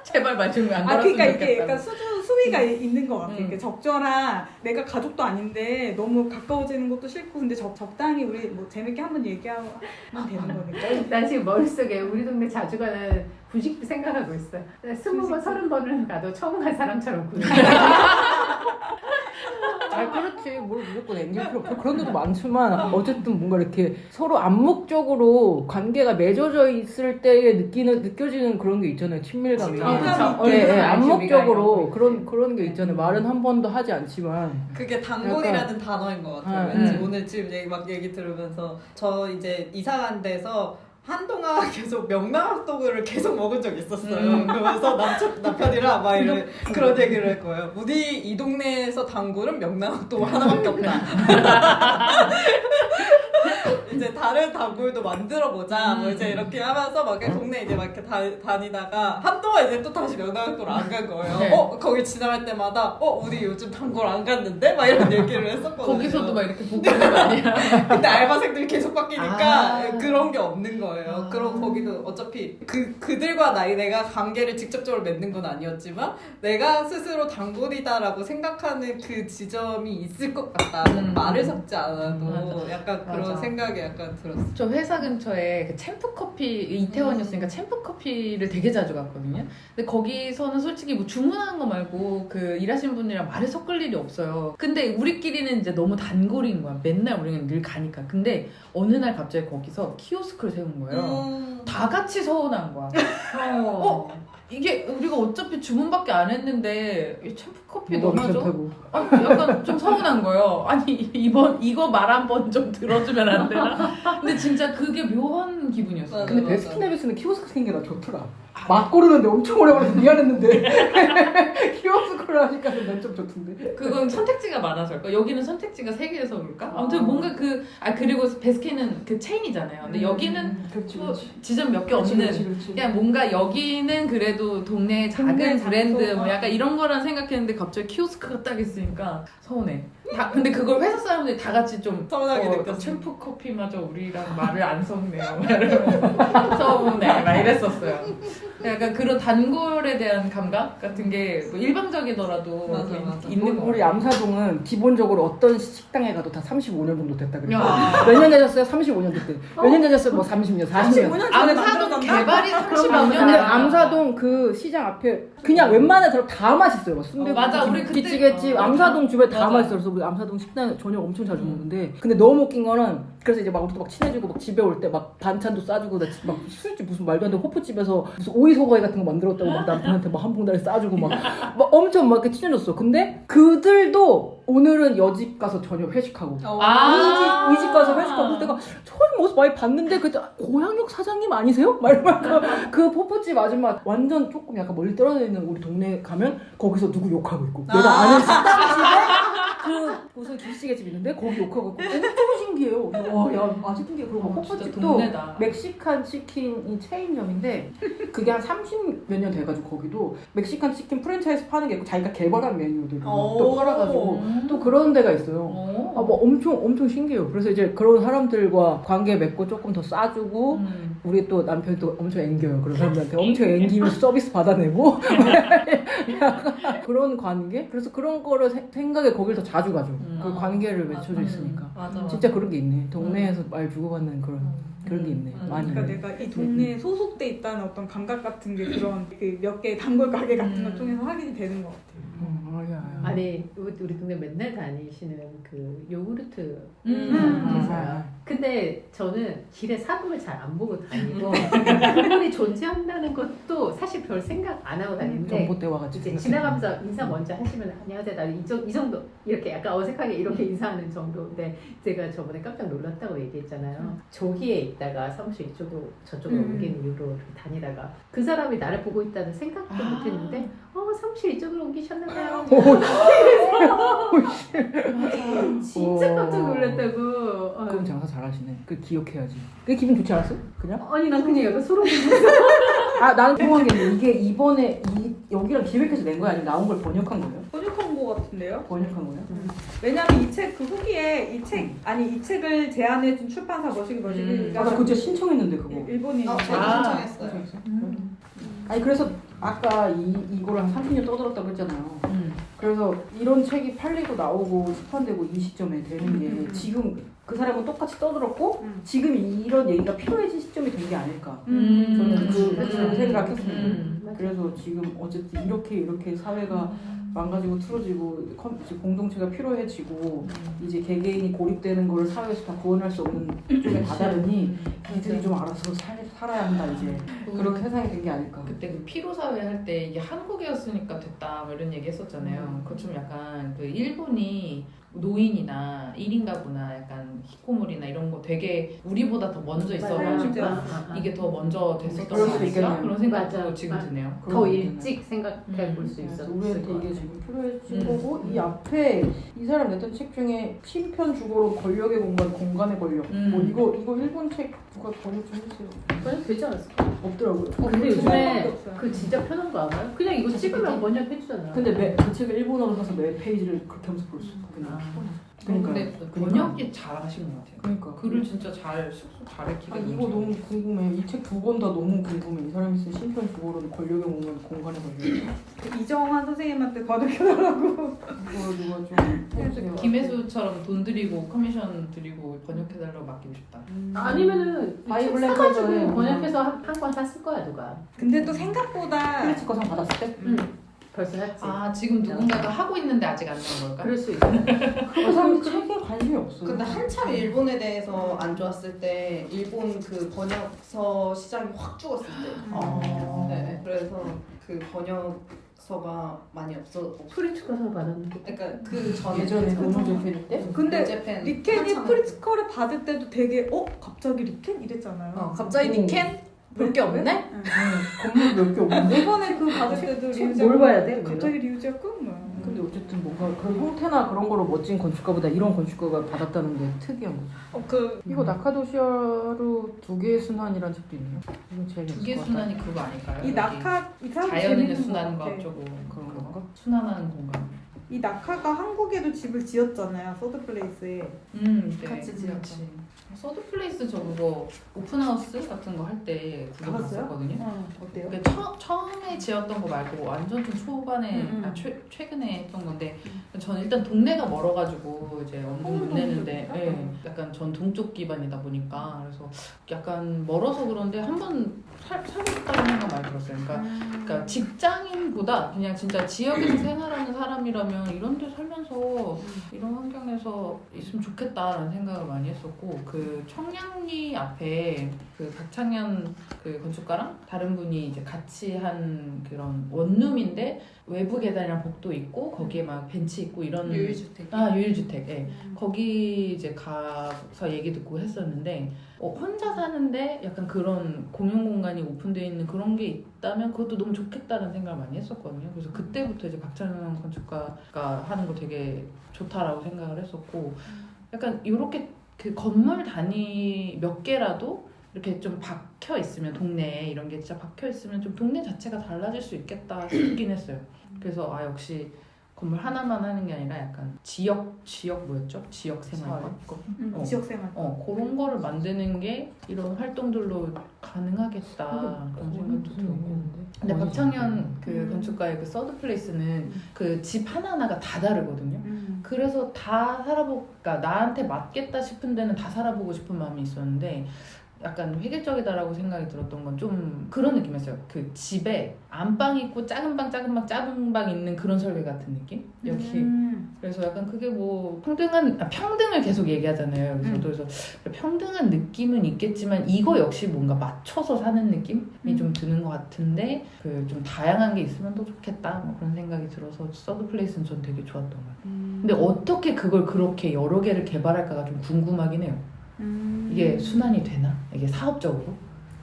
Speaker 2: 제발 말 좀 안 걸었으면
Speaker 4: 그러니까 이게
Speaker 2: 좋겠다.
Speaker 4: 약간 수위가 있는 것 같아.
Speaker 2: 음.
Speaker 4: 이렇게 적절한 내가 가족도 아닌데 너무 가까워지는 것도 싫고 근데 적당히 우리 뭐 재밌게 한번 얘기하면 되는 거니까.
Speaker 1: 난 지금 머릿속에 우리 동네 자주 가는 분식집 생각하고 있어. 20번, 30번을 가도 처음 간 사람처럼 구는
Speaker 3: 그렇지. 뭘 무조건 앵길 필요 없고 그런 데도 많지만 어쨌든 뭔가 이렇게 서로 암묵적으로 관계가 맺어져 있을 때에 느껴지는 그런 게 있잖아요. 친밀감이.
Speaker 1: 그쵸.
Speaker 3: 암묵적으로 그런 게 있잖아요. 말은 한 번도 하지 않지만.
Speaker 5: 그게 단골이라는 단어인 것 같아요. 왠지 오늘 지금 얘기 들으면서 저 이제 이사 간 데서 한동안 계속 명랑핫도그를 계속 먹은 적이 있었어요. 그러면서 남편이랑 막 그런 얘기를 할 거예요. 우리 이 동네에서 단골은 명랑핫도그 하나밖에 없다. 이제 다른 다른 단골도 만들어보자. 뭐 이제 이렇게 하면서 막 동네 이제 막 이렇게 다니다가 한동안 이제 또 다시 명당학교를 안 간 거예요.
Speaker 2: 네.
Speaker 5: 거기 지나갈 때마다 우리 요즘 단골 안 갔는데? 막 이런 얘기를 했었거든요.
Speaker 2: 거기서도 막 이렇게 보고 있는 거 아니야?
Speaker 5: 근데 알바생들이 계속 바뀌니까
Speaker 2: 아.
Speaker 5: 그런 게 없는 거예요. 그럼 거기도 어차피 그들과 내가 관계를 직접적으로 맺는 건 아니었지만 내가 스스로 단골이다라고 생각하는 그 지점이 있을 것 같다. 말을 섞지 않아도
Speaker 2: 맞아.
Speaker 5: 약간 그런
Speaker 2: 맞아.
Speaker 5: 생각이 약간 들었어요.
Speaker 2: 저 회사 근처에 그 챔프 커피 이태원이었으니까 챔프 커피를 되게 자주 갔거든요. 근데 거기서는 솔직히 뭐 주문하는 거 말고 그 일하시는 분들이랑 말을 섞을 일이 없어요. 근데 우리끼리는 이제 너무 단골인 거야. 맨날 우리는 늘 가니까. 근데 어느 날 갑자기 거기서 키오스크를 세운 거예요. 다 같이 서운한 거야. 이게 우리가 어차피 주문밖에 안 했는데 이 챔프 커피
Speaker 3: 뭐가
Speaker 2: 너무 줘?
Speaker 3: 비슷하고.
Speaker 2: 약간 좀 서운한 거예요. 아니 이거 말 한 번 좀 들어주면 안 되나? 근데 진짜 그게 묘한 기분이었어요.
Speaker 3: 근데
Speaker 5: 맞아.
Speaker 3: 베스킨라빈스는 키오스크 생긴 게 나 좋더라. 막 고르는데 엄청 오래 걸려서 미안했는데 키오스크를 하니까 난 좀 좋던데.
Speaker 2: 그건 선택지가 많아서일까? 여기는 선택지가 3개여서 그럴까? 아무튼 뭔가 그리고 베스킨은 그 체인이잖아요. 근데 여기는
Speaker 3: 그렇지,
Speaker 2: 뭐
Speaker 3: 그렇지.
Speaker 2: 지점 몇 개
Speaker 3: 그렇지,
Speaker 2: 없는
Speaker 3: 그렇지, 그렇지.
Speaker 2: 그냥 뭔가 여기는 그래도 동네 작은
Speaker 4: 동네
Speaker 2: 브랜드
Speaker 4: 장소.
Speaker 2: 뭐 약간 이런 거란 생각했는데 갑자기 키오스크가 딱 있으니까 서운해. 근데 그걸 회사 사람들이 다 같이 좀
Speaker 5: 서운하게 느꼈어.
Speaker 2: 챔프 커피마저 우리랑 말을 안 섞네요. 서운해. 막 이랬었어요. 약간 그런 단골에 대한 감각 같은 게 뭐 일방적이더라도
Speaker 5: 맞아,
Speaker 2: 좀
Speaker 5: 맞아.
Speaker 2: 있는 거
Speaker 3: 우리 암사동은 기본적으로 어떤 식당에 가도 다 35년 정도 됐다 그래요.
Speaker 2: 야.
Speaker 3: 몇 년 되셨어요? 35년 됐대. 몇 년 되셨어요? 뭐 30년, 40년.
Speaker 4: 15년 전에
Speaker 2: 암사동
Speaker 4: 만들어졌나?
Speaker 2: 개발이 35년
Speaker 3: 근데 암사동 그 시장 앞에 그냥 웬만한 데로 다 맛있어요. 막 순대국,
Speaker 2: 맞아, 우리 그때-
Speaker 3: 기찌개집, 암사동 주변 다
Speaker 2: 맞아.
Speaker 3: 맛있어요. 그래서 우리 암사동 식당 저녁 엄청 자주 먹는데 근데 너무 웃긴 거는 그래서 이제 막 우리도 막 친해지고 막 집에 올 때 막 반찬도 싸주고 나 막 술집 무슨 말도 안 되는 호프집에서 무슨 오이 소거이 같은 거 만들었다고 막 남편한테 막 한 봉다리 싸주고 막 엄청 막 이렇게 친해졌어. 근데 그들도 오늘은 여집 가서 저녁 회식하고 이 집 가서 회식하고 그래서 내가 처음 모습 많이 봤는데 그때 고향역 사장님 아니세요? 막 이러면 그 포포집 아줌마 완전 조금 약간 멀리 떨어져 있는 우리 동네 가면 거기서 누구 욕하고 있고 내가 아는 식당집에 그 무슨 김치찌개집 있는데 거기 욕하고 있고 엄청 신기해요. 와야 아주 신기해. 그리고
Speaker 2: 진짜
Speaker 3: 포포집도
Speaker 2: 동네다.
Speaker 3: 멕시칸 치킨이 체인점인데 그게 한 30 몇 년 돼가지고 거기도 멕시칸 치킨 프랜차이즈 파는 게 있고 자기가 개발한 메뉴들을 또 팔아가지고 또 그런 데가 있어요. 뭐 엄청 신기해요. 그래서 이제 그런 사람들과 관계 맺고 조금 더 싸주고 우리 또 남편이 또 엄청 앵겨요. 그런 사람들한테 엄청 앵기면서 서비스 받아내고 약간 그런 관계? 그래서 그런 거를 생각에 거길 더 자주 가죠. 그 관계를 맺혀져 있으니까.
Speaker 5: 맞아.
Speaker 3: 진짜 그런 게 있네. 동네에서 말 주고받는 그런 게 있네. 많이
Speaker 4: 그러니까
Speaker 3: 있네.
Speaker 4: 내가 이 동네에 소속돼 있다는 어떤 감각 같은 게 그런 그 몇 개의 단골 가게 같은 걸 통해서 확인이 되는 것 같아요.
Speaker 1: 아니 우리 동네 맨날 다니시는 그 요구르트
Speaker 3: 아,
Speaker 1: 회사야. 근데 저는 길에 사람을 잘 안 보고 다니고 그분이 존재한다는 것도 사실 별 생각 안 하고 다니는데
Speaker 3: 정보대와 같이
Speaker 1: 이제 지나가면서 인사 먼저 하시면 안녕하세요. 나 이 정도 이렇게 약간 어색하게 이렇게 인사하는 정도인데 제가 저번에 깜짝 놀랐다고 얘기했잖아요. 저기에 있다가 사무실 저쪽으로 옮기는 이유로 다니다가 그 사람이 나를 보고 있다는 생각도 못했는데 사무실 이쪽으로 옮기셨나봐요. 진짜 깜짝 놀랐다고.
Speaker 3: 그럼 장사 잘하시네. 그 기억해야지. 그게 기분 좋지 않았어? 그냥?
Speaker 1: 아니 난 그냥 약간 소름 돋았어.
Speaker 3: 아 나는 궁금한 게 있는데 이게 이번에 여기랑 기획해서 낸 거야? 아니면 나온 걸 번역한 거예요?
Speaker 4: 번역한 거 같은데요?
Speaker 3: 번역한 거야?
Speaker 4: 왜냐면 이 책 그 후기에 이 책을 제안해준 출판사 머시기
Speaker 3: 나 그거 진짜 신청했는데 그거.
Speaker 4: 일본인
Speaker 5: 저도 신청했어요.
Speaker 3: 아니 그래서 아까 이거를 한 30년 떠들었다고 했잖아요. 그래서 이런 책이 팔리고 나오고 출판되고 이 시점에 되는 게 지금 그 사람은 똑같이 떠들었고 지금 이런 얘기가 필요해진 시점이 된 게 아닐까. 저는 그 생각했습니다. 그래서 지금 어쨌든 이렇게 사회가 망가지고 틀어지고 이제 공동체가 필요해지고 이제 개개인이 고립되는 걸 사회에서 다 구원할 수 없는 쪽에 다다르니 이들이 좀 알아서 살아야 한다 이제 그렇게 세상이 된 게 아닐까.
Speaker 2: 그때 그 피로 사회 할 때 이게 한국이었으니까 됐다 뭐 이런 얘기 했었잖아요. 그거 좀 약간 그 일본이 노인이나 1인 가구나 약간 히코모리나 이런 거 되게 우리보다 더 먼저 있어가지고
Speaker 1: 맞아.
Speaker 2: 이게 더 먼저 됐었던
Speaker 3: 그럴
Speaker 2: 거
Speaker 3: 수
Speaker 2: 아닐까?
Speaker 3: 있겠네요.
Speaker 2: 그런 생각도
Speaker 1: 맞아.
Speaker 2: 지금
Speaker 1: 맞아.
Speaker 2: 드네요.
Speaker 1: 더 일찍 생각해 볼 수
Speaker 3: 그래서
Speaker 1: 있었을
Speaker 3: 우리한테
Speaker 1: 것
Speaker 3: 이게
Speaker 1: 같아.
Speaker 3: 지금 필요해진
Speaker 2: 음.
Speaker 3: 거고 이 앞에 이 사람 냈던 책 중에 심편 주고로 권력의 공간, 공간의 권력 뭐 이거 일본 책 누가 번역 좀 해주세요.
Speaker 1: 번역 되지 않았을까?
Speaker 3: 없더라고요.
Speaker 1: 근데 요즘에
Speaker 4: 없어요.
Speaker 1: 그 진짜 편한 거 알아요? 그냥 이거 찍으면 번역해주잖아.
Speaker 3: 근데 그 책을 일본어로 사서 매 페이지를 그렇게 하면서 볼 수 있어. 그냥 그러니까.
Speaker 2: 근데 번역이 잘하신 것 같아요.
Speaker 3: 그러니까
Speaker 2: 글을 진짜 잘 쑥쑥 잘 읽히게.
Speaker 3: 아, 이거 너무 궁금해. 이 책 두 권 다 너무 궁금해. 이 사람이 쓴 심편 주고로는 권력의 공간의 권력.
Speaker 4: 그 이정환 선생님한테 번역해달라고.
Speaker 3: 이거 누가 좀 해주세요.
Speaker 2: 김혜수처럼 돈 들이고 커미션 드리고 번역해달라고 맡기고 싶다.
Speaker 1: 아니면은
Speaker 3: 바이블
Speaker 1: 책 사가지고
Speaker 3: 랭커즈에
Speaker 1: 번역해서 한 권 샀을 거야 누가.
Speaker 4: 근데 또 생각보다
Speaker 3: 프리츠커상 받았을 때?
Speaker 1: 응. 벌써 샀지.
Speaker 2: 아 지금 누군가가 하고 있는데 아직 안 나온 걸까?
Speaker 1: 그럴 수 있어.
Speaker 3: 그 사람이 책에 관심이 없어요.
Speaker 5: 근데 한참 일본에 대해서 안 좋았을 때 일본 그 번역서 시장이 확 죽었을 때. 네, 그래서 그 번역서가 많이 없어.
Speaker 1: 프리츠커상 받았는데.
Speaker 5: 그러니까 그 전에
Speaker 3: 예전에 노무제팬 때?
Speaker 4: 근데
Speaker 5: 재팬
Speaker 4: 리켄이
Speaker 5: 한참
Speaker 4: 프리츠커를 받을 때도 되게 갑자기 리켄 이랬잖아요.
Speaker 5: 갑자기 니켄 볼 게 없네.
Speaker 3: 건물 몇 개 없는데?
Speaker 4: 이번에 그 받을 때도
Speaker 1: 책
Speaker 4: 리우제가
Speaker 1: 뭘 봐야 돼?
Speaker 4: 갑자기 리우제가 끊은
Speaker 3: 근데 어쨌든 뭔가 그런 형태나 그런 거로 멋진 건축가보다 이런 건축가가 받았다는 게 특이한 거죠. 이거 나카도시아루 두 개의 순환이라는 책도 있네요. 이거 제일
Speaker 2: 두 개 순환이 그거 아닐까요?
Speaker 4: 이 낙하 이 사람
Speaker 2: 자연인의
Speaker 4: 재밌는 것
Speaker 2: 순환과
Speaker 4: 같아.
Speaker 2: 어쩌고
Speaker 3: 그런 건가?
Speaker 2: 순환하는 공간.
Speaker 4: 이 낙하가 한국에도 집을 지었잖아요. 서드 플레이스에.
Speaker 2: 네.
Speaker 5: 같이 지었죠.
Speaker 2: 서드 플레이스 저 그거 오픈하우스 같은 거 할 때 구경
Speaker 4: 가봤어요?
Speaker 2: 갔었거든요.
Speaker 4: 어때요?
Speaker 2: 그러니까 처음에 지었던 거 말고 완전 좀 초반에
Speaker 4: 음.
Speaker 2: 최근에 했던 건데 저는 일단 동네가 멀어가지고 이제 엄청 못 내는데 예, 약간 전 동쪽 기반이다 보니까 그래서 약간 멀어서 그런데 한번 살고 싶다는 생각 많이 들었어요. 그러니까 직장인보다 그냥 진짜 지역에서 생활하는 사람이라면 이런 데 살면서 이런 환경에서 있으면 좋겠다라는 생각을 많이 했었고 그 청량리 앞에 그 박창현 그 건축가랑 다른 분이 이제 같이 한 그런 원룸인데 외부 계단이랑 복도 있고 거기에 막 벤치 있고 이런
Speaker 5: 유일주택.
Speaker 2: 유일주택. 예. 거기 이제 가서 얘기 듣고 했었는데 혼자 사는데 약간 그런 공용 공간이 오픈되어 있는 그런 게 있다면 그것도 너무 좋겠다는 생각을 많이 했었거든요. 그래서 그때부터 이제 박찬현 건축가가 하는 거 되게 좋다라고 생각을 했었고 약간 이렇게 그 건물 단위 몇 개라도 이렇게 좀 박혀 있으면 동네에 이런 게 진짜 박혀 있으면 좀 동네 자체가 달라질 수 있겠다 싶긴 했어요. 그래서 역시 건물 하나만 하는 게 아니라 약간 지역 뭐였죠? 지역 생활
Speaker 4: 지역생활.
Speaker 2: 그런 거를 만드는 게 이런 활동들로 가능하겠다 그런 생각도 들고. 근데 박창현 그 건축가의 그 서드 플레이스는 그 집 하나하나가 다 다르거든요. 그래서 다 그러니까 나한테 맞겠다 싶은 데는 다 살아보고 싶은 마음이 있었는데 약간 획일적이다라고 생각이 들었던 건 좀 그런 느낌이었어요. 그 집에 안방 있고 작은 방 작은 방 있는 그런 설계 같은 느낌? 여기 그래서 약간 그게 뭐 평등을 계속 얘기하잖아요. 그래서 평등한 느낌은 있겠지만 이거 역시 뭔가 맞춰서 사는 느낌이 좀 드는 것 같은데 그 좀 다양한 게 있으면 더 좋겠다 뭐 그런 생각이 들어서 서드 플레이스는 전 되게 좋았던 것 같아요. 근데 어떻게 그걸 그렇게 여러 개를 개발할까가 좀 궁금하긴 해요. 이게 순환이 되나? 이게 사업적으로?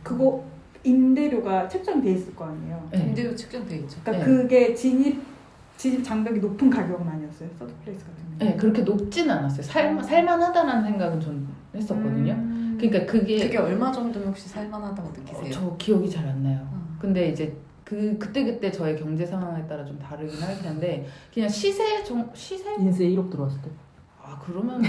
Speaker 4: 그거 임대료가 책정돼 있을 거 아니에요.
Speaker 2: 네.
Speaker 5: 임대료 측정돼 있죠.
Speaker 4: 그러니까
Speaker 2: 네.
Speaker 4: 그게 진입 장벽이 높은 가격은 아니었어요. 서드 플레이스 같은 경우.
Speaker 2: 네, 그렇게 높지는 않았어요. 살만하다는 생각은 전 했었거든요. 그러니까 그게
Speaker 5: 얼마 정도 혹시 살만하다고 느끼세요?
Speaker 2: 저 기억이 잘 안 나요. 근데 이제 그때 저의 경제 상황에 따라 좀 다르긴 할 텐데 그냥 시세
Speaker 3: 인세 1억 들어왔을 때.
Speaker 2: 그러면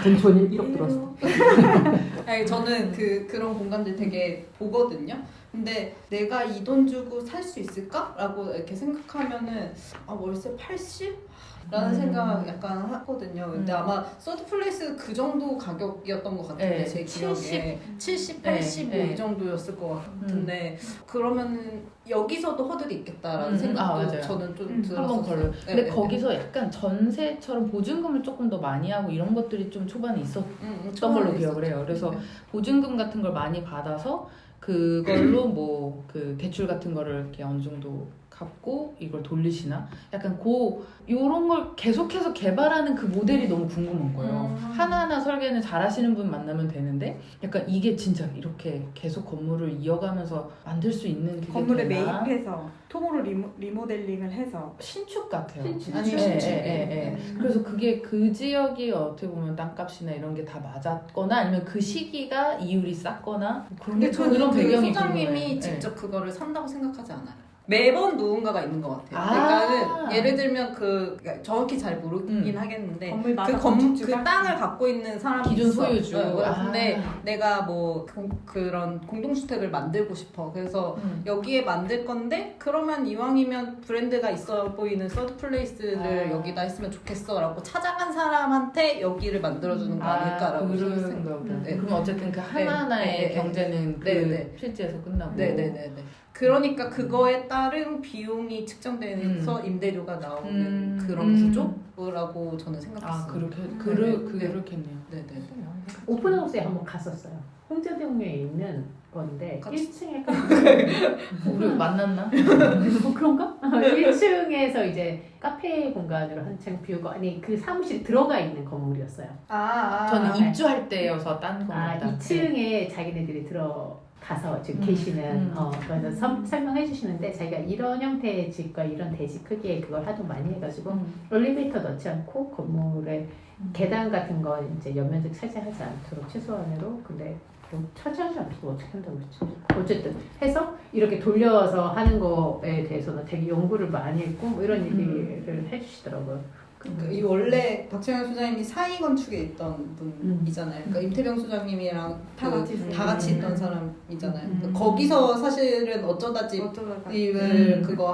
Speaker 3: 돈촌이 1억 들어왔을 때.
Speaker 5: 아니 저는 그런 공간들 되게 보거든요. 근데 내가 이 돈 주고 살 수 있을까?라고 이렇게 생각하면은 월세 80? 라는 생각 약간 하거든요. 근데 아마 서드 플레이스 그 정도 가격이었던 것 같은데
Speaker 2: 네,
Speaker 5: 제 기억에 70, 80
Speaker 2: 네,
Speaker 5: 이 정도였을 것 같은데 그러면은 여기서도 허들이 있겠다라는 생각도
Speaker 2: 맞아요.
Speaker 5: 저는 좀
Speaker 2: 한번
Speaker 5: 들었어요.
Speaker 2: 걸려. 근데 거기서 약간 전세처럼 보증금을 조금 더 많이 하고 이런 것들이 좀 초반에 있었던 걸로 기억을 해요. 그래서 보증금 같은 걸 많이 받아서 그걸로 뭐 그 대출 같은 거를 이렇게 어느 정도 갚고 이걸 돌리시나? 약간 요런 걸 계속해서 개발하는 그 모델이 너무 궁금한 거예요. 하나하나 설계는 잘하시는 분 만나면 되는데 약간 이게 진짜 이렇게 계속 건물을 이어가면서 만들 수 있는 그게
Speaker 4: 건물에
Speaker 2: 되나?
Speaker 4: 매입해서 토모로 리모델링을 해서
Speaker 2: 신축 같아요.
Speaker 1: 신축.
Speaker 2: 아니,
Speaker 1: 신축.
Speaker 2: 그래서 그게 그 지역이 어떻게 보면 땅값이나 이런 게 다 맞았거나 아니면 그 시기가 이율이 쌌거나 그런
Speaker 5: 근데 저는
Speaker 2: 그런
Speaker 5: 그
Speaker 2: 배경이
Speaker 5: 소장님이
Speaker 2: 궁금해요.
Speaker 5: 직접 그거를 산다고 생각하지 않아요. 매번 누군가가 있는 것 같아요.
Speaker 2: 아.
Speaker 5: 그러니까는 예를 들면 그러니까 정확히 잘 모르긴 하겠는데
Speaker 4: 건물마다
Speaker 5: 그
Speaker 4: 건축주가
Speaker 5: 땅을 갖고 있는 사람이
Speaker 2: 기존
Speaker 5: 있어.
Speaker 2: 소유주.
Speaker 5: 근데
Speaker 2: 아.
Speaker 5: 내가 뭐 그런 공동주택을 만들고 싶어. 그래서 여기에 만들 건데 그러면 이왕이면 브랜드가 있어 보이는 서드 플레이스를 여기다 했으면 좋겠어라고 찾아간 사람한테 여기를 만들어주는 거 아닐까라고
Speaker 2: 그런
Speaker 5: 생각해요. 네.
Speaker 2: 그럼 어쨌든 그 하나하나의
Speaker 5: 네.
Speaker 2: 경제는 그
Speaker 5: 네.
Speaker 2: 실제에서 끝나고.
Speaker 5: 네네네네. 그러니까 그거에 따른 비용이 측정되면서 임대료가 나오는 그런 구조라고 저는 생각했어요.
Speaker 2: 그렇겠네요.
Speaker 5: 네네.
Speaker 1: 오픈하우스에 한번 갔었어요. 홍제동에 있는 건데
Speaker 5: 같이-
Speaker 1: 1층에
Speaker 2: 우리 만났나?
Speaker 1: 뭐 그런가? 1층에서 이제 카페 공간으로 한창 비우고 아니 그 사무실 들어가 있는 건물이었어요.
Speaker 2: 저는
Speaker 1: 네.
Speaker 2: 입주할 때여서 딴
Speaker 1: 아
Speaker 2: 겁니다.
Speaker 1: 2층에 자기네들이 들어가서 지금 계시는 그래서 설명해 주시는데 자기가 이런 형태의 집과 이런 대지 크기의 그걸 하도 많이 해가지고 엘리베이터 넣지 않고 건물에 계단 같은 건 이제 연면적 차지하지 않도록 최소한으로 근데 차지하지 않도록 어떻게 한다고 그랬지? 어쨌든 해서 이렇게 돌려서 하는 거에 대해서는 되게 연구를 많이 했고 뭐 이런 얘기를 해주시더라고요.
Speaker 5: 그러니까 이 원래 박채영 소장님이 사이 건축에 있던 분이잖아요. 그러니까 임태병 소장님이랑
Speaker 4: 다 같이
Speaker 5: 다 같이 있던 사람이잖아요. 그러니까 거기서 사실은 어쩌다
Speaker 4: 어쩌다가
Speaker 5: 집을 그거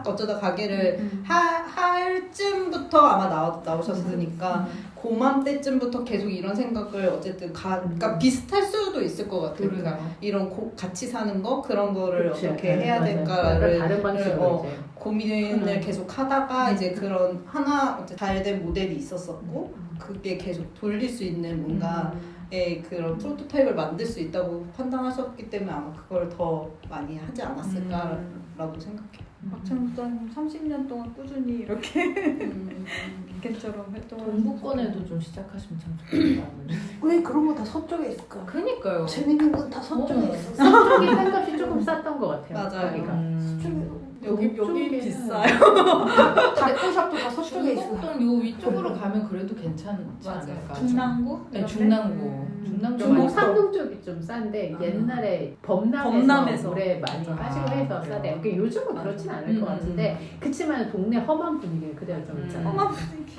Speaker 5: 어쩌다 가게를 할 쯤부터 아마 나오셨으니까 고맘때쯤부터 계속 이런 생각을 어쨌든 그러니까 비슷할 수도 있을 것 같아요. 그러니까 이런 같이 사는 거 그런 거를
Speaker 1: 그치.
Speaker 5: 어떻게 해야
Speaker 1: 맞아요.
Speaker 5: 될까를
Speaker 1: 다른 방식으로 이제
Speaker 5: 고민을 계속 하다가 이제 그런 하나 잘 된 모델이 있었었고 그게 계속 돌릴 수 있는 뭔가의 그런 프로토타입을 만들 수 있다고 판단하셨기 때문에 아마 그걸 더 많이 하지 않았을까라고 생각해요.
Speaker 4: 박찬호 소장님 30년 동안 꾸준히 이렇게 이렇게처럼 활동을
Speaker 2: 동부권에도 좀 시작하시면 참 좋겠다.
Speaker 7: 왜 그런 거 다 서쪽에 있을까?
Speaker 2: 그니까요.
Speaker 7: 재밌는 건 다 서쪽에 있어.
Speaker 1: 서쪽이 땅값이 조금 쌌던 것 같아요.
Speaker 5: 맞아요.
Speaker 1: 거기가.
Speaker 5: 여기
Speaker 1: 동쪽에는
Speaker 5: 비싸요.
Speaker 7: 다코샵도 다 서쪽에 있어.
Speaker 2: 중국동 요 위쪽으로 가면 그래도 괜찮지
Speaker 5: 맞아요.
Speaker 2: 않을까?
Speaker 4: 중랑구?
Speaker 2: 네,
Speaker 4: 이렇게?
Speaker 2: 중랑구. 중랑구
Speaker 1: 중국
Speaker 2: 많이
Speaker 1: 상동 쪽이 좀 싼데 옛날에 범람에서
Speaker 4: 범람에서.
Speaker 1: 물에 많이 빠지고 해서 싸대요. 그러니까 요즘은 그렇진 않을 것 같은데 그치만 동네 험한 분위기는 그대로 좀 있잖아요.
Speaker 4: 험한 분위기.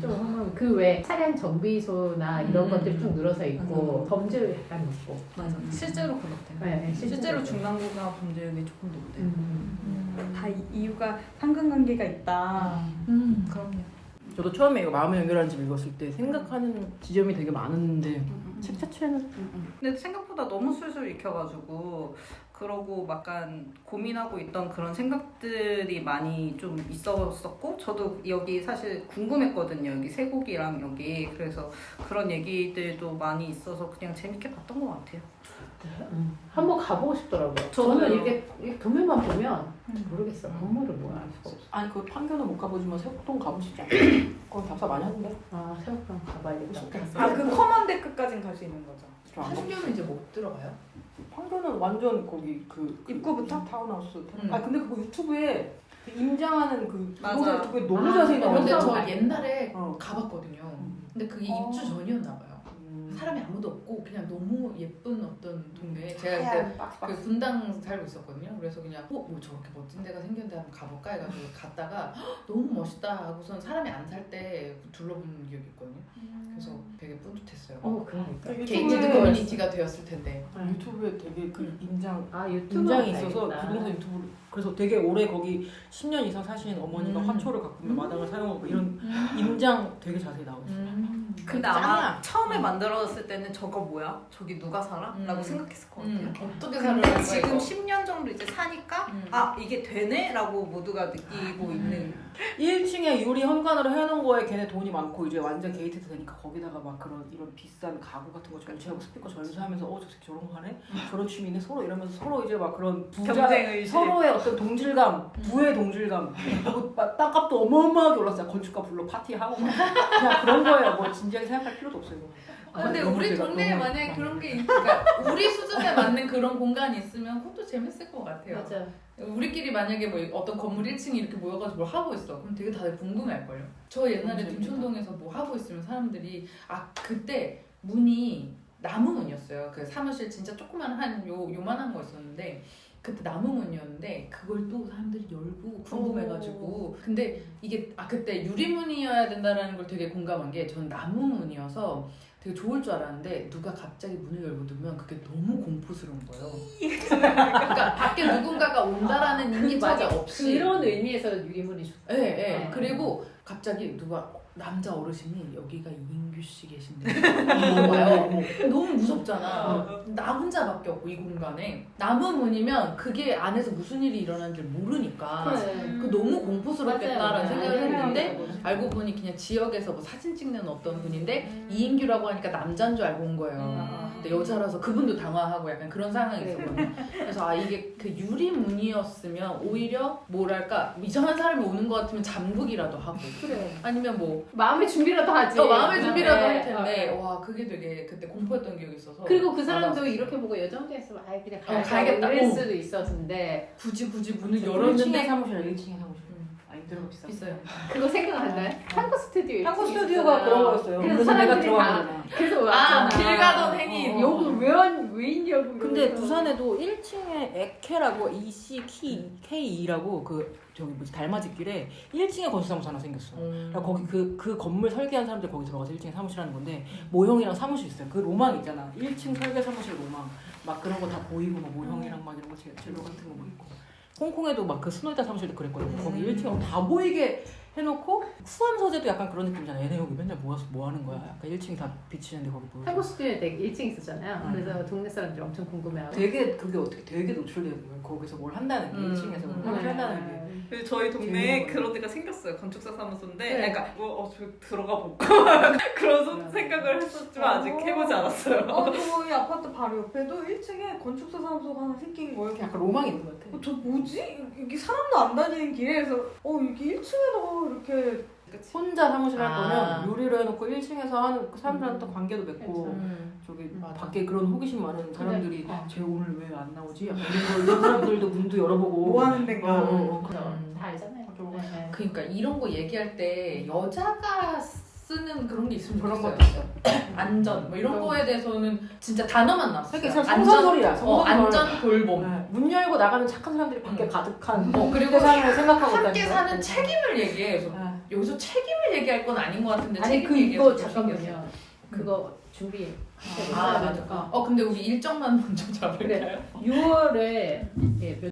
Speaker 1: 좀 험한 그 외 차량 정비소나 이런 것들이 쭉 늘어서 있고 범죄율 약간 높고.
Speaker 5: 맞아. 실제로 그렇대요.
Speaker 1: 네,
Speaker 5: 실제로 중랑구가 범죄율이 조금 높대요.
Speaker 4: 다 이유가 상관관계가 있다.
Speaker 5: 그럼요.
Speaker 3: 저도 처음에 이거 마음의 연결하는 집 읽었을 때 생각하는 지점이 되게 많은데 책 자체는
Speaker 5: 근데 생각보다 너무 술술 익혀가지고 그러고 약간 고민하고 있던 그런 생각들이 많이 좀 있었었고 저도 여기 사실 궁금했거든요. 여기 쇠고기랑 여기 그래서 그런 얘기들도 많이 있어서 그냥 재밌게 봤던 것 같아요.
Speaker 1: 한번 가보고 싶더라고요.
Speaker 5: 저도요.
Speaker 1: 저는 이렇게 도면만 보면 모르겠어. 건물을 뭐야.
Speaker 3: 아니 그 판교는 못 가보지만 세곡동 가보시죠. 거기 답사 많이 하는데.
Speaker 1: 아 새우깡 가봐야겠다.
Speaker 4: 그 커먼 데크까지는 갈 수 있는 거죠.
Speaker 3: 저안 가보-
Speaker 2: 판교는 이제 못 들어가요?
Speaker 3: 판교는 완전 거기 그
Speaker 4: 입구부터?
Speaker 3: 타운하우스. 아 근데 그거 유튜브에 그 임장하는 그
Speaker 5: 맞아.
Speaker 3: 부동산 유튜브에 너무 자세히 나와.
Speaker 2: 근데
Speaker 1: 나와서
Speaker 2: 저 옛날에
Speaker 3: 어.
Speaker 2: 가봤거든요. 근데 그게 입주 전이었나 봐요. 사람이 아무도 없고 그냥 너무 예쁜 어떤 동네에 제가 그때 그 분당 살고 있었거든요. 그래서 그냥 뭐 저렇게 멋진 데가 생겼는데 한번 가볼까 해가지고 갔다가 헉, 너무 멋있다 하고선 사람이 안 살 때 둘러본 기억이 있거든요. 그래서 되게 뿌듯했어요.
Speaker 1: 그러니까.
Speaker 2: 게이티드 커뮤니티가 되었을 텐데.
Speaker 3: 유튜브에 되게 그 임장
Speaker 1: 아 유튜브
Speaker 3: 임장이 있어서 부동산 유튜브를 그래서 되게 오래 거기 10년 이상 사신 어머니가 화초를 갖고 있는 마당을 사용하고 이런 임장 되게 자세히 나와 있어요.
Speaker 8: 근데 아마 처음에 만들어졌을 때는 저거 뭐야? 저기 누가 살아? 라고 생각했을 것 같아요.
Speaker 2: 어떻게
Speaker 8: 근데
Speaker 2: 살아야
Speaker 8: 지금 10년 정도 이제 사니까 아 이게 되네? 라고 모두가 느끼고 있는
Speaker 3: 1층에 유리 현관으로 해놓은 거에 걔네 돈이 많고 이제 완전 게이트도 되니까 거기다가 막 그런 이런 비싼 가구 같은 거 전시하고 스피커 전시하면서 저 새끼 저런 거 하네? 저런 취미 있네? 서로 이러면서 서로 이제 막 그런
Speaker 8: 경쟁의식.
Speaker 3: 서로의 어떤 동질감, 부의 동질감 그리고 땅값도 어마어마하게 올랐어요. 건축가 불러 파티하고 막 그냥 그런 거예요. 뭐 진지하게 생각할 필요도 없어요. 이거.
Speaker 2: 근데
Speaker 3: 너무
Speaker 2: 우리
Speaker 3: 제가
Speaker 2: 동네에
Speaker 3: 너무
Speaker 2: 만약에
Speaker 3: 막-
Speaker 2: 그런 게 그러니까 우리 수준에 맞는 그런 공간이 있으면 그것도 재밌을 것 같아요.
Speaker 1: 맞아.
Speaker 2: 우리끼리 만약에 뭐 어떤 건물 1층에 이렇게 모여가지고 뭘 하고 있어. 그럼 되게 다들 궁금해할걸요. 저 옛날에
Speaker 3: 재밌다.
Speaker 2: 둔촌동에서 뭐 하고 있으면 사람들이 그때 문이 나무 문이었어요. 그 사무실 진짜 조그만 요만한 거 있었는데 그때 나무 문이었는데 그걸 또 사람들이 열고 궁금해가지고 근데 이게 그때 유리문이어야 된다는 걸 되게 공감한 게 전 나무 문이어서 되게 좋을 줄 알았는데 누가 갑자기 문을 열고 두면 그게 너무 공포스러운 거예요. 그러니까 밖에 누군가가 온다라는 인기척이 없이
Speaker 1: 그런 의미에서 유리문이 좋다.
Speaker 2: 예, 예. 그리고 갑자기 누가 남자 어르신이 여기가 이인규 씨 계신데 와요. 너무 무섭잖아. 나 혼자밖에 없고 이 공간에 나무 문이면 그게 안에서 무슨 일이 일어나는지 모르니까 그 너무 공포스럽겠다라는 생각을 했는데 알고 보니 그냥 지역에서 뭐 사진 찍는 어떤 분인데 이인규라고 하니까 남자인 줄 알고 온 거예요. 근데 여자라서 그분도 당황하고 약간 그런 상황이 있었거든요. 그래서 이게 그 유리문이었으면 오히려 뭐랄까 이상한 사람이 오는 것 같으면 잠그기라도 하고
Speaker 1: 그래.
Speaker 2: 아니면 뭐
Speaker 1: 마음의 준비라도 하지.
Speaker 2: 마음의 준비라도 할
Speaker 1: 네.
Speaker 2: 텐데 와 그게 되게 그때 공포였던 기억이 있어서
Speaker 1: 그리고 그 사람도
Speaker 2: 나도
Speaker 1: 이렇게 보고 여자 혼자 있으면 아예 그냥
Speaker 2: 가야겠다.
Speaker 1: 이럴 수도 있었는데
Speaker 2: 굳이 문을
Speaker 3: 1층에
Speaker 2: 열었는데
Speaker 3: 사무실, 1층에 사무실. 인테리어가 비싸.
Speaker 2: 있어요.
Speaker 1: 그거 생각나요? 탐구 스튜디오.
Speaker 3: 한국
Speaker 1: 일찍
Speaker 3: 스튜디오가
Speaker 1: 있었잖아요.
Speaker 3: 그런 거였어요.
Speaker 1: 그래서
Speaker 3: 그래서 내가
Speaker 1: 사람들이 다
Speaker 3: 들어가잖아.
Speaker 1: 그래서 왔잖아.
Speaker 2: 길 가던 행인.
Speaker 1: 여기 왜 있냐고.
Speaker 3: 근데
Speaker 1: 이러면서.
Speaker 3: 부산에도 1층에 에케라고 ECKE라고 그 저기 뭐지 달맞이길에 1층에 건축사무소 하나 생겼어. 그러니까 거기 그 건물 설계한 사람들 거기 들어가서 1층에 사무실 하는 건데 모형이랑 사무실 있어요. 그 로망 있잖아. 1층 설계 사무실 로망. 막 그런 거 다 보이고 막 모형이랑 막 이런 거 재료 같은 거 보이고. 홍콩에도 막 그 스노이다 사무실도 그랬거든요. 거기 1층에 다 보이게 해놓고 수험 소재도 약간 그런 느낌이잖아. 얘네 여기 맨날 모여서 뭐 하는 거야? 약간 1층이 다 비치는데 거기 보여.
Speaker 1: 탐구 스튜디오 때 1층 있었잖아요. 그래서 동네 사람들이 엄청 궁금해하고.
Speaker 3: 되게 그게 어떻게 되게 노출되는 거예요. 거기서 뭘 한다는 게 1층에서 뭘 한다는 게.
Speaker 8: 그래서 저희 동네에
Speaker 3: 재밌는
Speaker 8: 그런 데가 생겼어요. 건축사 사무소인데
Speaker 2: 네.
Speaker 8: 약간 저 들어가 볼까 그런 생각을 했었지만 아직 해보지 않았어요.
Speaker 4: 저희 아파트 바로 옆에도 1층에 건축사 사무소가 하나 생긴 거예요.
Speaker 3: 약간 로망이 있는 것 같아.
Speaker 4: 저 뭐지? 여기 사람도 안 다니는 길에서 여기 1층에도 이렇게
Speaker 3: 혼자 사무실 할
Speaker 2: 아.
Speaker 3: 거면 유리로 해놓고 1층에서 하는 그 사람들한테 또 관계도 맺고 저기
Speaker 2: 맞아.
Speaker 3: 밖에 그런 호기심 많은 사람들이
Speaker 1: 어.
Speaker 3: 쟤 오늘 왜 안 나오지? 약간 이런 사람들도 문도 열어보고
Speaker 4: 뭐 하는 데인가.
Speaker 1: 다 알잖아요. 네.
Speaker 2: 그러니까 이런 거 얘기할 때 여자가 쓰는 그런 게 있으면
Speaker 3: 그런
Speaker 2: 좋겠어요. 안전 뭐 이런 거에 대해서는 진짜 단어만 나왔어요.
Speaker 3: 그러니까 성선설이야.
Speaker 2: 안전 돌봄.
Speaker 3: 네. 문 열고 나가는 착한 사람들이 밖에 가득한
Speaker 2: 그리고
Speaker 3: 세상을 생각하고
Speaker 2: 함께
Speaker 3: 있다는
Speaker 2: 사는
Speaker 3: 거야.
Speaker 2: 책임을 얘기해. 그래서
Speaker 3: 네.
Speaker 2: 여기서 책임을 얘기할 건 아닌 것 같은데
Speaker 1: 아니
Speaker 2: 책임
Speaker 1: 그
Speaker 2: 얘기해서
Speaker 1: 이거
Speaker 2: 좀
Speaker 1: 잠깐만요.
Speaker 2: 신기했어요.
Speaker 1: 그거 준비.
Speaker 2: 맞아. 근데 우리 일정만 먼저 잡을까요?
Speaker 1: 그래. 6월에 몇